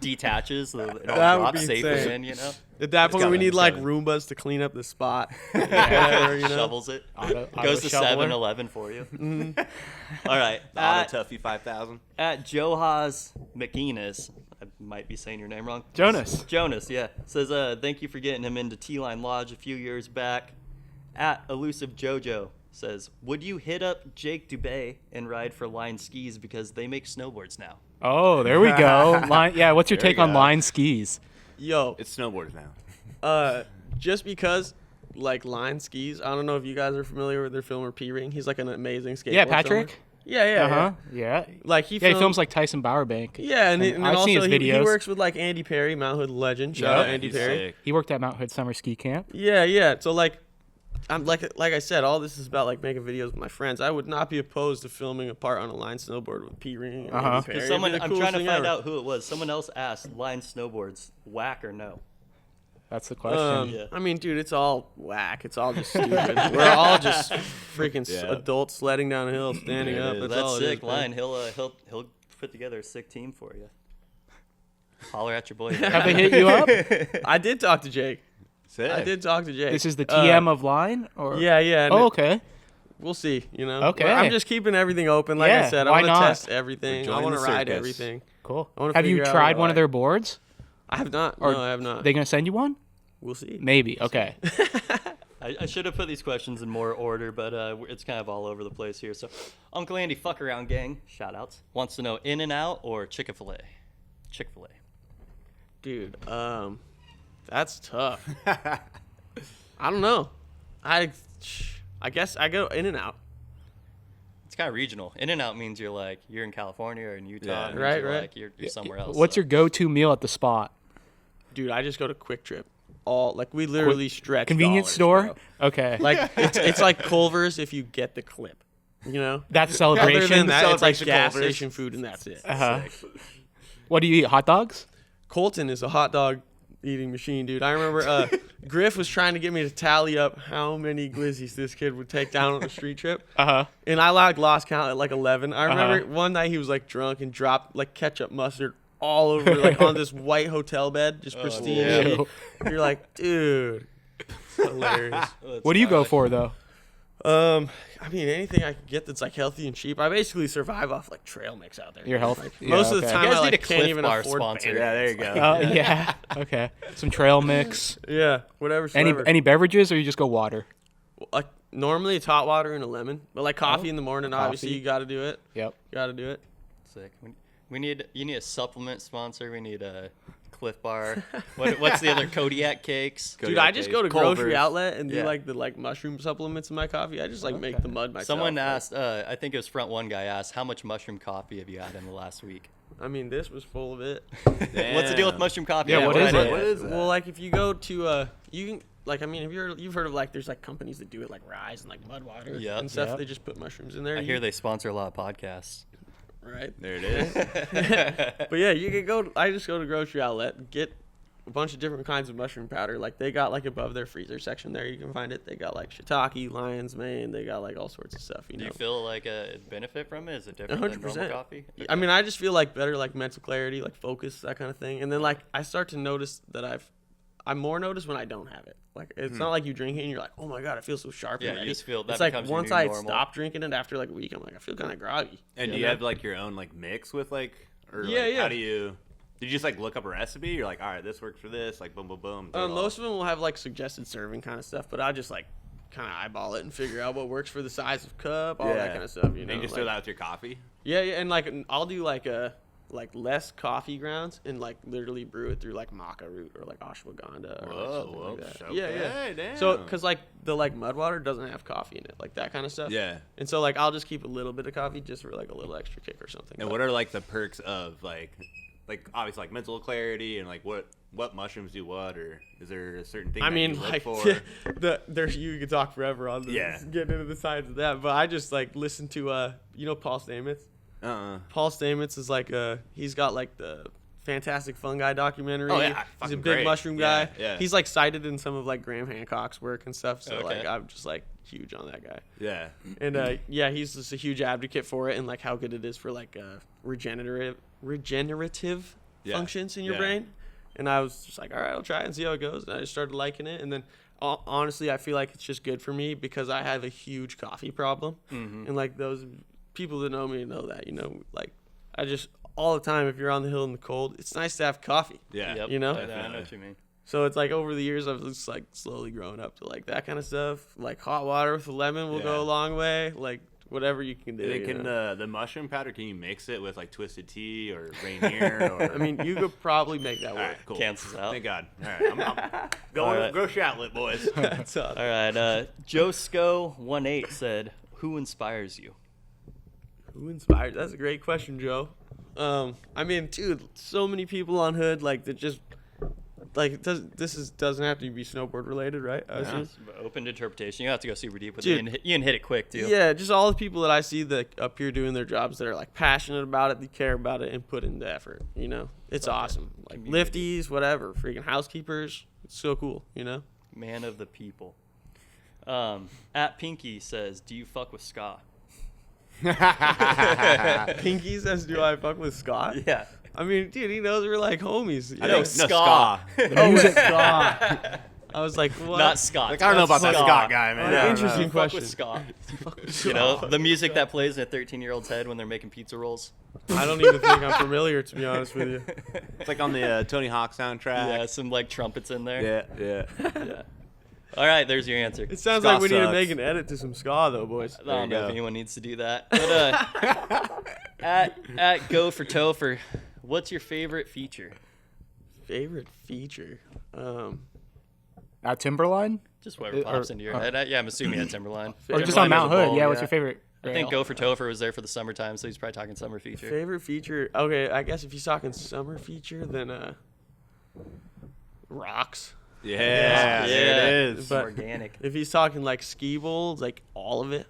detaches. So it all That would drops be safely insane. in. You know. At that point, we coming, need it's like coming. Roombas to clean up the spot. Whatever, you know? Shovels it. Auto Goes to shoveler. 7-Eleven for you. All right. The Auto Tuffy 5000. At Johaz McInnes, I might be saying your name wrong. Jonas. Jonas, yeah. Says, thank you for getting him into T-Line Lodge a few years back. At Elusive Jojo says, would you hit up Jake Dubé and ride for Line Skis because they make snowboards now? Oh, there we go. Yeah, what's your There we take on go. line skis? Yo, It's snowboards now. just because like Line Skis, I don't know if you guys are familiar with their filmer P-Ring. He's like an amazing skateboard Yeah, Patrick? filmer. Yeah. Uh-huh. Yeah. Like he Yeah, he films like Tyson Bowerbank. Yeah, and I've also seen his he videos. works with like Andy Perry, Mount Hood legend. Shout Yeah. out Andy He's Perry. sick. He worked at Mount Hood Summer Ski Camp. Yeah. So like, I'm like I said, all this is about like making videos with my friends. I would not be opposed to filming a part on a line snowboard with P-Ring. And Uh-huh. Andy Perry. Because It'd be someone, the I'm coolest trying to thing find ever. out who it was. Someone else asked, Line Snowboards, whack or no? That's the question. Yeah. I mean, dude, it's all whack. It's all just stupid. We're all just freaking Yeah. adults sledding down a hill, standing There it up. is. That's, That's all it sick. is, man. Line, he'll put together a sick team for you. Holler at your boy. Have they hit you up? I did talk to Jake. Sick. I did talk to Jake. This is the TM of line? Or Yeah. And Oh, okay. we'll see. You know. Okay. I'm just keeping everything open. Like Yeah, I said, I why want to not? test everything. I Join want to the ride circus. everything. Cool. I wanna Have you figure out tried what one I of their boards? I have not. Or No, I have not. They gonna send you one? We'll see. Maybe. Okay. I should have put these questions in more order, but it's kind of all over the place here. So, Uncle Andy, fuck around gang, shout outs, wants to know In-N-Out or Chick-fil-A? Chick-fil-A. Dude, that's tough. I don't know. I guess I go in and out. It's kind of regional. In-N-Out means you're in California or in Utah. Yeah. It means Right, you're right. Like you're somewhere else. What's so. your go-to meal at the spot? Dude, I just go to Quick Trip. We literally stretch Convenience dollars, store? bro. Okay. Like it's like Culver's if you get the clip. You know? That's Other celebration. than that, it's like Celebration gas Culver's. station food and that's it. Uh-huh. What do you eat? Hot dogs? Colton is a hot dog eating machine, dude. I remember Griff was trying to get me to tally up how many glizzies this kid would take down on a street trip. Uh-huh. And I lost count at like 11. I remember one night he was like drunk and dropped like ketchup mustard all over, like on this white hotel bed, just pristine. yeah. sheet. You're like, dude, it's hilarious. What do you go for though? I mean, anything I can get that's like healthy and cheap. I basically survive off like trail mix out there. Your health? Like, Yeah, most of the okay. time, You guys I need like, a can't Cliff even Bar afford sponsor. Yeah, there you go. Yeah. Okay. Some trail mix. Yeah, whatever. Any beverages, or you just go water? Like normally it's hot water and a lemon, but like coffee in the morning, Coffee. obviously you got to do it. Yep. Got to do it. Sick. You need a supplement sponsor. We need a Cliff Bar. What's the other Kodiak cakes? Dude, I just go to Grocery Culver's. Outlet and do Yeah. like the mushroom supplements in my coffee. I just like make the mud myself. Someone Like, asked, I think it was Front One guy asked, how much mushroom coffee have you had in the last week? I mean, this was full of it. What's the deal with mushroom coffee? Yeah, I what have is no it? idea. What is that? Well, like if you go to you can like I mean, have you've heard of like there's like companies that do it like Rise and like mud water Yep. and stuff. Yep. They just put mushrooms in there. I hear they sponsor a lot of podcasts. right. There it is. But yeah, you can go. I just go to Grocery Outlet, get a bunch of different kinds of mushroom powder. Like they got like above their freezer section there, you can find it. They got like shiitake, lion's mane. They got like all sorts of stuff. You Do know, you feel like a benefit from it? Is it different than normal 100%. coffee? I mean, I just feel like better, like mental clarity, like focus, that kind of thing. And then like I start to notice that I'm more noticed when I don't have it. Like it's not like you drink it and you're like, oh my god, I feel so sharp. Yeah, and you ready. just feel that it's like becomes your once new I normal. stop drinking it after like a week, I'm like, I feel kind of groggy. And do you have like your own like mix with like, or Yeah, like, yeah. how do you? Did you just like look up a recipe? You're like, all right, this works for this. Like, boom, boom, boom. throw it all. Most of them will have like suggested serving kind of stuff, but I just like kind of eyeball it and figure out what works for the size of cup, all that kind of stuff. You know, And you just like- throw that with your coffee. Yeah, yeah, and like I'll do like less coffee grounds and like literally brew it through like maca root or like ashwagandha or like something like that. okay, Yeah. damn. So, cause like the like mud water doesn't have coffee in it, like that kind of stuff. Yeah. And so like I'll just keep a little bit of coffee just for like a little extra kick or something. And But- what are like the perks of like obviously like mental clarity and like what mushrooms do what, or is there a certain thing? I that mean, you look like for? there's you could talk forever on this, Yeah. getting into the science of that, but I just like listen to you know Paul Stamets. Paul Stamets is like he's got like the Fantastic Fungi documentary. Oh, yeah, He's a fucking big great. mushroom Yeah, guy. yeah. He's like cited in some of like Graham Hancock's work and stuff. So Okay. like I'm just like huge on that guy. Yeah. And yeah, he's just a huge advocate for it and like how good it is for like regenerative Yeah, functions in your yeah. brain. And I was just like, all right, I'll try it and see how it goes. And I just started liking it. And then honestly, I feel like it's just good for me because I have a huge coffee problem. And like those people that know me know that, you know, like I just all the time, if you're on the hill in the cold, it's nice to have coffee. Yeah. Yep. You know? I know what you mean. So it's like over the years, I've just like slowly grown up to like that kind of stuff. Like hot water with a lemon will Yeah. go a long way. Like whatever you can do. They you can know? the mushroom powder. Can you mix it with like twisted tea or Rainier? Or I mean, you could probably make that all work. right, cool. Cancels out. Thank God. All right, I'm going All to right. the grocery outlet, boys. That's all. All right. Joe Sco18 said, "Who inspires you?" Who inspired? That's a great question, Joe. I mean, dude, so many people on Hood like that just like doesn't have to be snowboard related, right? I assume? Open to interpretation. You have to go super deep with Dude. it. You can hit it quick too. Yeah, just all the people that I see that up here doing their jobs that are like passionate about it, they care about it, and put in the effort. You know, it's awesome. Like Community. lifties, whatever, freaking housekeepers. It's so cool. You know. Man of the people. At Pinky says, "Do you fuck with ska?" Pinky says, "Do I fuck with Scott?" Yeah. I mean, dude, he knows we're like homies. I know No, ska. ska. Oh, it's Scott. I was like, what? Not Scott. Like, I don't know about that Ska. Scott guy, man. Yeah, I don't interesting know. Fuck question. with ska. You know, the music that plays in a 13-year-old's head when they're making pizza rolls. I don't even think I'm familiar, to be honest with you. It's like on the Tony Hawk soundtrack. Yeah, some like trumpets in there. Yeah. Yeah. All right, there's your answer. It sounds Ska like we need to sucks. make an edit to some ska, though, boys. I There don't you know go. if anyone needs to do that. But at Go for Topher, what's your favorite feature? Favorite feature? At Timberline? Just whatever pops into your head. Yeah, I'm assuming at Timberline. Or just Timberline on Mount is a Hood? bowl, Yeah, what's yeah. your favorite? I think rail? Go for Topher was there for the summertime, so he's probably talking summer feature. Favorite feature? Okay, I guess if he's talking summer feature, then rocks. Yeah. There it is. But- Organic. If he's talking like ski bowl, like all of it,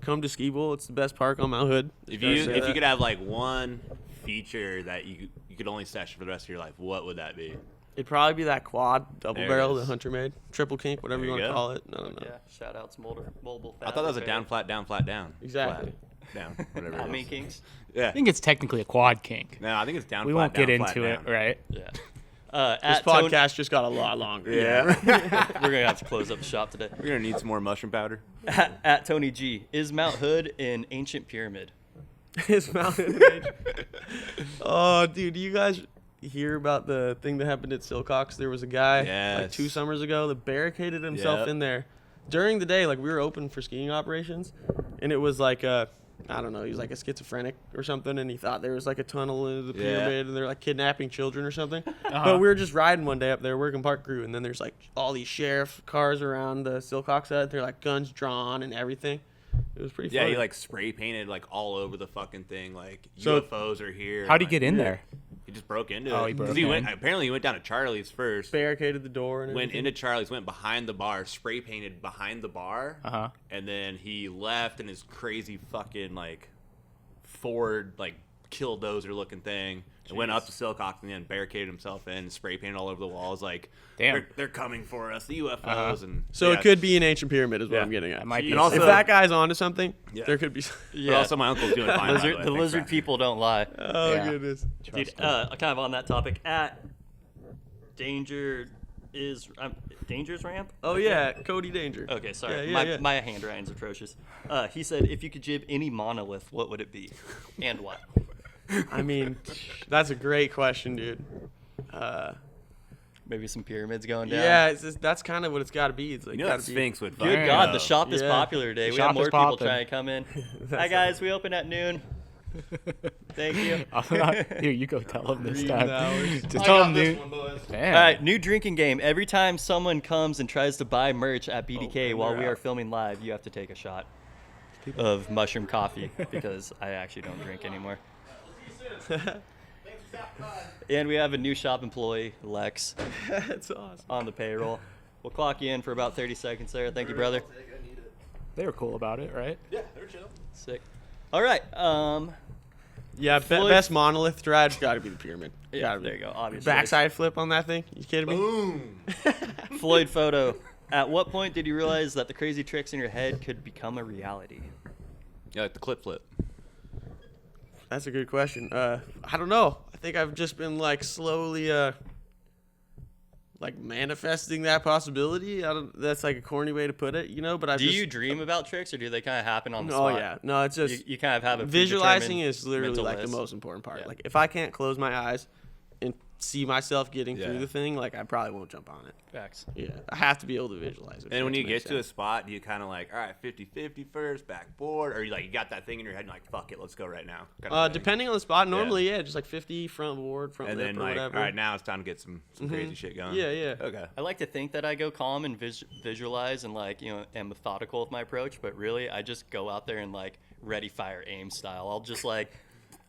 come to ski bowl. It's the best park on Mount Hood. If Gotta you say that. could have like one feature that you could only stash for the rest of your life, what would that be? It'd probably be that quad double There it barrel is. that Hunter made, triple kink, whatever There you you want to go. call it. No. Yeah, shout out to mobile I thought that was a down, flat, down, flat, down. Exactly. down, whatever. Not it me is. kinks. Yeah. I think it's technically a quad kink. No, I think it's down. We flat, won't down, get flat, into down. it, right? Yeah. This At Tony- podcast just got a lot longer. Yeah. we're gonna have to close up the shop today. We're gonna need some more mushroom powder. At Tony G, is Mount Hood an ancient pyramid? His mountain range. Oh, dude, do you guys hear about the thing that happened at Silcox? There was a guy like Yes. 2 summers ago that barricaded himself Yep. in there during the day. Like, we were open for skiing operations, and it was like I don't know, he was like a schizophrenic or something, and he thought there was like a tunnel into the Yeah. pyramid, and they're like kidnapping children or something. But we were just riding one day up there, working park crew, and then there's like all these sheriff cars around the Silcox side. They're like guns drawn and everything. It was pretty Yeah, funny. he like spray painted like all over the fucking thing. Like So- UFOs are here. How'd he like, get in there? He just broke into Oh, it. he broke 'Cause he went. in. Apparently, he went down to Charlie's first. barricaded the door and Went everything. into Charlie's, went behind the bar, spray painted behind the bar, and then he left in his crazy fucking like Ford like killdozer looking thing. And went up to Silcox and then barricaded himself in, spray painted all over the walls. Like, Damn. they're coming for us, the UFOs, and So yeah. it could be an ancient pyramid, is what Yeah. I'm getting at. It might be. And also- If that guy's onto something, Yeah. there could be. But also, my uncle's doing fine. by Lizard, way. the Thanks, lizard Brad. people don't lie. Oh Yeah. goodness. Dude, kind of on that topic, at Danger is Danger's ramp. Oh yeah, Cody Danger. Okay, sorry, Yeah. my handwriting's atrocious. He said, if you could jib any monolith, what would it be, and why? I mean, that's a great question, dude. Maybe some pyramids going down. Yeah, it's just, that's kind of what it's got to be. It's like You know that gotta be. Sphinx would. Good fucking God, go. the shop is Yeah. popular today. The We have shop more is people poppin'. trying to come in. Hi guys, we open at noon. Thank you. Here, you go tell him this Reading time. hours. Just tell him, dude. Damn. All right, new drinking game. Every time someone comes and tries to buy merch at BDK and while they're we are out. filming live, you have to take a shot of mushroom coffee because I actually don't drink anymore. And we have a new shop employee, Lex, That's awesome. on the payroll. We'll clock you in for about 30 seconds there. Thank you, brother. They were cool about it, right? Sick. All right. Yeah, Floyd- best monolith drive's got to be the pyramid. Yeah, Gotta be. there you go. Obviously. Backside flip on that thing? You kidding me? Boom. Floyd photo. At what point did you realize that the crazy tricks in your head could become a reality? Yeah, like the clip flip. That's a good question. I don't know. I think I've just been like slowly like manifesting that possibility. That's like a corny way to put it, you know. But Do you dream about tricks, or do they kind of happen on the Oh spot? yeah, no. It's just You kind of have a visualizing predetermined is literally mental like list. the most important part. Yeah. Like if I can't close my eyes and see myself getting Yeah. through the thing, like I probably won't jump on it. Facts. Yeah, I have to be able to visualize it. And when you makes get to a sense. spot, you kind of like, all right, 50-50 first, backboard, or you like you got that thing in your head and like, fuck it, let's go right now. kind of thing. Depending on the spot, normally yeah, just like 50 front board, front And lip then or like, whatever. all right, now it's time to get some crazy shit going. Yeah, yeah. Okay. I like to think that I go calm and visualize and like am methodical with my approach, but really I just go out there and like ready, fire, aim style. I'll just like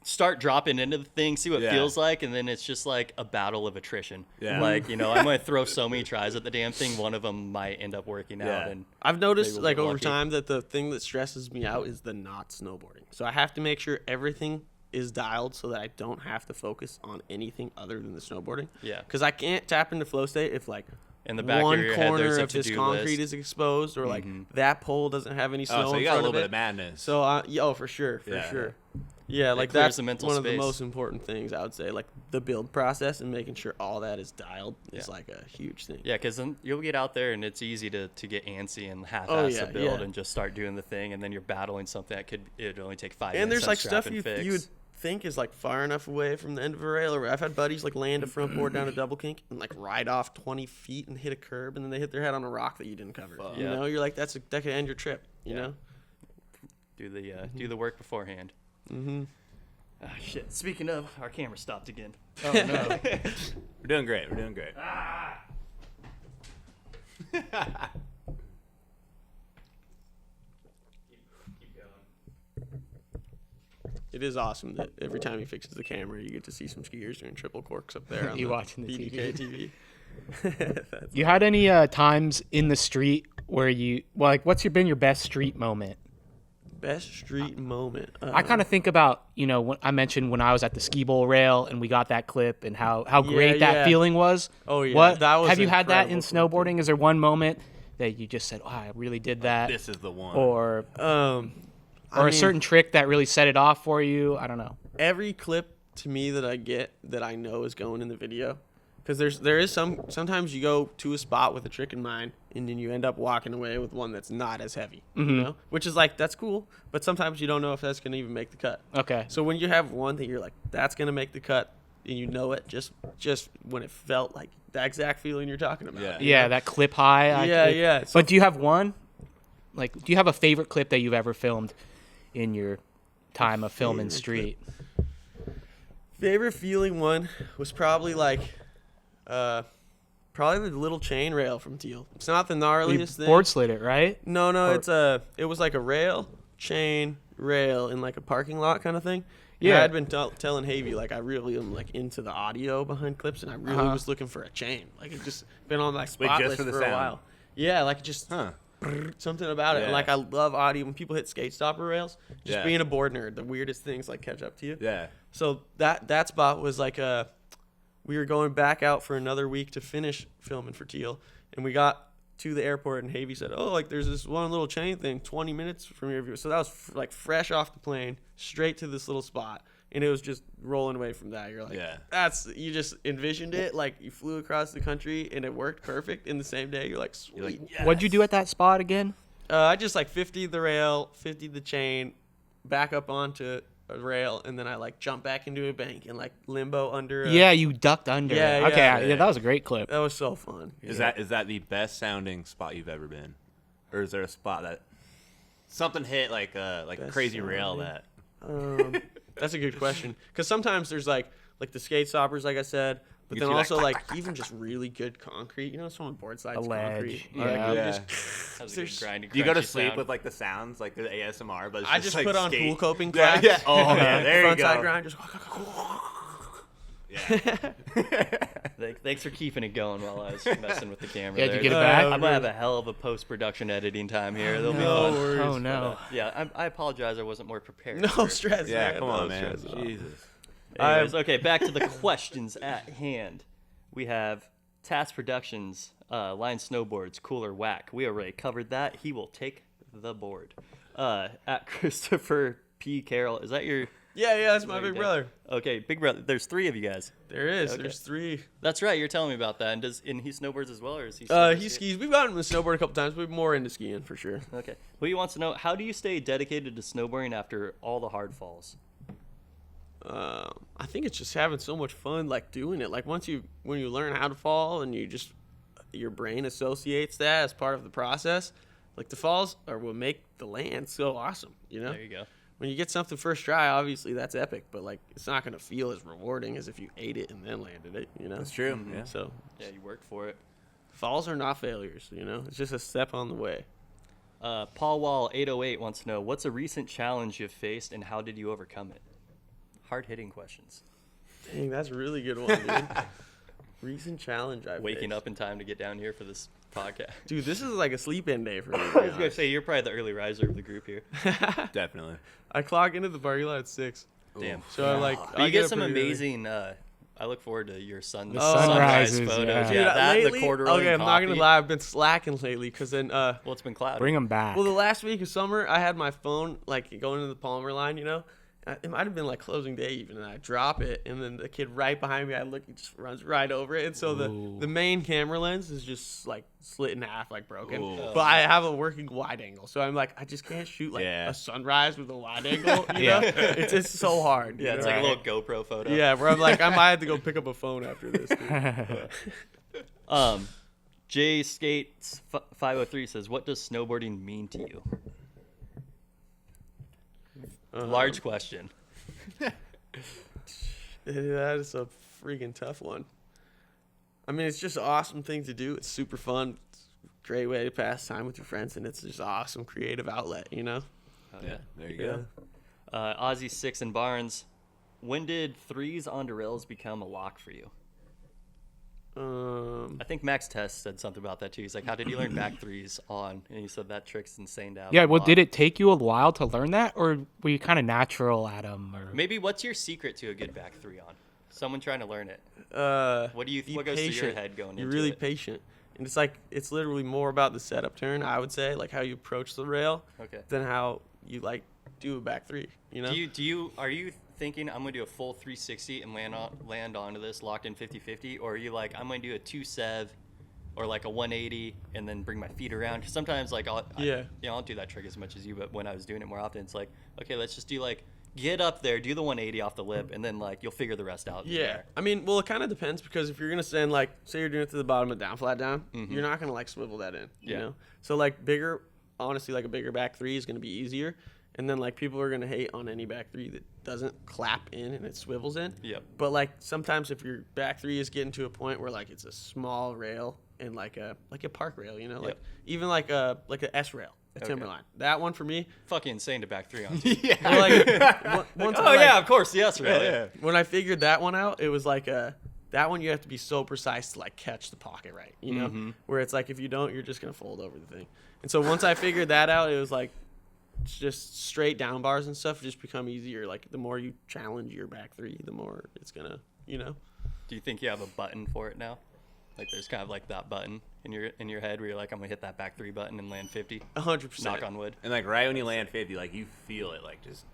start dropping into the thing, see what it Yeah. feels like, and then it's just like a battle of attrition. Yeah. Like I'm gonna throw so many tries at the damn thing, one of them might end up working out. Yeah. And I've noticed we'll like get over lucky. time that the thing that stresses me out is the not snowboarding. So I have to make sure everything is dialed so that I don't have to focus on anything other than the snowboarding. Yeah. Because I can't tap into flow state if like in the back one of your head, corner there's a of this to-do concrete list. is exposed or like that pole doesn't have any snow Oh, so in you got a front little of bit it. of madness. So yeah, for sure, for Yeah. sure. Yeah, like clears that's the mental one of the space. most important things I would say. Like the build process and making sure all that is dialed is like a huge thing. Yeah, because then you'll get out there and it's easy to get antsy and half-ass Oh, yeah, a build yeah. and just start doing the thing, and then you're battling something that it'd only take 5 And minutes. there's like to strap stuff and you fix. would think is like far enough away from the end of a rail. Or I've had buddies like land a front board down a double kink and like ride off 20 feet and hit a curb, and then they hit their head on a rock that you didn't cover. You Yeah. know, you're like that could end your trip. You know. do the work beforehand. Mm-hmm. Ah, shit. Speaking of, our camera stopped again. Oh no. We're doing great. We're doing great. Keep going. It is awesome that every time he fixes the camera, you get to see some skiers doing triple corks up there on You the watching the BDK TV. TV. You had any times in the street where you what's been your best street moment? Best street moment. I kind of think about, when I mentioned when I was at the ski bowl rail and we got that clip and how great that yeah. feeling was. Oh, yeah, What that was have you had that in incredible for me, snowboarding? Is there one moment that you just said, "Oh, I really did that," This is the one. or or a certain trick that really set it off for you? I don't know. Every clip to me that I get that I know is going in the video, because there is sometimes you go to a spot with a trick in mind and then you end up walking away with one that's not as heavy, you know, which is like, that's cool, but sometimes you don't know if that's going to even make the cut. Okay. So when you have one that you're like, that's going to make the cut, and you know it just when it felt like that exact feeling you're talking about. Yeah. Yeah, that clip high. Yeah. So But do you have one? Like, do you have a favorite clip that you've ever filmed in your time of filming street? favorite feeling one was probably like probably the little chain rail from Teal. It's not the You gnarliest thing. board slid it, right? No, Or- it was like a rail, chain, rail in like a parking lot kind of thing. Yeah. Yeah, I'd been telling Havy like I really am like into the audio behind clips, and I really was looking for a chain. Like it just been on my spot just list for the for a sound. while. Yeah, like just something about it. Yeah. And like I love audio when people hit skate stopper rails. Just Yeah. being a board nerd, the weirdest things like catch up to you. Yeah. So that spot was like we were going back out for another week to finish filming for Teal, and we got to the airport, and Havy said, "Oh, like there's this one little chain thing, 20 minutes from your view." So that was like fresh off the plane, straight to this little spot, and it was just rolling away from that. You're like, Yeah. you just envisioned it, like you flew across the country, and it worked perfect in the same day. You're like, sweet. You're like, What'd you do at that spot again? I just like 50 the rail, 50 the chain, back up onto a rail, and then I like jump back into a bank and like limbo under. Yeah, you ducked under. Yeah, it. Okay, yeah. that was a great clip. That was so fun. Is that the best sounding spot you've ever been, or is there a spot that something hit like a Best crazy rail sounding? that? That's a good question, because sometimes there's like the skate stoppers, like I said, but You then see, also like, like even just really good concrete. You know, someone board sides A ledge, concrete. yeah. Like, you Yeah. just- That's a There's- good grinding. Do you go to crunchy sleep sound. with like the sounds, like the ASMR? But it's I just just like put on skate. pool coping Yeah, cracks. yeah. Oh yeah, there you Front side go. grind, just. Yeah. Thanks for keeping it going while I was messing with the camera. Yeah, did you there. get it back? I'm gonna have a hell of a post-production editing time here. It'll be No fun. worries. Oh no. Yeah, I apologize. I wasn't more prepared. No stress. Yeah, man. come No on, man. stress at all. Jesus. Anyways, okay, back to the questions at hand. We have Task Productions, Line Snowboards, Cooler Whack. We already covered that. He will take the board. At Christopher P. Carroll, is that your? Yeah, that's my There you big go. brother. Okay, big brother. There's 3 of you guys. There is. Okay. There's 3. That's right. You're telling me about that. And he snowboards as well, or is he? He skis. We've gotten him to snowboard a couple times, but we're more into skiing for sure. Okay. Well, he wants to know, how do you stay dedicated to snowboarding after all the hard falls? I think it's just having so much fun, like doing it. Like when you learn how to fall, and your brain associates that as part of the process. Like the falls are what make the land so awesome. You know. There you go. When you get something first try, obviously that's epic, but like it's not gonna feel as rewarding as if you ate it and then landed it. You know. That's true. Yeah. So Yeah, you worked for it. falls are not failures. You know, it's just a step on the way. Paul Wall 808 wants to know, what's a recent challenge you've faced and how did you overcome it? Hard hitting questions. Dang, that's a really good one, dude. Recent challenge I've Waking faced. up in time to get down here for this podcast. Dude, this is like a sleep-in day for me. I was gonna say, you're probably the early riser of the group here. Definitely. I clock into the parking lot at 6. Damn. So I'm like, But I you get up some pretty early. amazing. I look forward to your sunrise sunrises, photos. yeah. Yeah, Dude, that lately, the corduroy. okay, I'm not gonna coffee. lie, I've been slacking lately because then, Well, it's been cloudy. Bring them back. well, the last week of summer, I had my phone like going into the Palmer line, you know. It might have been like closing day even, and I drop it, and then the kid right behind me, I look, he just runs right over it, and so the main camera lens is just like split in half, like broken. Ooh. But I have a working wide angle, so I'm like, I just can't shoot like Yeah. a sunrise with a wide angle. You Yeah. know, it's so hard. you Yeah, it's know? like a little GoPro photo. Yeah, where I'm like, I might have to go pick up a phone after this. Dude. Jay Skates 503 says, "What does snowboarding mean to you?" Large question. That is a freaking tough one. I mean, it's just an awesome thing to do. It's super fun. It's a great way to pass time with your friends, and it's just an awesome creative outlet, you know? Yeah. There you go. Ozzy 6 and Barnes, when did 3s onto rails become a lock for you? I think Max Test said something about that too. He's like, how did you learn back 3s on? And he said that trick's insane to have. yeah. a Well, lock. did it take you a while to learn that, or were you kind of natural at them? Or Maybe what's your secret to a good back 3 on? Someone trying to learn it. What do you? Be What goes through your patient. head going You're into really it? patient. And it's literally more about the setup turn, I would say, like how you approach the rail, Okay. than how you like do a back three. You know? Are you thinking I'm gonna do a full 360 and land onto this locked in 50-50, or are you like I'm gonna do a 2-7 or like a 180 and then bring my feet around? 'Cause sometimes like I don't do that trick as much as you, but when I was doing it more often, it's like, okay, let's just do like get up there, do the 180 off the lip, and then like you'll figure the rest out. Yeah, I mean, well, it kind of depends, because if you're gonna stand like, say you're doing it to the bottom of down, flat down, you're not gonna like swivel that in. You know, so like honestly, like a bigger back three is gonna be easier. And then, like, people are going to hate on any back three that doesn't clap in and it swivels in. Yep. But, like, sometimes if your back three is getting to a point where, like, it's a small rail and, like a park rail, you know? Like, even like a S rail, a Timberline. That one for me. Fucking insane to back three on. Of course, yes, really. Yeah. When I figured that one out, it was like that one you have to be so precise to, like, catch the pocket right, you know? Where it's like, if you don't, you're just going to fold over the thing. And so once I figured that out, it was like, just straight down bars and stuff just become easier. Like, the more you challenge your back three, the more it's gonna, you know. Do you think you have a button for it now? Like, there's kind of like that button in your head where you're like, I'm gonna hit that back three button and land 50. 100%. Knock on wood. And like right when you land 50, like you feel it, like just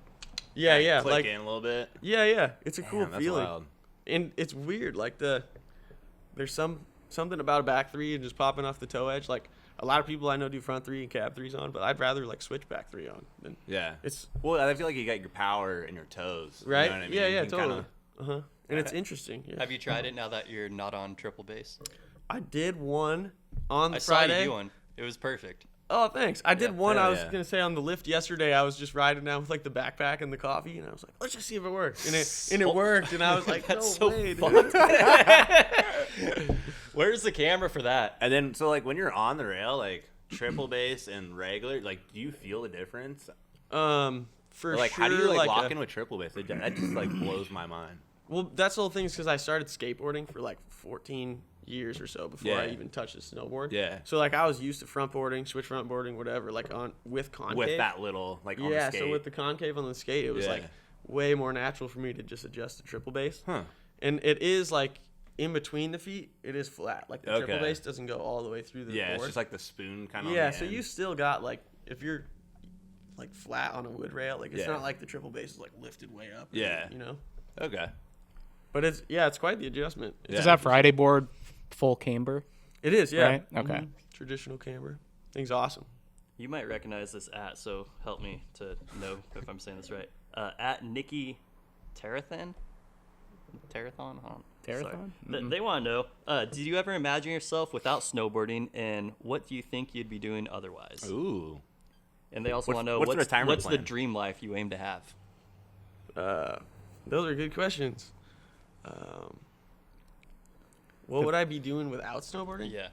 click like in a little bit. Yeah. It's a cool That's feeling, wild. and it's weird. Like there's something about a back three and just popping off the toe edge. Like, a lot of people I know do front three and cab threes on, but I'd rather like switch back three on. Than Well, I feel like you got your power in your toes, right. You know what I mean? Yeah, You can totally. kinda- And it's interesting. Yeah. Have you tried it now that you're not on triple base? I did one on I Friday. saw you do one. It was perfect. Oh, thanks. I did one. Yeah, I was yeah. gonna say on the lift yesterday. I was just riding down with like the backpack and the coffee, and I was like, let's just see if it works. And it worked. And I was like, That's no so way, fun. dude. Where's the camera for that? And then so like when you're on the rail, like triple base and regular, like do you feel the difference? For Or, like sure. how do you like lock a- in with triple base? That just like blows my mind. Well, that's the whole thing, is because I started skateboarding for like 14 years or so before I Yeah. even touched the snowboard. Yeah. So like I was used to front boarding, switch front boarding, whatever, like with concave. With that little like on the Yeah. skate. So with the concave on the skate, it was Yeah. like way more natural for me to just adjust the triple base. Huh. And it is like in between the feet, it is flat. Like the triple Okay. base doesn't go all the way through the Yeah, board. it's just like the spoon kind of. Yeah, so you still got like, if you're like flat on a wood rail, like it's Yeah. not like the triple base is like lifted way up. Yeah. You know. Okay. But it's quite the adjustment. Yeah. Is that Friday board full camber? It is, yeah. Right? Okay. Mhm. Traditional camber. Thing's awesome. You might recognize this so help me to know if I'm saying this right. At Nikki Terathon? Terathon? Terathon? They want to know, did you ever imagine yourself without snowboarding, and what do you think you'd be doing otherwise? Ooh. And they also What's- want to know, what's the retirement what's the plan? dream life you aim to have? Those are good questions. What would I be doing without snowboarding? Yeah.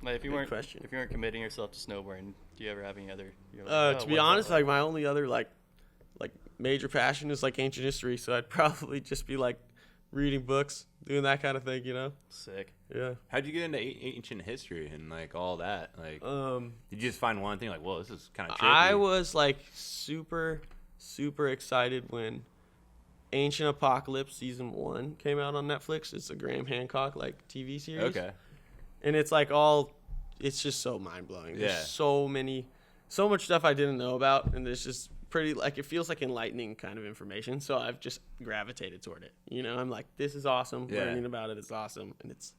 Like if you Good weren't question. if you weren't committing yourself to snowboarding, do you ever have any other? You're like, To "Oh, be what's honest, that like my only other like major passion is like ancient history, so I'd probably just be like reading books, doing that kind of thing, you know? Sick. Yeah. How'd you get into ancient history and like all that? Like, Um, did you just find one thing like, whoa, this is kind of trippy? I was like super excited when Ancient Apocalypse season 1 came out on Netflix. It's a Graham Hancock like TV series. Okay. And it's like it's just so mind blowing. There's Yeah. so much stuff I didn't know about, and there's just pretty like it feels like enlightening kind of information. So I've just gravitated toward it. You know, I'm like, this is awesome. Yeah. Learning about it is awesome, and it's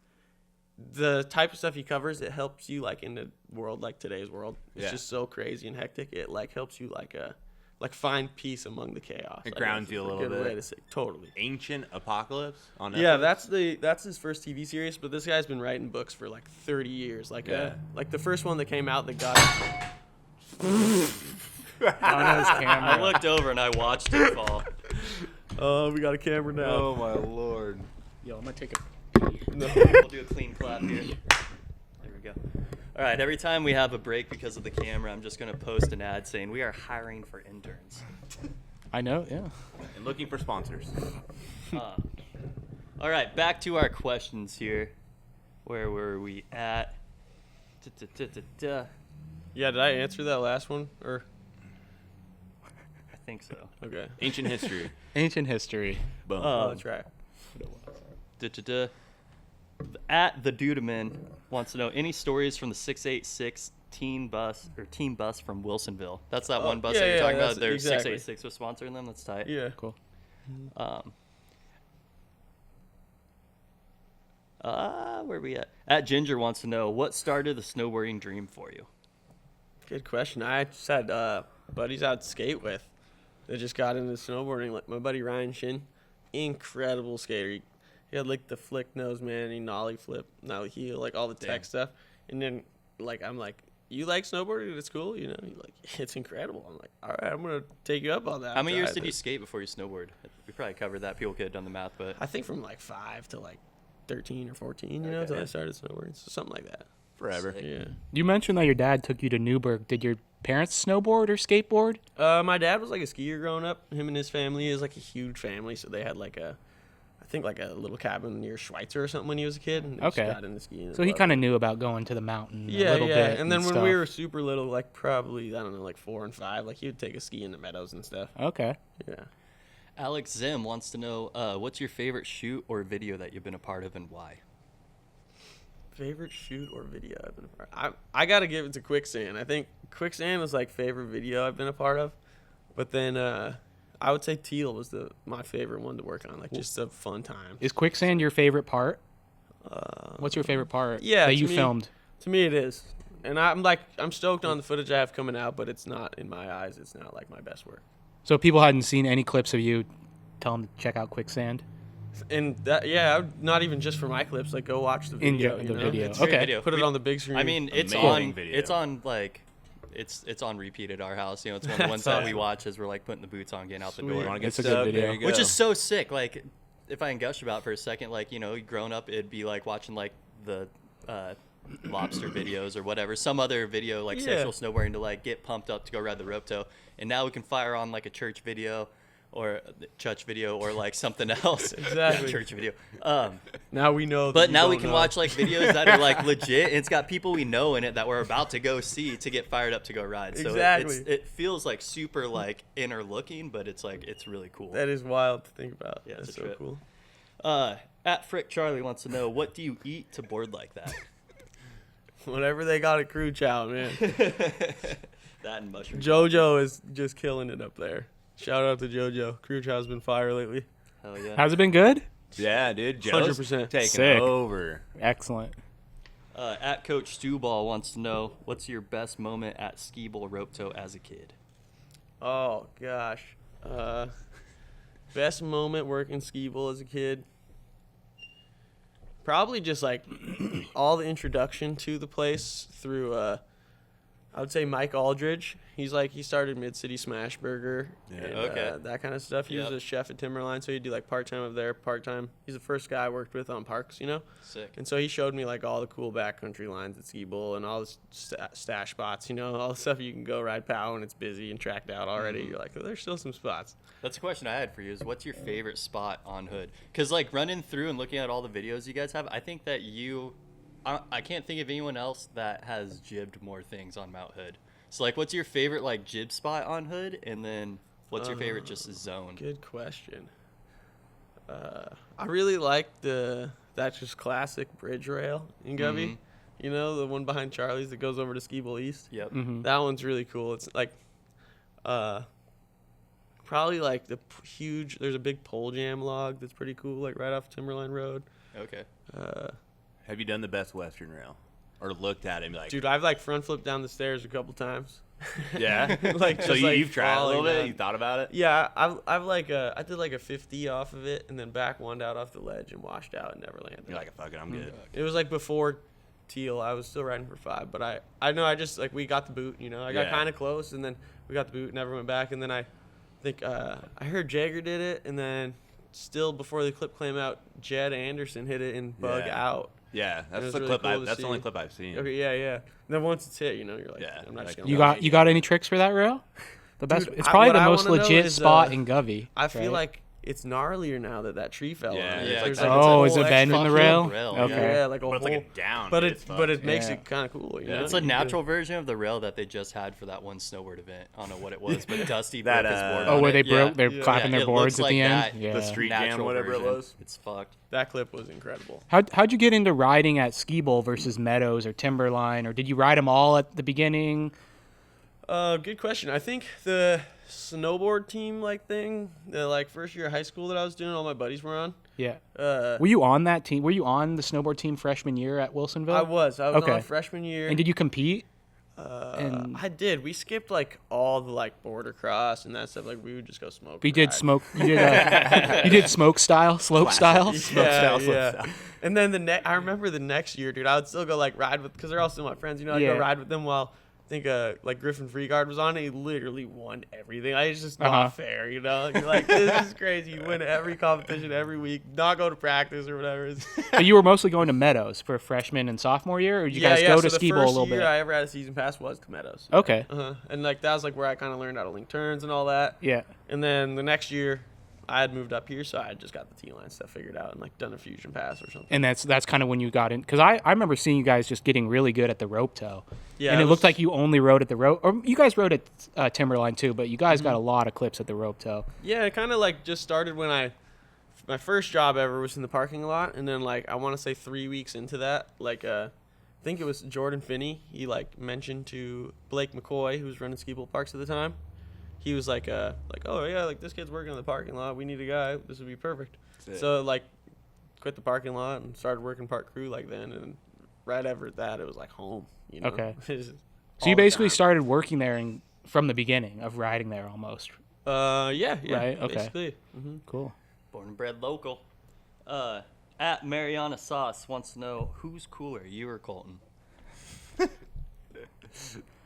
the type of stuff he covers. It helps you like in a world like today's world. It's Yeah. just so crazy and hectic. It like helps you like find peace among the chaos. It I grounds guess you a is little good bit. way to say. Totally. Ancient Apocalypse on Netflix? Yeah, that's his first TV series, but this guy's been writing books for like 30 years. Like like the first one that came out that got Dono's I camera. looked over and I watched it fall. Oh, we got a camera now. Oh my lord. Yo, I'm gonna take a. We'll do a clean clap here. There we go. All right, every time we have a break because of the camera, I'm just going to post an ad saying we are hiring for interns. I know, yeah. And looking for sponsors. All right, back to our questions here. Where were we at? Yeah, did I answer that last one? Or I think so. okay. Ancient history. Ancient history. Boom. Oh, that's right. At the Dudeman wants to know any stories from the 686 Team Bus from Wilsonville. That's that one bus yeah, that you're yeah, talking about. that's Their exactly. 686 was sponsoring them. That's tight. Yeah. Cool. Where are we at? At Ginger wants to know what started the snowboarding dream for you. Good question. I just had buddies I'd skate with that just got into snowboarding. Like my buddy Ryan Shin, incredible skater. He had like the flick nose, man. He nollie flip, nollie heel, like all the tech stuff. And then like I'm like, you like snowboarding? It's cool, you know. He's like, it's incredible. I'm like, all right, I'm gonna take you up on that. How many years Try did you this. skate before you snowboard? We probably covered that. People could have done the math, but I think from like 5 to like 13 or 14, you know, until I started snowboarding, so something like that. Forever. Sick. Yeah. You mentioned that your dad took you to Newburgh. Did your parents snowboard or skateboard? My dad was like a skier growing up. Him and his family is like a huge family, so they had like I think like a little cabin near Schweitzer or something when he was a kid. And they just Okay. got into skiing. So he kind of knew about going to the mountain a Yeah, little yeah. bit. And then when stuff. we were super little, like probably I don't know, like 4 and 5, like he would take a ski in the meadows and stuff. Okay. Yeah. Alex Zim wants to know what's your favorite shoot or video that you've been a part of and why? Favorite shoot or video I've been a part of? I gotta give it to Quicksand. I think Quicksand was like favorite video I've been a part of, but then I would say Teal was my favorite one to work on. Like just a fun time. Is quicksand your favorite part? What's your favorite part yeah, that to you me- filmed? To me, it is, and I'm stoked on the footage I have coming out, but it's not in my eyes. It's not like my best work. So if people hadn't seen any clips of you, tell them to check out quicksand. And that, yeah, not even just for my clips. Like, go watch the In video. the you know? video. It's great Okay. video. Put it on the big screen. I mean, it's Amazing on. video. It's on like, it's on repeat at our house. You know, it's one of the ones that we watch as we're like putting the boots on, getting out the Sweet. door. Wanna get It's a good stubbed? video. There you go. Which is so sick. Like, if I can gush about it for a second, like, you know, growing up, it'd be like watching like the lobster videos or whatever, some other video like Yeah. sexual snowboarding to like get pumped up to go ride the rope tow. And now we can fire on like a church video or like something else. Exactly. Yeah, church video. now we know. That But you now we don't can know. watch like videos that are like legit, and it's got people we know in it that we're about to go see to get fired up to go ride. So Exactly. it feels like super like inner looking, but it's like it's really cool. That is wild to think about. Yeah, That's it's a so trip. cool. At Frick Charlie wants to know, what do you eat to board like that? Whatever they got at Crew Chow, man. That and mushrooms. JoJo is just killing it up there. Shout out to JoJo. Crew Chow's been fire lately. Hell yeah. Has it been good? Yeah, dude. Joe's 100%. taking Sick. over. Excellent. At Coach Stewball wants to know, what's your best moment at Ski Bowl rope tow as a kid? Oh gosh. Best moment working ski bowl as a kid. Probably just like all the introduction to the place through I would say Mike Aldridge. He started Mid City Smash Burger and Okay. that kind of stuff. He was Yep. a chef at Timberline, so he'd do like part-time up there, part-time. He's the first guy I worked with on parks, you know? Sick. And so he showed me like all the cool backcountry lines at Ski Bowl and all the stash spots, you know, all the stuff you can go ride POW when it's busy and tracked out already. You're like, oh, there's still some spots. That's a question I had for you, is what's your favorite spot on Hood? Because like running through and looking at all the videos you guys have, I think that I can't think of anyone else that has jibbed more things on Mount Hood. So like, what's your favorite like jib spot on Hood, and then what's your favorite just zone? Good question. I really like that's just classic bridge rail in Govy. Mhm. You know, the one behind Charlie's that goes over to Ski Bowl East. Yep. Mm-hmm. That one's really cool. It's like, probably like there's a big pole jam log that's pretty cool, like right off Timberline Road. Okay. Have you done the best Western rail? Or looked at it and be like, Dude, I've like front flipped down the stairs a couple times. yeah? Like, So just, like, you've tried a little falling bit? down. You thought about it? Yeah, I've like I did like a 50 off of it and then back one out off the ledge and washed out and never landed. You're like, fuck it, I'm good. It was like before Teal. I was still riding for 5, but I know I just like we got the boot. You know, I got Yeah. kind of close and then we got the boot, never went back, and then I think I heard Jagger did it, and then still before the clip came out, Jed Anderson hit it and bug Yeah. out. Yeah, It that's was the really clip. cool to That's the only see. clip I've seen. Okay, yeah. And then once it's hit, you know, you're like, Yeah, I'm not just like, gonna You got any tricks for that rail? The best. Dude, it's probably what the I most wanna know legit is, spot in Govy. I feel right? like it's gnarlier now that tree fell Yeah, on it. yeah, There's it's like- a Oh, whole is it bending extra the rail? rail, Okay. Yeah, like a But it's whole. like a down. But dude, it makes Yeah. it kind of cool. You know? It's a You can- natural version of the rail that they just had for that one snowboard event. I don't know what it was, but Dusty That, broke his board. Oh, on where it. they broke, they're Yeah. clapping Yeah, their it boards looks at like the end. that. Yeah. The street jam, Natural whatever version. it was. It's fucked. That clip was incredible. How'd you get into riding at Ski Bowl versus Meadows or Timberline, or did you ride them all at the beginning? Good question. I think the snowboard team thing, the first year of high school that I was doing, all my buddies were on. Yeah. Uh, Were you on that team? Were you on the snowboard team freshman year at Wilsonville? I was Okay. on freshman year. And did you compete? and- I did. We skipped all the border cross and that stuff. We would just go smoke. We and did ride. smoke. You did. You did smoke style, slope style. Yeah. And then I remember the next year, dude. I would still go ride with because they're all still my friends. I'd Yeah. go ride with them while I think Griffin Freeguard was on it. He literally won everything. It's just Uh-huh. not fair, You're like, this is crazy. You win every competition every week, not go to practice or whatever. But you were mostly going to Meadows for freshman and sophomore year, or did you guys go to so Ski the Bowl a first little year bit? I ever had a season pass was to Meadows. Okay. And that was where I kind of learned how to link turns and all that. Yeah. And then the next year, I had moved up here, so I had just got the T-line stuff figured out and done a fusion pass or something. And that's kind of when you got in, because I remember seeing you guys just getting really good at the rope toe. Yeah, and it it looked was- like you only rode at the rope, or you guys rode at Timberline too, but you guys got a lot of clips at the rope toe. Yeah, it kind of just started when my first job ever was in the parking lot, and then I want to say 3 weeks into that, I think it was Jordan Finney. He mentioned to Blake McCoy, who was running Ski Bowl Parks at the time. He was oh yeah, this kid's working in the parking lot. We need a guy. This would be perfect. So quit the parking lot and started working park crew then, and right after that it was home. Okay. Just So all you the basically time. started working there from the beginning of riding there almost. Yeah. Right, okay. Basically. Cool. Born and bred local. At Mariana Sauce wants to know who's cooler, you or Colton?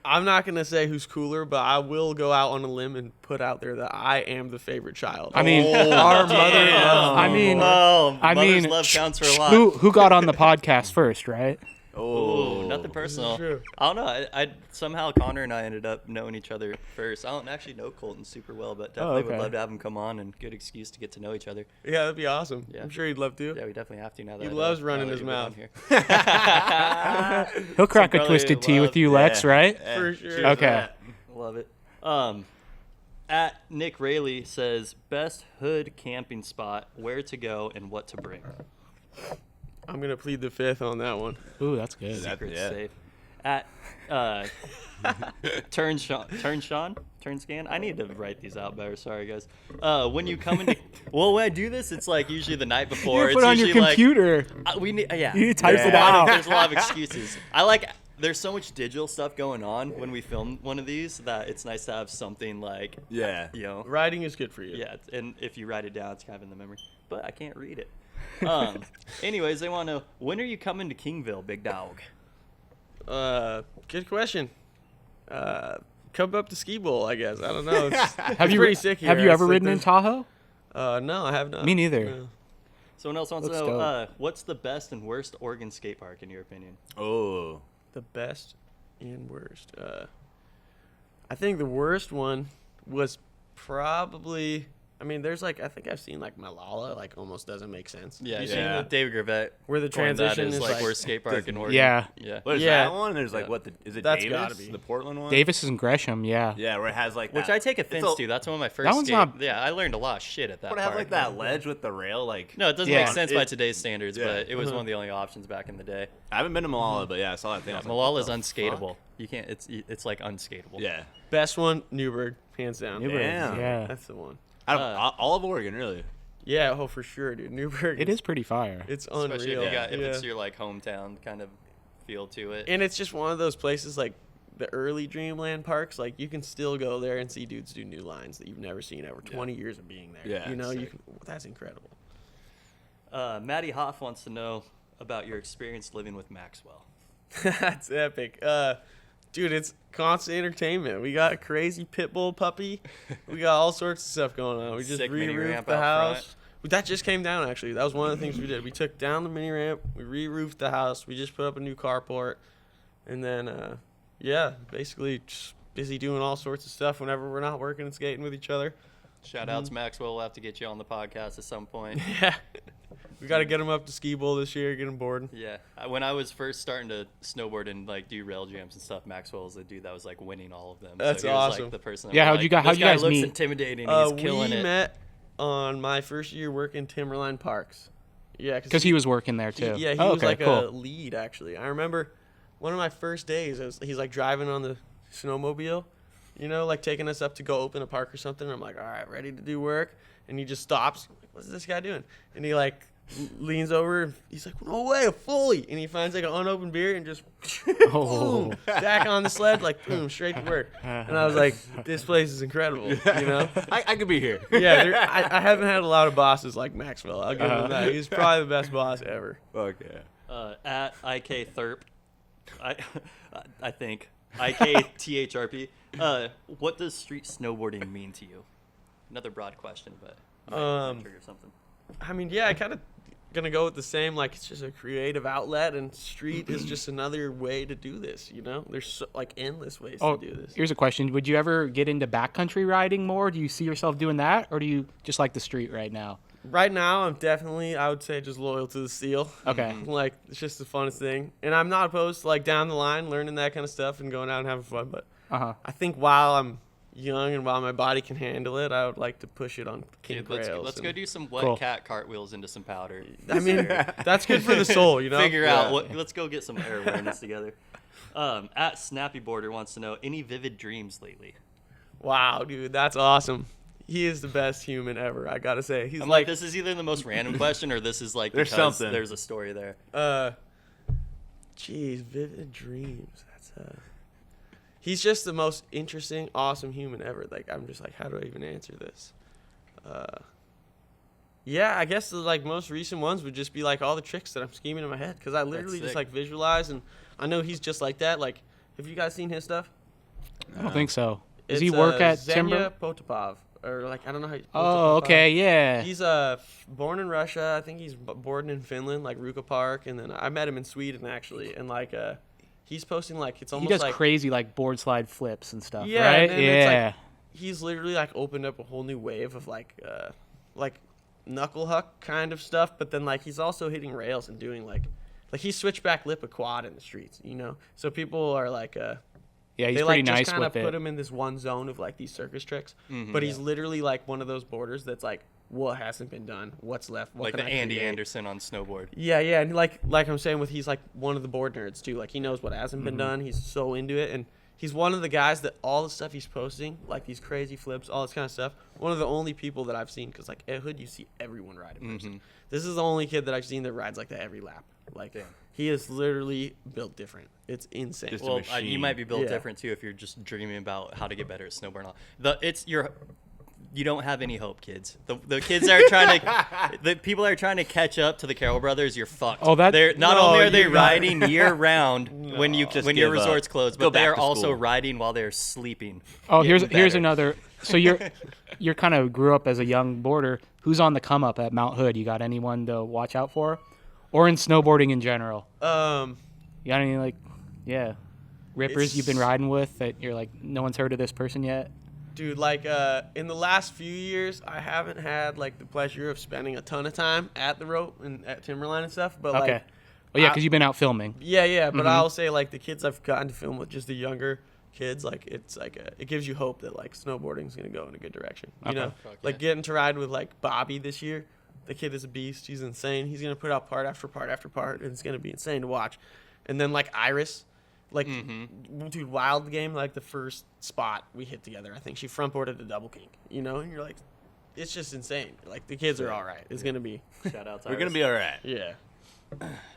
I'm not gonna say who's cooler, but I will go out on a limb and put out there that I am the favorite child. I mean, our mother. I mean, Oh, I mother's mean, love counts for a lot. who got on the podcast first, right? Ooh, nothing personal. true. I don't know. I somehow Connor and I ended up knowing each other first. I don't actually know Colton super well, but definitely okay. would love to have him come on and good excuse to get to know each other. Yeah, that'd be awesome. Yeah. I'm sure he'd love to. Yeah, we definitely have to now that He I loves know- running now that his you've been on mouth. here. He'll crack a probably twisted tea with love- you, Lex, right? For sure. cheers Okay. to that. Love it. At Nick Rayleigh says best hood camping spot, where to go and what to bring. I'm gonna plead the fifth on that one. Ooh, that's good. Secret yeah. safe. At Turn Scan. I need to write these out better. Sorry guys. When you come into when I do this, it's usually the night before. You put it on your usually computer. we need yeah. You type it I know, out. There's a lot of excuses. There's so much digital stuff going on when we film one of these that it's nice to have something Yeah. Riding is good for you. yeah, and if you write it down, it's kind of in the memory. But I can't read it. Anyways, they want to know, when are you coming to Kingville, big dog? Good question. Come up to Ski Bowl, I guess. I don't know. Have you pretty sick here. Have you ever It's ridden in Tahoe? No, I have not. Me neither. No. Someone else wants Looks to know, dope. what's the best and worst Oregon skate park in your opinion? Oh. The best and worst. I think the worst one was probably. I mean, there's I think I've seen Malala. Almost doesn't make sense. Yeah, You yeah. seen Yeah. David Gravett. Where the coined that transition as, is worst skate park in Oregon. Yeah. Yeah. What is Yeah. that one? There's Yeah. is it That's Davis? gotta be. The Portland one? Davis is in Gresham, yeah. Yeah, where it has Which that. I take it's offense a- to. That's one of my first That one's skate. not- Yeah, I learned a lot of shit at that But it has park. that ledge with the rail. No, it doesn't Yeah. make sense by It- today's standards, yeah. but it was one of the only options back in the day. I haven't been to Malala, but yeah, I saw that thing. I was like, what Malala's the unskateable. fuck? You can't. It's unskateable. Yeah. Best one, Newberg, hands down. Newberg, Damn. yeah. That's the one. Out of all of Oregon, really. Yeah, for sure, dude. Newberg. It is pretty fire. It's Especially unreal. if it's your hometown kind of feel to it. And it's just one of those places the early Dreamland parks. You can still go there and see dudes do new lines that you've never seen over 20 years of being there. Yeah, you sick. can. That's incredible. Maddie Hoff wants to know about your experience living with Maxwell. That's epic. Dude, it's constant entertainment. We got a crazy pit bull puppy. We got all sorts of stuff going on. We just Sick mini re-roofed ramp the out house. That just came down, actually. That was one of the things we did. We took down the mini ramp. We re-roofed the house. We just put up a new carport. And then, basically just busy doing all sorts of stuff whenever we're not working and skating with each other. Shout out to Maxwell. We'll have to get you on the podcast at some point. Yeah. We got to get him up to ski bowl this year, get him bored. Yeah. When I was first starting to snowboard and like do rail jams and stuff, Maxwell was the dude that was like winning all of them. That's so he was, awesome. Like, the person. Yeah, how'd you guys looks meet? Intimidating. He's killing we it. met on my first year working Timberline Parks. Yeah, Because he was working there too. He was like a lead actually. I remember one of my first days. He's like driving on the snowmobile, you know, like taking us up to go open a park or something. I'm like, all right, ready to do work, and he just stops. I'm like, what's this guy doing? And he like leans over. He's like, no way, a fully. And he finds like an unopened beer and just boom, back on the sled, like boom, straight to work. And I was like, this place is incredible, you know. I could be here. Yeah, I haven't had a lot of bosses like Maxwell. I'll give him that. He's probably the best boss ever. Fuck yeah. At IK Therp, I think IKTHRP. What does street snowboarding mean to you? Another broad question, but might trigger something. I mean, yeah, I kind of gonna go with the same. Like, it's just a creative outlet, and street is just another way to do this. You know, there's so, like endless ways to do this. Here's a question: would you ever get into backcountry riding more? Do you see yourself doing that, or do you just like the street right now? Right now, I'm definitely, I would say, just loyal to the steel. Okay. Like, it's just the funnest thing, and I'm not opposed to like down the line learning that kind of stuff and going out and having fun. But I think while I'm young and while my body can handle it, I would like to push it on kink rails. Let's go do some wet cat cartwheels into some powder. I mean, that's good for the soul, you know. Figure out what. Let's go get some air awareness together. At Snappy Border wants to know any vivid dreams lately. Wow, dude, that's awesome. He is the best human ever. I gotta say, he's I'm like, this is either the most random question or this is like There's because something. there's a story there. Jeez, vivid dreams. That's He's just the most interesting, awesome human ever. Like, I'm just like, how do I even answer this? Yeah, I guess the like most recent ones would just be like all the tricks that I'm scheming in my head, because I literally just like visualize, and I know he's just like that. Like, have you guys seen his stuff? I don't think so. Does It's, he work at Zhenya Timber? Potapov, or like I don't know how. Oh, Potapov. okay, yeah. He's born in Russia. I think he's born in Finland, like Ruka Park, and then I met him in Sweden actually, and like he's posting like it's He almost does like crazy like board slide flips and stuff, yeah, right? and then it's Yeah. like he's literally like opened up a whole new wave of like knuckle huck kind of stuff, but then like he's also hitting rails and doing like he switchback lip a quad in the streets, you know. So people are like Yeah, he's they pretty like nice just kind of with put it. him in this one zone of like these circus tricks, but he's literally like one of those boarders that's like, what hasn't been done, what's left, what Like can the I Andy create? Anderson on snowboard. Yeah, and like I'm saying with he's like one of the board nerds too. Like he knows what hasn't been done. He's so into it, and he's one of the guys that all the stuff he's posting, like these crazy flips, all this kind of stuff. One of the only people that I've seen, because like at Hood you see everyone ride in person. This is the only kid that I've seen that rides like that every lap. Like he is literally built different. It's insane. Just Well, machine. you might be built Yeah. different too if you're just dreaming about how to get better at snowboarding. You don't have any hope, kids. The kids that are trying to, the people that are trying to catch up to the Carroll brothers, you're fucked. Oh, that- they're not No, only are they you're not. riding year round when your give resort's up. closed, Go but they back are to also school. riding while they're sleeping. Oh, here's better. another. So you're kind of grew up as a young boarder. Who's on the come up at Mount Hood? You got anyone to watch out for, or in snowboarding in general? You got any rippers you've been riding with that you're like no one's heard of this person yet? Dude, like in the last few years, I haven't had like the pleasure of spending a ton of time at the rope and at Timberline and stuff. But Okay. like, Oh yeah, because you've been out filming. yeah. But I'll say like the kids I've gotten to film with, just the younger kids, like it's like it gives you hope that like snowboarding is gonna go in a good direction. You know, like getting to ride with like Bobby this year. The kid is a beast. He's insane. He's gonna put out part after part after part, and it's gonna be insane to watch. And then like Iris. Like, dude, wild game, like the first spot we hit together, I think she front boarded a double kink, you know? And you're like, it's just insane. Like, the kids are all right. It's going to be, Shout out to We're gonna be all right. yeah.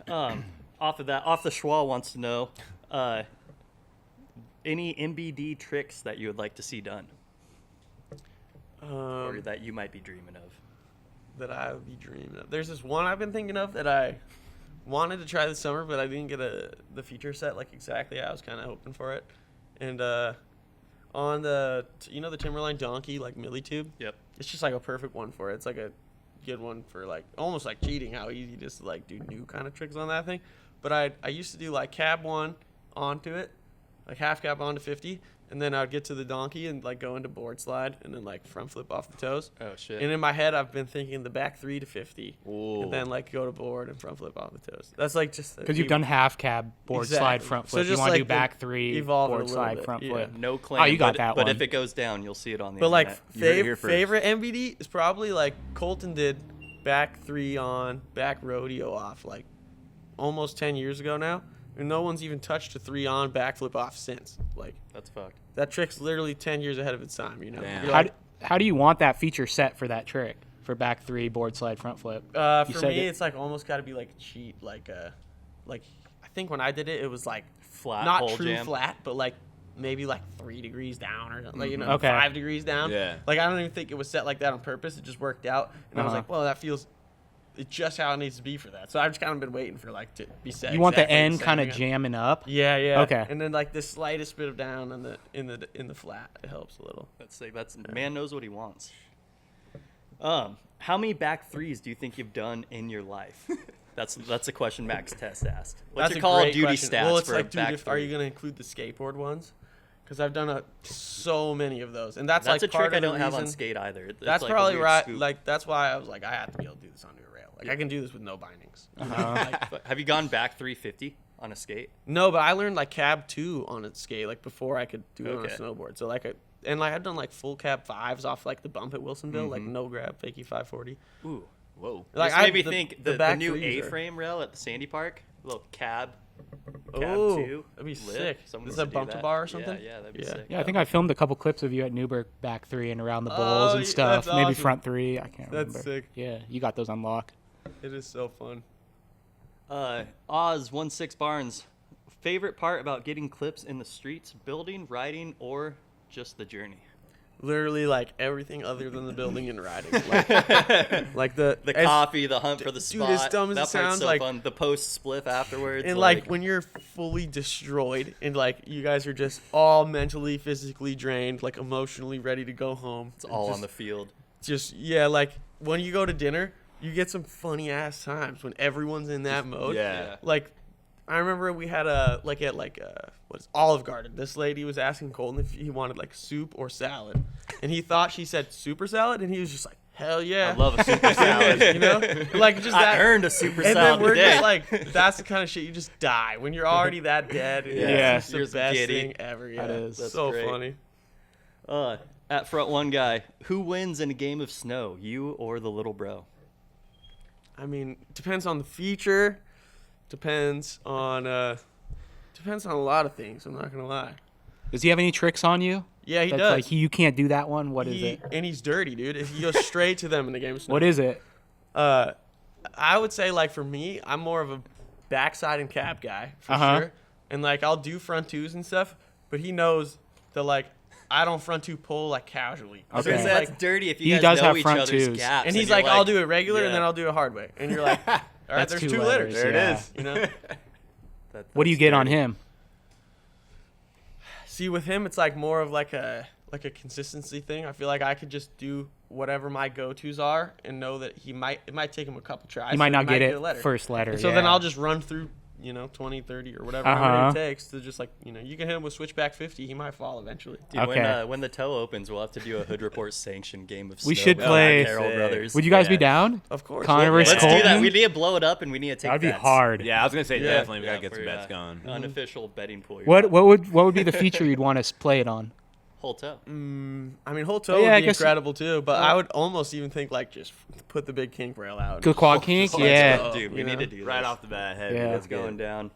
Off the Schwal wants to know any MBD tricks that you would like to see done or that you might be dreaming of. That I would be dreaming of. There's this one I've been thinking of that I wanted to try this summer, but I didn't get the feature set like exactly. I was kind of hoping for it. And on the Timberline Donkey, like Millie Tube. Yep. It's just like a perfect one for it. It's like a good one for like almost like cheating, how easy just to like do new kind of tricks on that thing. But I used to do like cab one onto it, like half cab onto 50, and then I'd get to the donkey and like go into board slide and then like front flip off the toes. Oh shit. And in my head, I've been thinking the back 3 to 50, Ooh. and then like go to board and front flip off the toes. That's like just Because you've done half cab, board slide, Exactly. front So flip. You just want to like do back 3, evolve it a board little slide, bit, front yeah. flip. No claim. Oh, you got but, that But one. if it goes down, you'll see it on the But like internet. You heard it here first. favorite MVD is probably like Colton did back 3 on, back rodeo off like almost 10 years ago now. And no one's even touched a 3 on backflip off since. Like That's fucked. that trick's literally 10 years ahead of its time, you know. Damn. You're How, like, how do you want that feature set for that trick? For back 3, board slide, front flip? You for said me, it- it's like almost got to be like cheat, like I think when I did it, it was like Flat not pole true jam. flat, but like maybe like 3 degrees down or something, like, you know, Okay. 5 degrees down. Yeah. Like I don't even think it was set like that on purpose. It just worked out, and I was Uh-huh. like, well, that feels. It's just how it needs to be for that. So I've just kind of been waiting for like to be set. You want the exactly end same kind of again. jamming up? Yeah, yeah. Okay. And then like the slightest bit of down in the flat, it helps a little. That's sick. That's man knows what he wants. How many back 3s do you think you've done in your life? That's a question Max Test asked. What's That's your a Call of great Duty question. stats Well, it's for like, a dude, back are you 3? gonna include the skateboard ones? Because I've done so many of those, and that's That's like a trick part I of the don't have on reason- skate either. It's That's like a probably weird right. scoop. Like that's why I was like, I have to be able to do this onto a rail. Like I can do this with no bindings. But have you gone back 350 on a skate? No, but I learned like cab 2 on a skate, like before I could do it on a Okay. snowboard. So like, I've done like full cab 5s off like the bump at Wilsonville, like no grab, fakie 540. Ooh. Whoa. Like This made me think the back new 3s are- A-frame rail at the Sandy Park, little cab Oh, 2. that'd be lift. sick. Someone Is needs that to do bump to bar or something? Yeah, that'd be Yeah. sick. Yeah, I think I filmed a couple clips of you at Newburgh back 3 and around the bowls Oh, and stuff. that's Maybe awesome. front 3. I can't remember. That's sick. Yeah, you got those on lock. It is so fun. Oz 16 Barnes. Favorite part about getting clips in the streets, building, riding, or just the journey? Literally like everything other than the building and riding. Like the The coffee, the hunt for the dude, spot. as dumb as that it part's sounds, so like- fun. The post spliff afterwards. And like when you're fully destroyed and like you guys are just all mentally, physically drained, like emotionally ready to go home. it's all on the field. Just yeah, like when you go to dinner, you get some funny ass times when everyone's in that mode. Yeah. Like I remember we had Olive Garden. This lady was asking Colton if he wanted like soup or salad, and he thought she said super salad, and he was just like, hell yeah. I love a super salad. You know, like just that. I earned a super And salad then we're today. just like, that's the kind of shit you just die when you're already that dead. And Yeah. it's just You're the best giddy. thing ever. Yeah, That is. That's so great. funny. At front one guy, who wins in a game of snow, you or the little bro? I mean, depends on the feature. Depends on a lot of things. I'm not gonna lie. Does he have any tricks on you? Yeah, he That's does. like, you can't do that one? What is it? And he's dirty, dude. If you go straight to them in the game of snow. What is it? I would say like for me, I'm more of a backside and cab guy for sure. And like I'll do front 2s and stuff, but he knows that like I don't front 2 pull like casually. I was Okay. gonna say that's Like, dirty if He you guys does know have each front other's twos. gaps. and he's you're like, I'll do it regular and yeah. then I'll do it hard way. And you're like, all right, That's there's 2 2 letters, letters. There yeah. it is. You know. What do you that's get on dirty. him? See, with him, it's like more of like a consistency thing. I feel like I could just do whatever my go-tos are and know that it might take him a couple tries. You might so not get a it letter. first letter. And so then yeah. I'll just run through, 20, 30 or whatever how many it takes to just like, you can hit him with switchback 50. He might fall eventually. Dude, Okay. when the toe opens, we'll have to do a Hood Report sanctioned game of We snow should with play- Carroll brothers. Would you guys be Yeah. down? Of course. Connor versus Let's do that. Colton? We need to blow it up and we need to take That'd be bets. hard. Yeah, I was gonna say Yeah. definitely we Yeah, gotta get some for, bets going. Unofficial betting pool. What would be the feature you'd want us to play it on? Whole toe. I mean, whole toe Oh, yeah, I would be guess- incredible too, but I would almost even think like just put the big kink rail out. The quad kink? let's Yeah. go. Dude, we You need know? to do Right this. off the bat, heavy. Yeah. Let's It's going go. down.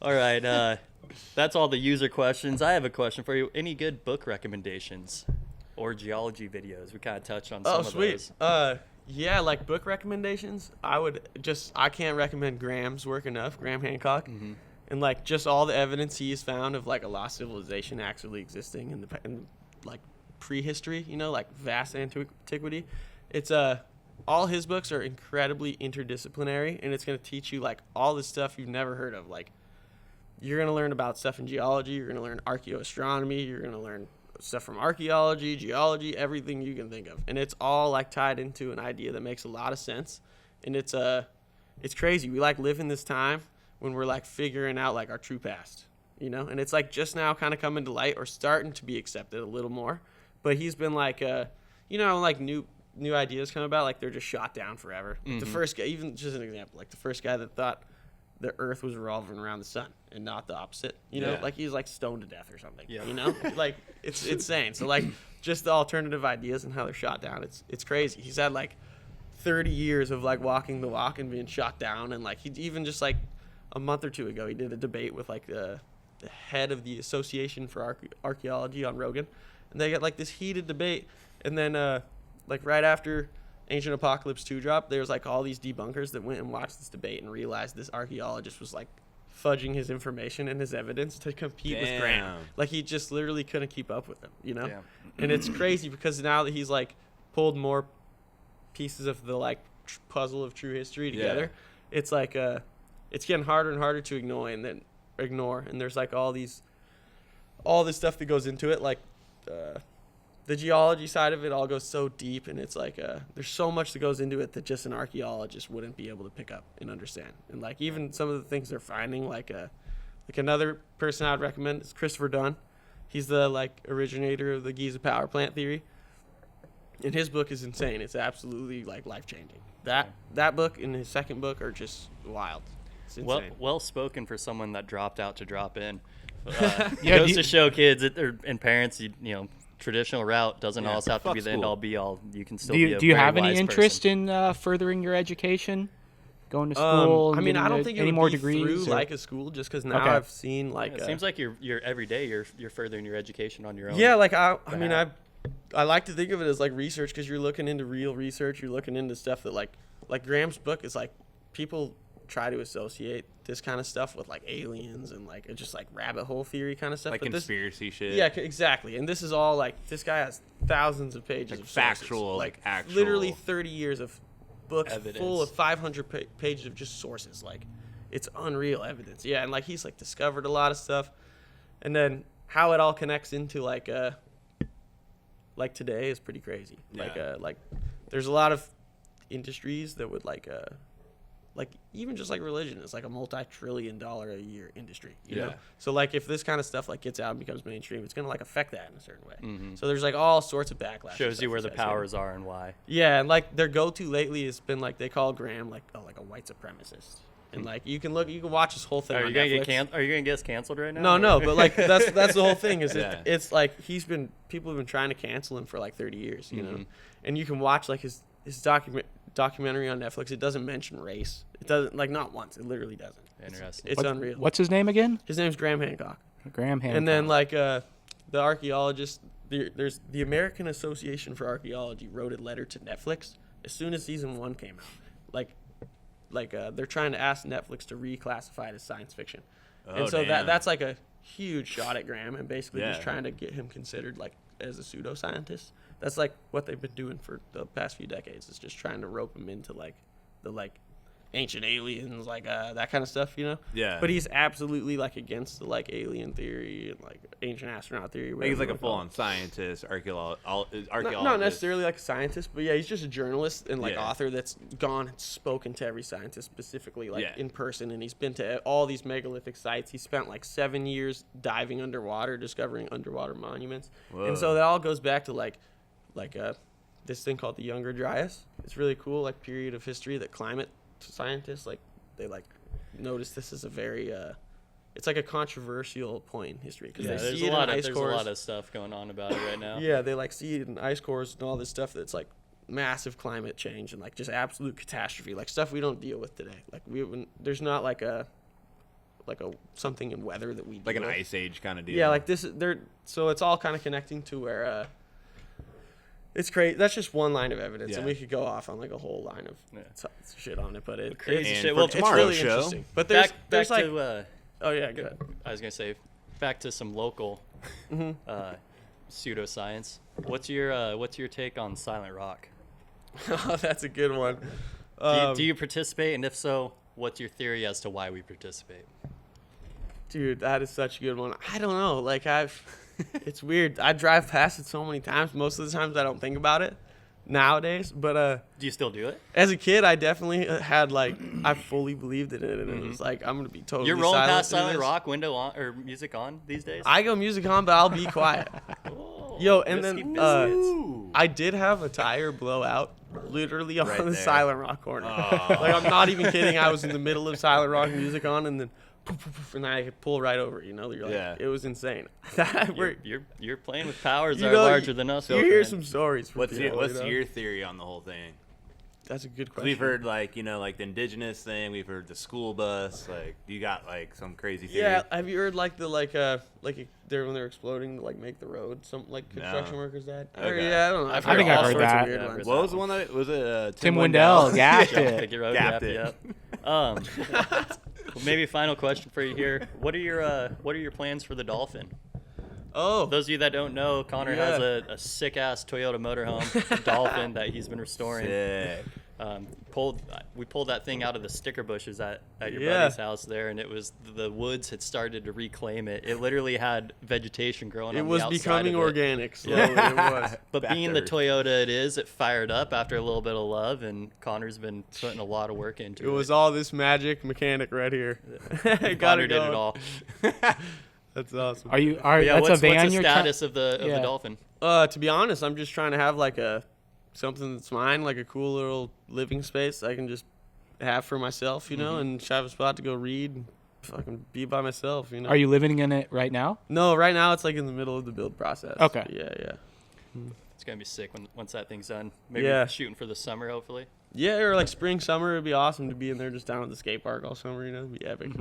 All right. That's all the user questions. I have a question for you. Any good book recommendations or geology videos? We kind of touched on some Oh, of sweet. those. Yeah, like book recommendations. I can't recommend Graham's work enough, Graham Hancock. And like just all the evidence he's found of like a lost civilization actually existing in like prehistory, like vast antiquity. It's all his books are incredibly interdisciplinary, and it's going to teach you like all this stuff you've never heard of. Like you're going to learn about stuff in geology, you're going to learn archaeoastronomy, you're going to learn stuff from archaeology, geology, everything you can think of. And it's all like tied into an idea that makes a lot of sense. And it's crazy. We like live in this time when we're like figuring out like our true past. you know, and it's like just now kind of coming to light or starting to be accepted a little more. But he's been like, you know, like new ideas come about, like they're just shot down forever. Like the first guy, even just an example, like the first guy that thought the Earth was revolving around the sun and not the opposite, you know, like he's like stoned to death or something, you know, like it's insane. So like just the alternative ideas and how they're shot down, it's crazy. He's had like 30 years of like walking the walk and being shot down, and like he even just like a month or two ago he did a debate with like the head of the Association for Archaeology on Rogan, and they got like this heated debate, and then like right after Ancient Apocalypse 2 dropped, there was like all these debunkers that went and watched this debate and realized this archaeologist was like fudging his information and his evidence to compete with Graham. Like he just literally couldn't keep up with him, you know? And it's crazy because now that he's like pulled more pieces of the like puzzle of true history together, it's like it's getting harder and harder to ignore, and there's like all this stuff that goes into it, like the geology side of it all goes so deep, and it's like there's so much that goes into it that just an archaeologist wouldn't be able to pick up and understand. And like even some of the things they're finding, like another person I'd recommend is Christopher Dunn. He's the like originator of the Giza power plant theory, and his book is insane. It's absolutely like life changing. That book and his second book are just wild. It's insane. Well spoken for someone that dropped out to drop in. Goes to show kids and parents, you know, traditional route doesn't always have to be the end all be all. You can still be a do you very have any wise interest person. in furthering your education, going to school? I mean, I don't think any it would more be degrees through like a school, just because now I've seen like it seems like you're every day you're furthering your education on your own. Yeah, like I mean I like to think of it as like research, because you're looking into real research. You're looking into stuff that like Graham's book is like, people try to associate this kind of stuff with like aliens and like just like rabbit hole theory kind of stuff, like but conspiracy shit. Yeah, exactly. And this is all like, this guy has thousands of pages like of factual, sources. like actual, literally 30 years of books evidence. Full of 500 pages of just sources. Like it's unreal evidence. Yeah, and like he's like discovered a lot of stuff, and then how it all connects into like today is pretty crazy. Like there's a lot of industries that would like even just like religion is like a multi-trillion-dollar a year industry, you know? So like if this kind of stuff like gets out and becomes mainstream, it's gonna like affect that in a certain way. So there's like all sorts of backlash. Shows you where the powers are and why. Yeah, and like their go-to lately has been like, they call Graham like a white supremacist, and like you can watch this whole thing. Are on you gonna Netflix. Are you gonna get us canceled right now? No, but like that's the whole thing. Is it's like people have been trying to cancel him for like 30 years, you know, and you can watch like his documentary on Netflix. It doesn't mention race. It doesn't, like, not once. It literally doesn't. Interesting. It's unreal. What's his name again? His name's Graham Hancock. Graham Hancock. And then like the archaeologist, there's the American Association for Archaeology wrote a letter to Netflix as soon as season 1 came out. Like they're trying to ask Netflix to reclassify it as science fiction. And so that's like a huge shot at Graham, and basically just trying to get him considered like as a pseudoscientist. That's like what they've been doing for the past few decades, is just trying to rope him into like the like ancient aliens, like that kind of stuff, you know? Yeah. But he's absolutely like against the like alien theory and like ancient astronaut theory. He's like a full-on scientist, archaeologist. Not necessarily like a scientist, but yeah, he's just a journalist and like author that's gone and spoken to every scientist specifically, like in person, and he's been to all these megalithic sites. He spent like 7 years diving underwater, discovering underwater monuments. Whoa. And so that all goes back to like this thing called the Younger Dryas. It's really cool, like period of history that climate scientists like they like notice this is a very it's like a controversial point in history, because they see it in ice cores. There's a lot of stuff going on about it right now. Yeah, they like see it in ice cores and all this stuff that's like massive climate change and like just absolute catastrophe, like stuff we don't deal with today. Like there's not like a something in weather that we deal like an with. ice age kind of deal. Yeah, like this so it's all kind of connecting to where it's crazy. That's just one line of evidence, and we could go off on like a whole line of shit on it. But it's shit. Well, it's really interesting. But there's back like to oh yeah, go ahead. I was gonna say back to some local pseudoscience. What's your take on Silent Rock? Oh, that's a good one. Do you participate, and if so, what's your theory as to why we participate? Dude, that is such a good one. I don't know. Like it's weird. I drive past it so many times. Most of the times I don't think about it. nowadays. But Do you still do it? as a kid, I definitely had I fully believed in it, and it was like I'm gonna be totally. You're rolling silent past through silent this. rock, window on or music on these days? I go music on, but I'll be quiet. Oh, Yo, and risky then business. I did have a tire blow out literally on Right the there. silent rock corner. Like I'm not even kidding. I was in the middle of silent rock music on, and then poof, poof, poof, and I could pull right over. You're like, Yeah. it was insane. You're playing with powers You that are know, larger than us. You old hear man. some stories. From What's people, you know? your theory on the whole thing? That's a good 'Cause question. we've heard like the indigenous thing. We've heard the school bus. Like, you got like some crazy theory? Yeah, have you heard they're when they're exploding to make the road? Some construction workers died. Okay. Yeah, I don't know. I've I think heard I've all heard sorts of that. weird Yeah, ones. What was the one that was it? Tim Wendell gapped Jump it. Picky Road, Gapped yep, it. yep. Well, maybe a final question for you here. What are your plans for the Dolphin? Oh, Those of you that don't know, Connor Yeah. has a sick ass Toyota motorhome Dolphin that he's been restoring. Sick. We pulled that thing out of the sticker bushes at your Yeah. buddy's house there, and it was the woods had started to reclaim it. It literally had vegetation growing. it on was the outside becoming of it. organic slowly. It was. But Back being to the earth. Toyota it is, it fired up after a little bit of love, and Connor's been putting a lot of work into it. It was all this magic mechanic right here. Got Connor it did it going. all. That's awesome. Are you? Yeah, That's what's a van the you're status of the Yeah. Dolphin? To be honest, I'm just trying to have something that's mine, like a cool little living space I can just have for myself, you know, and have a spot to go read, and fucking be by myself, you know. Are you living in it right now? No, right now it's in the middle of the build process. Okay. Yeah. It's gonna be sick once that thing's done. Maybe Yeah. shooting for the summer, hopefully. Yeah, or spring, summer, it'd be awesome to be in there just down at the skate park all summer, you know, it'd be epic.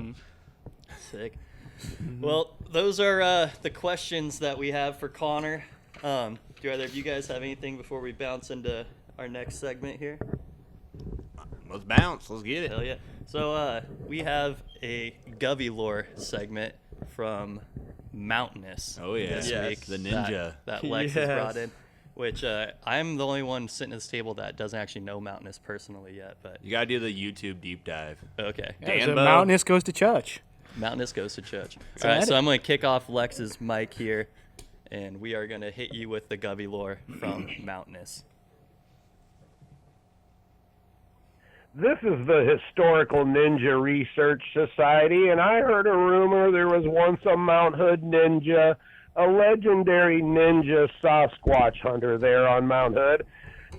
Sick. Well, those are the questions that we have for Connor. Do either of you guys have anything before we bounce into our next segment here? Let's bounce. Let's get it. Hell yeah. So we have a Govy Lore segment from Mountainous. Oh, yeah. this Yes. week The ninja. that Lex has Yes. brought in, which I'm the only one sitting at this table that doesn't actually know Mountainous personally yet. But You gotta do the YouTube deep dive. okay, Yeah, so Danbo. Mountainous goes to church. Mountainous goes to church. So All right, edit. so I'm going to kick off Lex's mic here, and we are going to hit you with the Govy Lore from Mountainous. This is the Historical Ninja Research Society, and I heard a rumor there was once a Mount Hood ninja, a legendary ninja Sasquatch hunter there on Mount Hood.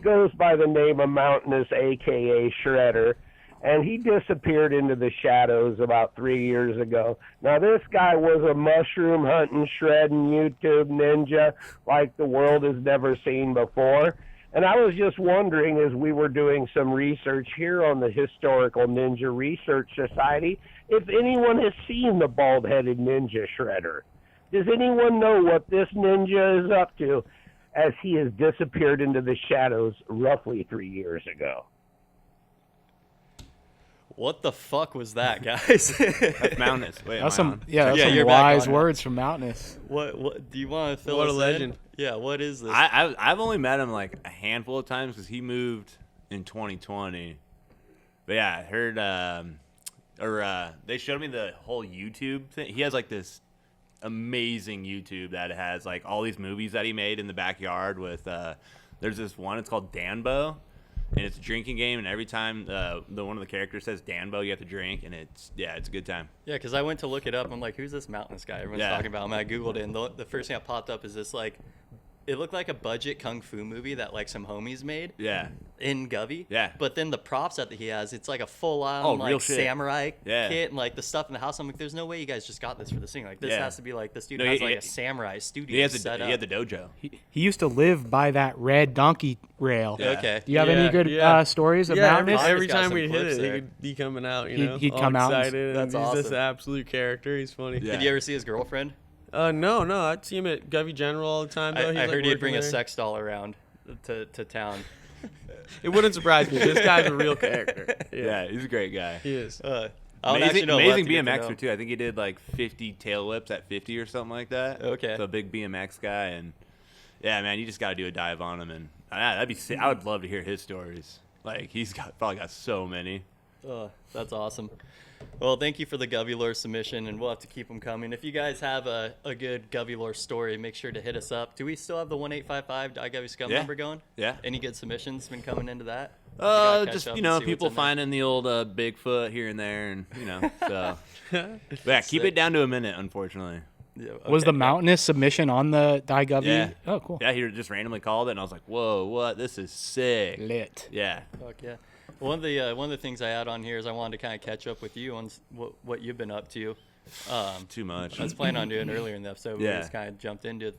Goes by the name of Mountainous, a.k.a. Shredder, and he disappeared into the shadows about 3 years ago. Now, this guy was a mushroom hunting, shredding YouTube ninja like the world has never seen before. And I was just wondering, as we were doing some research here on the Historical Ninja Research Society, if anyone has seen the bald-headed ninja Shredder. Does anyone know what this ninja is up to, as he has disappeared into the shadows roughly 3 years ago? What the fuck was that, guys? That's Mountainous. Wait, That's am I some on? that's Yeah, some you're back wise on it. words from Mountainous. What do you want to fill What a us in? legend. Yeah, what is this? I've only met him like a handful of times because he moved in 2020. But yeah, I heard they showed me the whole YouTube thing. He has like this amazing YouTube that has like all these movies that he made in the backyard with there's this one, it's called Danbo, and it's a drinking game, and every time the one of the characters says Danbo, you have to drink, and it's a good time. Yeah, because I went to look it up. I'm like, who's this Mountainous guy? Everyone's Yeah. talking about him. I Googled it, and the first thing that popped up is this, it looked like a budget kung fu movie that, some homies made Yeah. in Govy. Yeah. But then the props that he has, it's like a full-on, Oh, real shit. samurai Yeah. kit, and, the stuff in the house. I'm like, there's no way you guys just got this for the thing. This Yeah. has to be, this dude No, has, he- a samurai studio He has set up. he had the dojo. He used to live by that red donkey rail. Yeah. Okay. Do you have Yeah, any good yeah. Stories of Yeah, Mountainous? every got time some we'd hit clips it, there. he'd be coming out, He'd all come out and- excited. That's and he's this awesome. absolute character. He's funny. Yeah. Did you ever see his girlfriend? No, I'd see him at Govy General all the time. Though. I heard he'd bring a working there. sex doll around to town. It wouldn't surprise me. This guy's a real character. Yeah, he's a great guy. He is. I would actually Amazing, know amazing left to get to BMX know. too. I think he did 50 tail whips at 50 or something like that. Okay. So a big BMX guy, and yeah, man, you just got to do a dive on him, and that'd be sick. I would love to hear his stories. He's probably got so many. That's awesome. Well, thank you for the Govy Lore submission, and we'll have to keep them coming. If you guys have a good Govy Lore story, make sure to hit us up. Do we still have the 1-855 Govy Scum number going? Yeah. Any good submissions been coming into that? Just, people finding the old Bigfoot here and there, and, so. But yeah, keep it down to a minute, unfortunately. Yeah, Was the Mountainous submission on the Govy? Yeah. Oh, cool. Yeah, he just randomly called it, and I was like, whoa, what? This is sick. Lit. Yeah. Fuck yeah. One of the things I had on here is I wanted to kind of catch up with you on what you've been up to. Too much. I was planning on doing earlier in the episode. But Yeah. we just kind of jumped into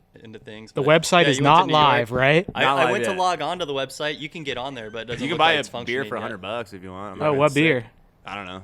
things. The But, website yeah, is you went to not New York. live, right? I Not live went to yet. log on to the website. You can get on there, but it doesn't You can look buy like it's a beer functioning for yet. $100 if you want. I'm not Oh, gonna what say- beer? I don't know.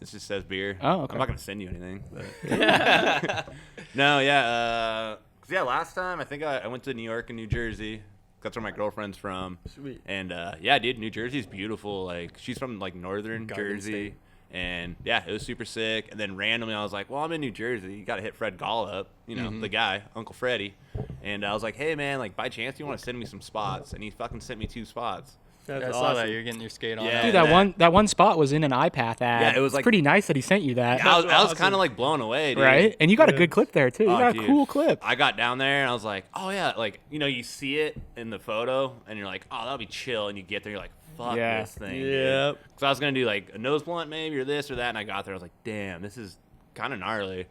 It just says beer. Oh, okay. I'm not gonna send you anything. But. No, yeah. 'Cause yeah, last time I think I went to New York and New Jersey. That's where my girlfriend's from. Sweet. And yeah, dude, New Jersey's beautiful. Like she's from like northern Garden Jersey. State. And yeah, it was super sick. And then randomly I was like, well, I'm in New Jersey. You got to hit Fred Gall up, the guy, Uncle Freddie. And I was like, hey, man, like by chance you want to send me some spots? And he fucking sent me 2 spots. That's Yeah, I saw awesome. that. You're getting your skate on. Yeah. Dude, Yeah. that one spot was in an iPath ad. Yeah, it was It's like- pretty nice that he sent you that. I was awesome. kind of like blown away, dude. Right? And you got a Yeah. good clip there, too. You Oh, got a dude. cool clip. I got down there and I was like, oh yeah, like you see it in the photo and you're like, oh that'll be chill, and you get there, you're like, fuck Yeah. this thing. Yep. So I was gonna do like a nose blunt maybe or this or that, and I got there, I was like, damn, this is kind of gnarly.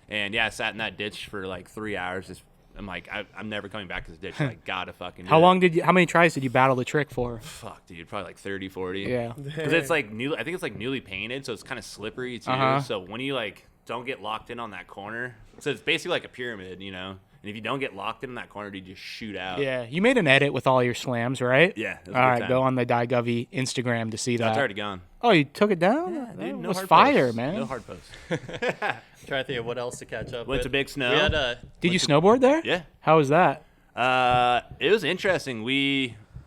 And yeah, I sat in that ditch for like 3 hours. I'm like, I'm never coming back to this ditch. I gotta fucking. How do it. how many tries did you battle the trick for? Fuck, dude, probably like 30, 40. Yeah. Because it's like new. I think it's like newly painted, so it's kind of slippery too. Uh-huh. So when you like don't get locked in on that corner, so it's basically like a pyramid, And if you don't get locked in that corner, you just shoot out. Yeah. You made an edit with all your slams, right? Yeah. It was a All good right, time. go on the Govy Instagram to see that. That's already gone. Oh, you took it down? Yeah, That dude, no was hard fire, posts. man. No hard posts. I'm trying to think of what else to catch up Went with. to Big Snow. We had Did you snowboard there? Yeah. How was that? It was interesting.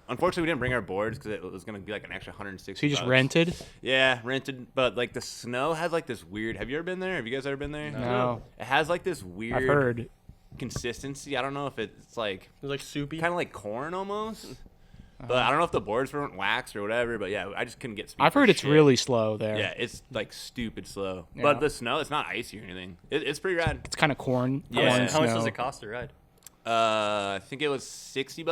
Unfortunately we didn't bring our boards because it was gonna be like an extra 160. So you just bucks. rented? Yeah, rented. But like the snow has like this weird. Have you ever been there? Have you guys ever been there? No. It has like this weird. I've heard. consistency. I don't know if it's like It was like soupy. kind of like corn almost. But I don't know if the boards weren't waxed or whatever. But yeah, I just couldn't get. I've heard it's really slow there. Yeah, it's like stupid slow. Yeah. But the snow, it's not icy or anything. It's pretty rad. It's kind of corn. Yeah. corn How much snow. does it cost to ride? I think it was $60.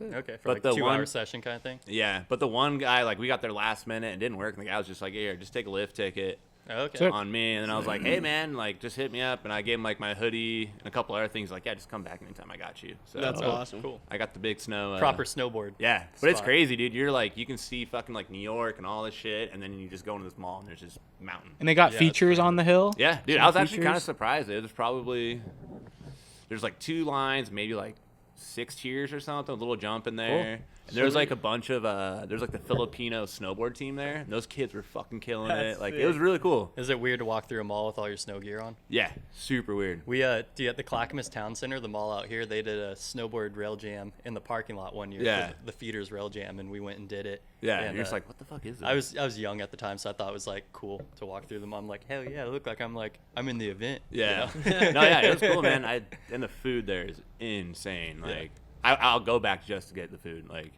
Okay, for But like the 2 hour one- session kind of thing. Yeah, but the one guy, like, we got there last minute and it didn't work. And the guy was just like, here, just take a lift ticket Oh, okay. So- on me. And then I was like, hey, man, like, just hit me up. And I gave him, like, my hoodie and a couple other things. Like, yeah, just come back anytime I got you. So That's Oh, awesome. Cool. I got the big snow. Proper snowboard. Yeah, but it's spot. crazy, dude. You're like, you can see fucking, like, New York and all this shit. And then you just go into this mall and there's just mountain. And they got Yeah, features on the hill? Yeah, dude, Some I was actually kind of features? surprised. There's probably, there's like 2 lines, maybe like 6 tiers or something, a little jump in there. And there was like a bunch of, there's like the Filipino snowboard team there. And those kids were fucking killing That's it. Like, sick. it was really cool. Is it weird to walk through a mall with all your snow gear on? Yeah, super weird. We at the Clackamas Town Center, the mall out here, they did a snowboard rail jam in the parking lot one year. Yeah. For the Feeders rail jam, and we went and did it. Yeah, and, and you're just like, what the fuck is this? I was young at the time, so I thought it was like cool to walk through them. I'm like, hell yeah, it looked like I'm in the event. you Yeah. know? No, yeah, it was cool, man. And the food there is insane. Like, I'll go back just to get the food. Like,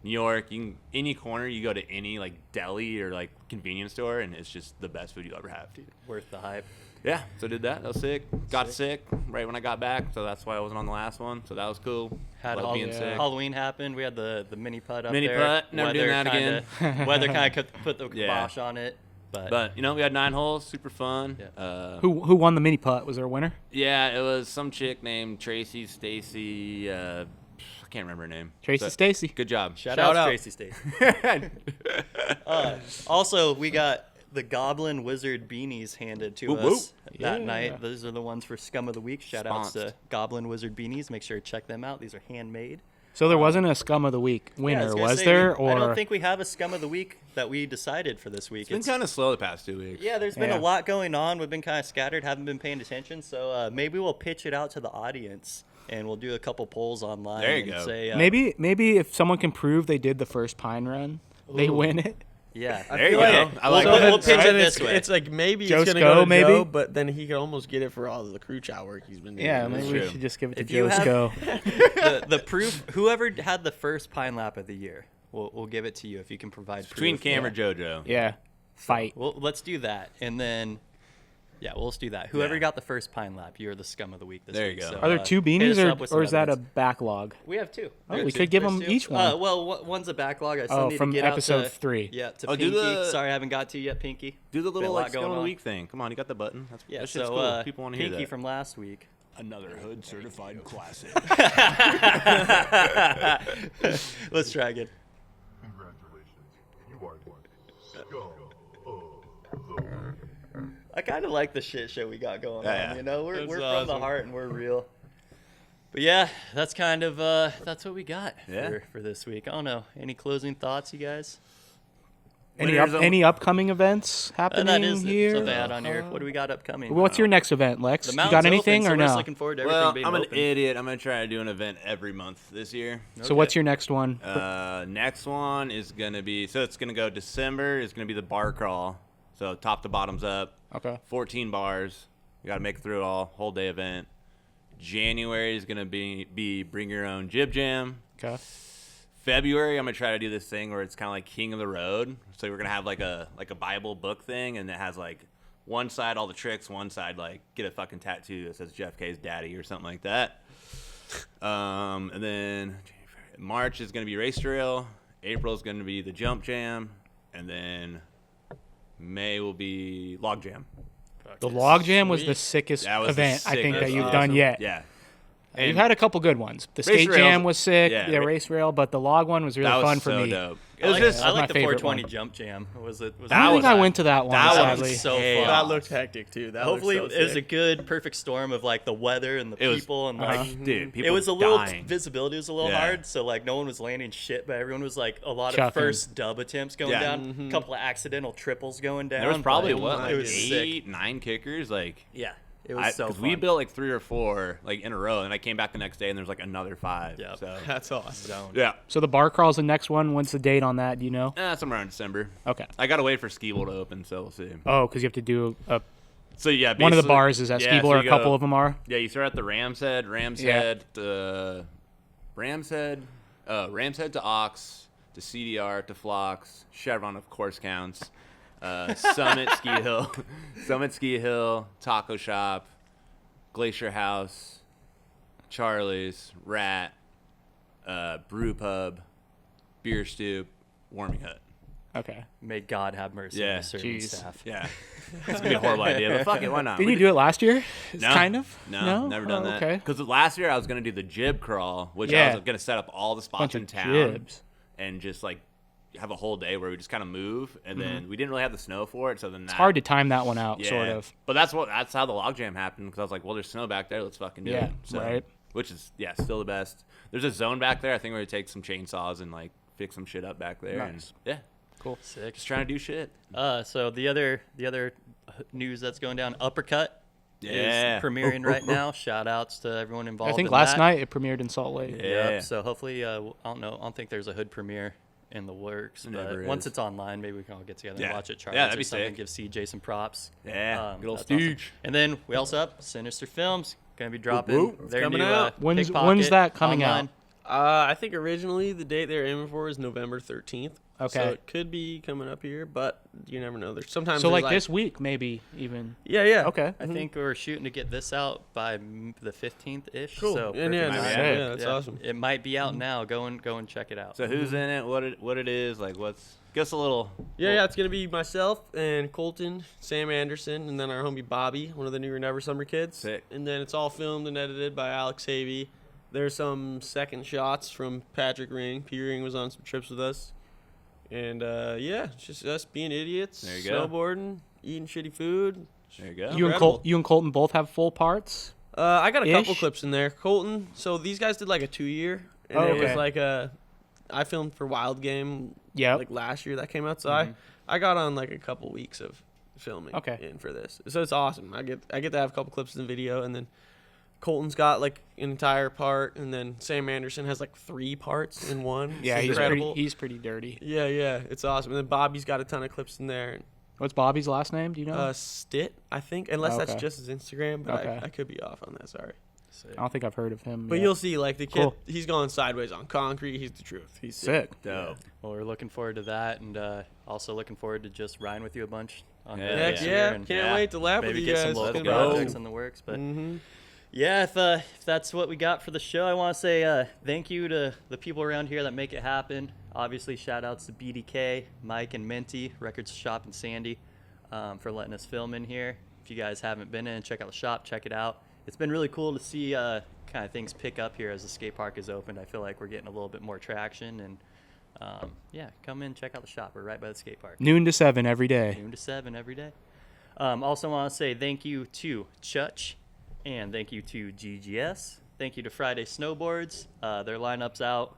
New York, any corner you go to any like deli or like convenience store, and it's just the best food you'll ever have. Worth the hype. Yeah, so did that. That was sick. Got sick right when I got back, so that's why I wasn't on the last one. So that was cool. Had Love being sick. Halloween happened. We had the mini putt up Mini there. putt, never doing that again. Weather kind of put the Yeah. kibosh on it. But we had 9 holes, super fun. Yeah. Who won the mini putt? Was there a winner? Yeah, it was some chick named Tracy Stacy. I can't remember her name. Tracy But Stacy. Good job. Shout Shout out out. Tracy State. Also, we got the Goblin Wizard beanies handed to Whoop, us whoop. that Yeah. night. Those are the ones for Scum of the Week. Shout outs to Sponsed. Goblin Wizard beanies. Make sure to check them out. These are handmade. So there wasn't a Scum of the Week Yeah, I winner, gonna was say, there? I don't Or think we have a Scum of the Week that we decided for this week. It's been kind of slow the past 2 weeks. Yeah, there's been Yeah. a lot going on. We've been kind of scattered, haven't been paying attention. So maybe we'll pitch it out to the audience, and we'll do a couple polls online. There you and go. Say, maybe if someone can prove they did the first Pine Run, they win it. Yeah. There you feel go. like- I like we'll that. pitch it then this it's, way. it's like maybe Joe it's gonna Sco, go to maybe? Joe, but then he could almost get it for all the crew chow work he's been doing. Yeah, that's maybe we true. should just give it to If you Joe have- Sco. the proof, whoever had the first Pine Lap of the year, we'll give it to you if you can provide Between proof. Cam or JoJo. Yeah. fight. Well, let's do that, and then let's do that. Whoever Yeah. got the first pine lap, you're the scum of the week this There week. you go. So, Are there 2 hit us beanies, up with some or is that a evidence. backlog? We have 2. Oh, we could give them each one. Well, one's a backlog. I still need from to get episode out to, 3. Yeah, to Oh, do Pinky. the- Sorry, I haven't got to you yet, Pinky. Do the Been a little lot like scum going of the on. week thing. Come on, you got the button. Yeah, that shit's so cool. People want to hear Pinky that. from last week. Another hood certified classic. Let's try again. Congratulations, you are the scum of the week. I kind of like the shit show we got going Yeah. on. You know, we're That's from the awesome. heart and we're real. But yeah, that's kind of that's what we got Yeah. for this week. I don't know. Any closing thoughts, you guys? Any upcoming events happening that is here? something I had on here. What do we got upcoming? What's your next event, Lex? The You mountain's got anything open, so or we're just no? looking forward to everything Well, being I'm an open. idiot. I'm gonna try to do an event every month this year. So what's your next one? Next one is gonna be it's gonna go December. Is gonna be the bar crawl. So top to bottoms up. Okay. 14 bars. You gotta make it through it all. Whole day event. January is gonna be bring your own jib jam. Okay. February, I'm gonna try to do this thing where it's kind of like King of the Road. So we're gonna have like a Bible book thing, and it has like one side all the tricks, one side like get a fucking tattoo that says Jeff K's daddy or something like that. And then March is gonna be race trail. April is gonna be the jump jam, and then May will be log jam. The log jam was the sickest That was the event I think that sickest. you've Awesome. done yet. Yeah. You've And had a couple good ones. The Race skate rails- jam was sick. yeah, Yeah, race rail, but the log one was really that was fun for so me. dope. It I was like, just I like my the favorite 420 one. jump jam. Was it? Was I don't That think was I a- went to that one. that was sadly. so chaos. fun. That looked hectic too. That Hopefully, looked so it was a sick. good, perfect storm of like the weather and the It was- people and like dude, people it was a little dying. visibility was a little Yeah. hard, so like no one was landing shit, but everyone was like a lot of Chucking. first dub attempts going Yeah. down, a couple of accidental triples going down. There was probably but what, like it was sick. 8, 9 kickers, like. Yeah, it was so Because fun. we built like 3 or 4 like in a row, and I came back the next day and there's like another 5. Yep. So That's awesome. Zone. yeah, So the bar crawl's the next one. When's the date on that? Do you know? somewhere in December. Okay. I gotta wait for Ski Bowl to open, so we'll see. Oh, because you have to do So yeah, one of the basically- bars is at yeah, Ski Bowl, so or a you couple go- of them are. Yeah, you start at the Ram's Head, Ram's Head to Ox to CDR to Phlox, Chevron of course counts. Summit Ski Hill, Taco Shop, Glacier House, Charlie's, Rat, Brew Pub, Beer Stoop, Warming Hut. Okay. May God have mercy Yeah. on the serving Jeez. staff. Yeah, it's gonna be a horrible idea, but fuck it, why not? Didn't you do it last year? No. Kind of. No, never done Oh, that. Okay. Because last year I was gonna do the jib crawl, which Yeah. I was gonna set up all the spots Bunch in of town jibs. and just like have a whole day where we just kind of move, and then we didn't really have the snow for it, so then It's hard to time that one out, sort of. But that's how the log jam happened, because I was like, well, there's snow back there, let's fucking do Yeah, it. So, right. Which is still the best. There's a zone back there. I think we're gonna take some chainsaws and like fix some shit up back there. Nice. And, yeah, Cool. Sick. just trying to do shit. So the other news that's going down, Uppercut Yeah. is premiering right now. Shout outs to everyone involved. I think in last that. night it premiered in Salt Lake. Yeah. Yep. So hopefully, I don't know. I don't think there's a hood premiere in the works. It But never once is. it's online, maybe we can all get together and Yeah. watch it. Charlie, Yeah, that'd be or something. sick. Give CJ some props. Yeah, good old that's awesome. Stooge. And then we also have Sinister Films gonna be dropping whoop. their coming new out. When's Pickpocket that coming online. out? I think originally the date they were aiming for is November 13th. Okay. So it could be coming up here, but you never know. There's sometimes So there's like this week, maybe even. Yeah, yeah. Okay. I think we're shooting to get this out by the 15th ish. Cool. So And yeah, perfect. nice. yeah, that's awesome. It might be out now. Go and check it out. So who's in it? What it is? Like what's? Guess a little. Yeah, it's gonna be myself and Colton, Sam Anderson, and then our homie Bobby, one of the newer Never Summer kids. Sick. And then it's all filmed and edited by Alex Havey. There's some second shots from Patrick Ring. P Ring was on some trips with us. And yeah, it's just us being idiots, There you go. snowboarding, eating shitty food. There you go. You and Colton both have full parts. I got a couple Ish? clips in there. Colton, so these guys did like a 2-year, and Oh, it was okay. like I filmed for Wild Game Yep. like last year that came out, so I got on like a couple weeks of filming Okay. in for this. So it's awesome. I get to have a couple clips in the video, and then Colton's got like an entire part, and then Sam Anderson has like 3 parts in one. Yeah, It's he's incredible. pretty dirty. Yeah, it's awesome. And then Bobby's got a ton of clips in there. What's Bobby's last name? Do you know? Stit, I think, unless that's Okay. just his Instagram, but Okay. I could be off on that. Sorry. I don't think I've heard of him. But yet. you'll see, like, the kid, Cool. he's going sideways on concrete. He's the truth. He's Sick. Dope. Well, we're looking forward to that, and also looking forward to just riding with you a bunch on Heck the Heck next yeah. year, and Can't wait to laugh with maybe you get guys. some It's local gonna be projects awesome. in the works. But Mhm. yeah, if that's what we got for the show, I want to say thank you to the people around here that make it happen. Obviously, shout outs to BDK, Mike, and Minty, Records Shop in Sandy, for letting us film in here. If you guys haven't been in, check out the shop, check it out. It's been really cool to see kind of things pick up here as the skate park is opened. I feel like we're getting a little bit more traction, and yeah, come in, check out the shop. We're right by the skate park. Noon to 7 every day. Noon to 7 every day. Also want to say thank you to Chutch, and thank you to GGS. Thank you to Friday Snowboards. Their lineup's out.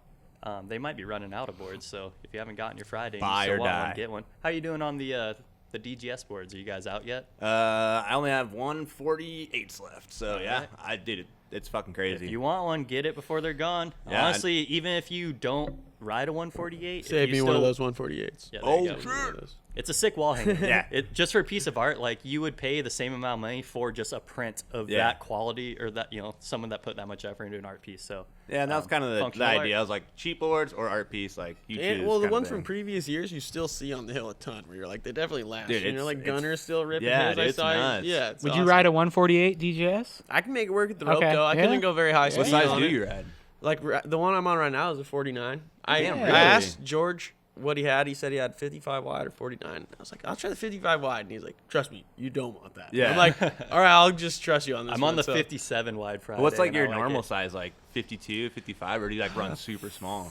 They might be running out of boards, so if you haven't gotten your Friday, and Buy you or still want die. one, get one. How you doing on the DGS boards? Are you guys out yet? I only have 148s left, so yeah, Alright. I did it. It's fucking If crazy. you want one, get it before they're gone. Yeah, Honestly, even if you don't ride a 148, if Save you me one of still- those 148s. Yeah, there you Oh, go. sure. It's a sick wall hanger. Yeah. Just for a piece of art, like you would pay the same amount of money for just a print of Yeah. that quality, or that, someone that put that much effort into an art piece. So Yeah, and that was kind of the functional art. idea. I was like, cheap boards or art piece, like you choose. And, well, the kinda ones thing. from previous years you still see on the hill a ton, where you're like, they definitely last. Dude, And you're it's- like, it's- Gunner's still ripping yeah, his. dude, I it's saw it. nuts. Yeah, it's Would awesome. you ride a 148 DGS? I can make it work at the rope, Okay, though. I yeah. couldn't go very high speed. What size on do it. you ride? Like, the one I'm on right now is a 49. I Damn, I really? asked George what he had. He said he had 55 wide or 49. I was like, I'll try the 55 wide. And he's like, trust me, you don't want that. Yeah. I'm like, all right, I'll just trust you on this I'm one. on the So 57 wide Friday. What's like and I your normal it. size, like 52, 55, or do you like run super small?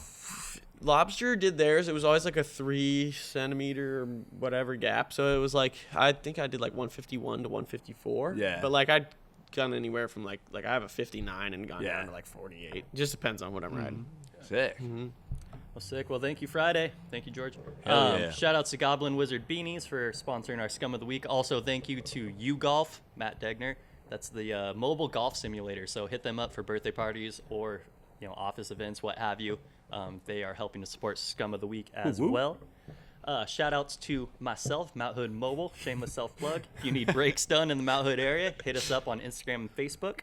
Lobster did theirs. It was always like a 3 centimeter or whatever gap. So it was like, I think I did like 151 to 154. Yeah. But like I'd gone anywhere from like I have a 59 and gone Yeah. down to like 48. Just depends on what I'm riding. Sick. Well, sick. Well, thank you, Friday. Thank you, George. Hell yeah. Shout outs to Goblin Wizard Beanies for sponsoring our Scum of the Week. Also, thank you to U-Golf, Matt Degner. That's the mobile golf simulator. So hit them up for birthday parties or office events, what have you. They are helping to support Scum of the Week as well. Shout outs to myself, Mount Hood Mobile. Shameless self plug. If you need brakes done in the Mount Hood area, hit us up on Instagram and Facebook.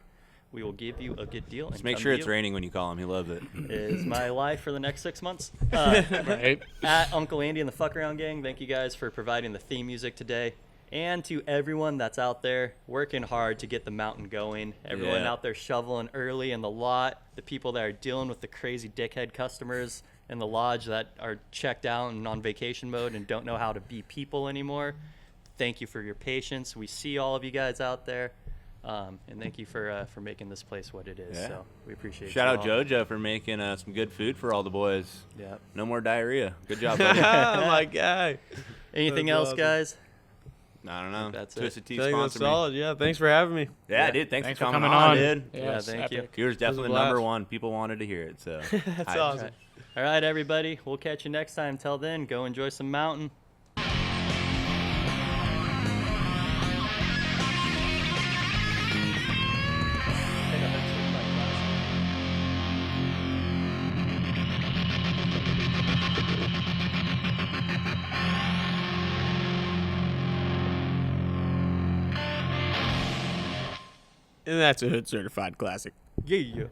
We will give you a good deal. Just make sure it's raining when you call him. He loves it. Is my life for the next 6 months. Right. At Uncle Andy and the Fuck Around Gang, thank you guys for providing the theme music today. And to everyone that's out there working hard to get the mountain going. Everyone Yeah. out there shoveling early in the lot. The people that are dealing with the crazy dickhead customers in the lodge that are checked out and on vacation mode and don't know how to be people anymore. Thank you for your patience. We see all of you guys out there. And thank you for making this place what it is. Yeah. So we appreciate Shout you out all. JoJo for making some good food for all the boys. Yep. No more diarrhea. Good job, buddy. Oh my guy. Anything That's else, awesome. guys? I don't know. That's it. Twisted Tea I think that's sponsor me. solid. Yeah, thanks for having me. Yeah, dude. Thanks Thanks for for coming coming on. dude. Yeah, thank you. You were definitely a the number blast. one. People wanted to hear it, so. That's Hype. awesome. All right, everybody. We'll catch you next time. Till then, go enjoy some mountain. And that's a Hood certified classic. Yeah.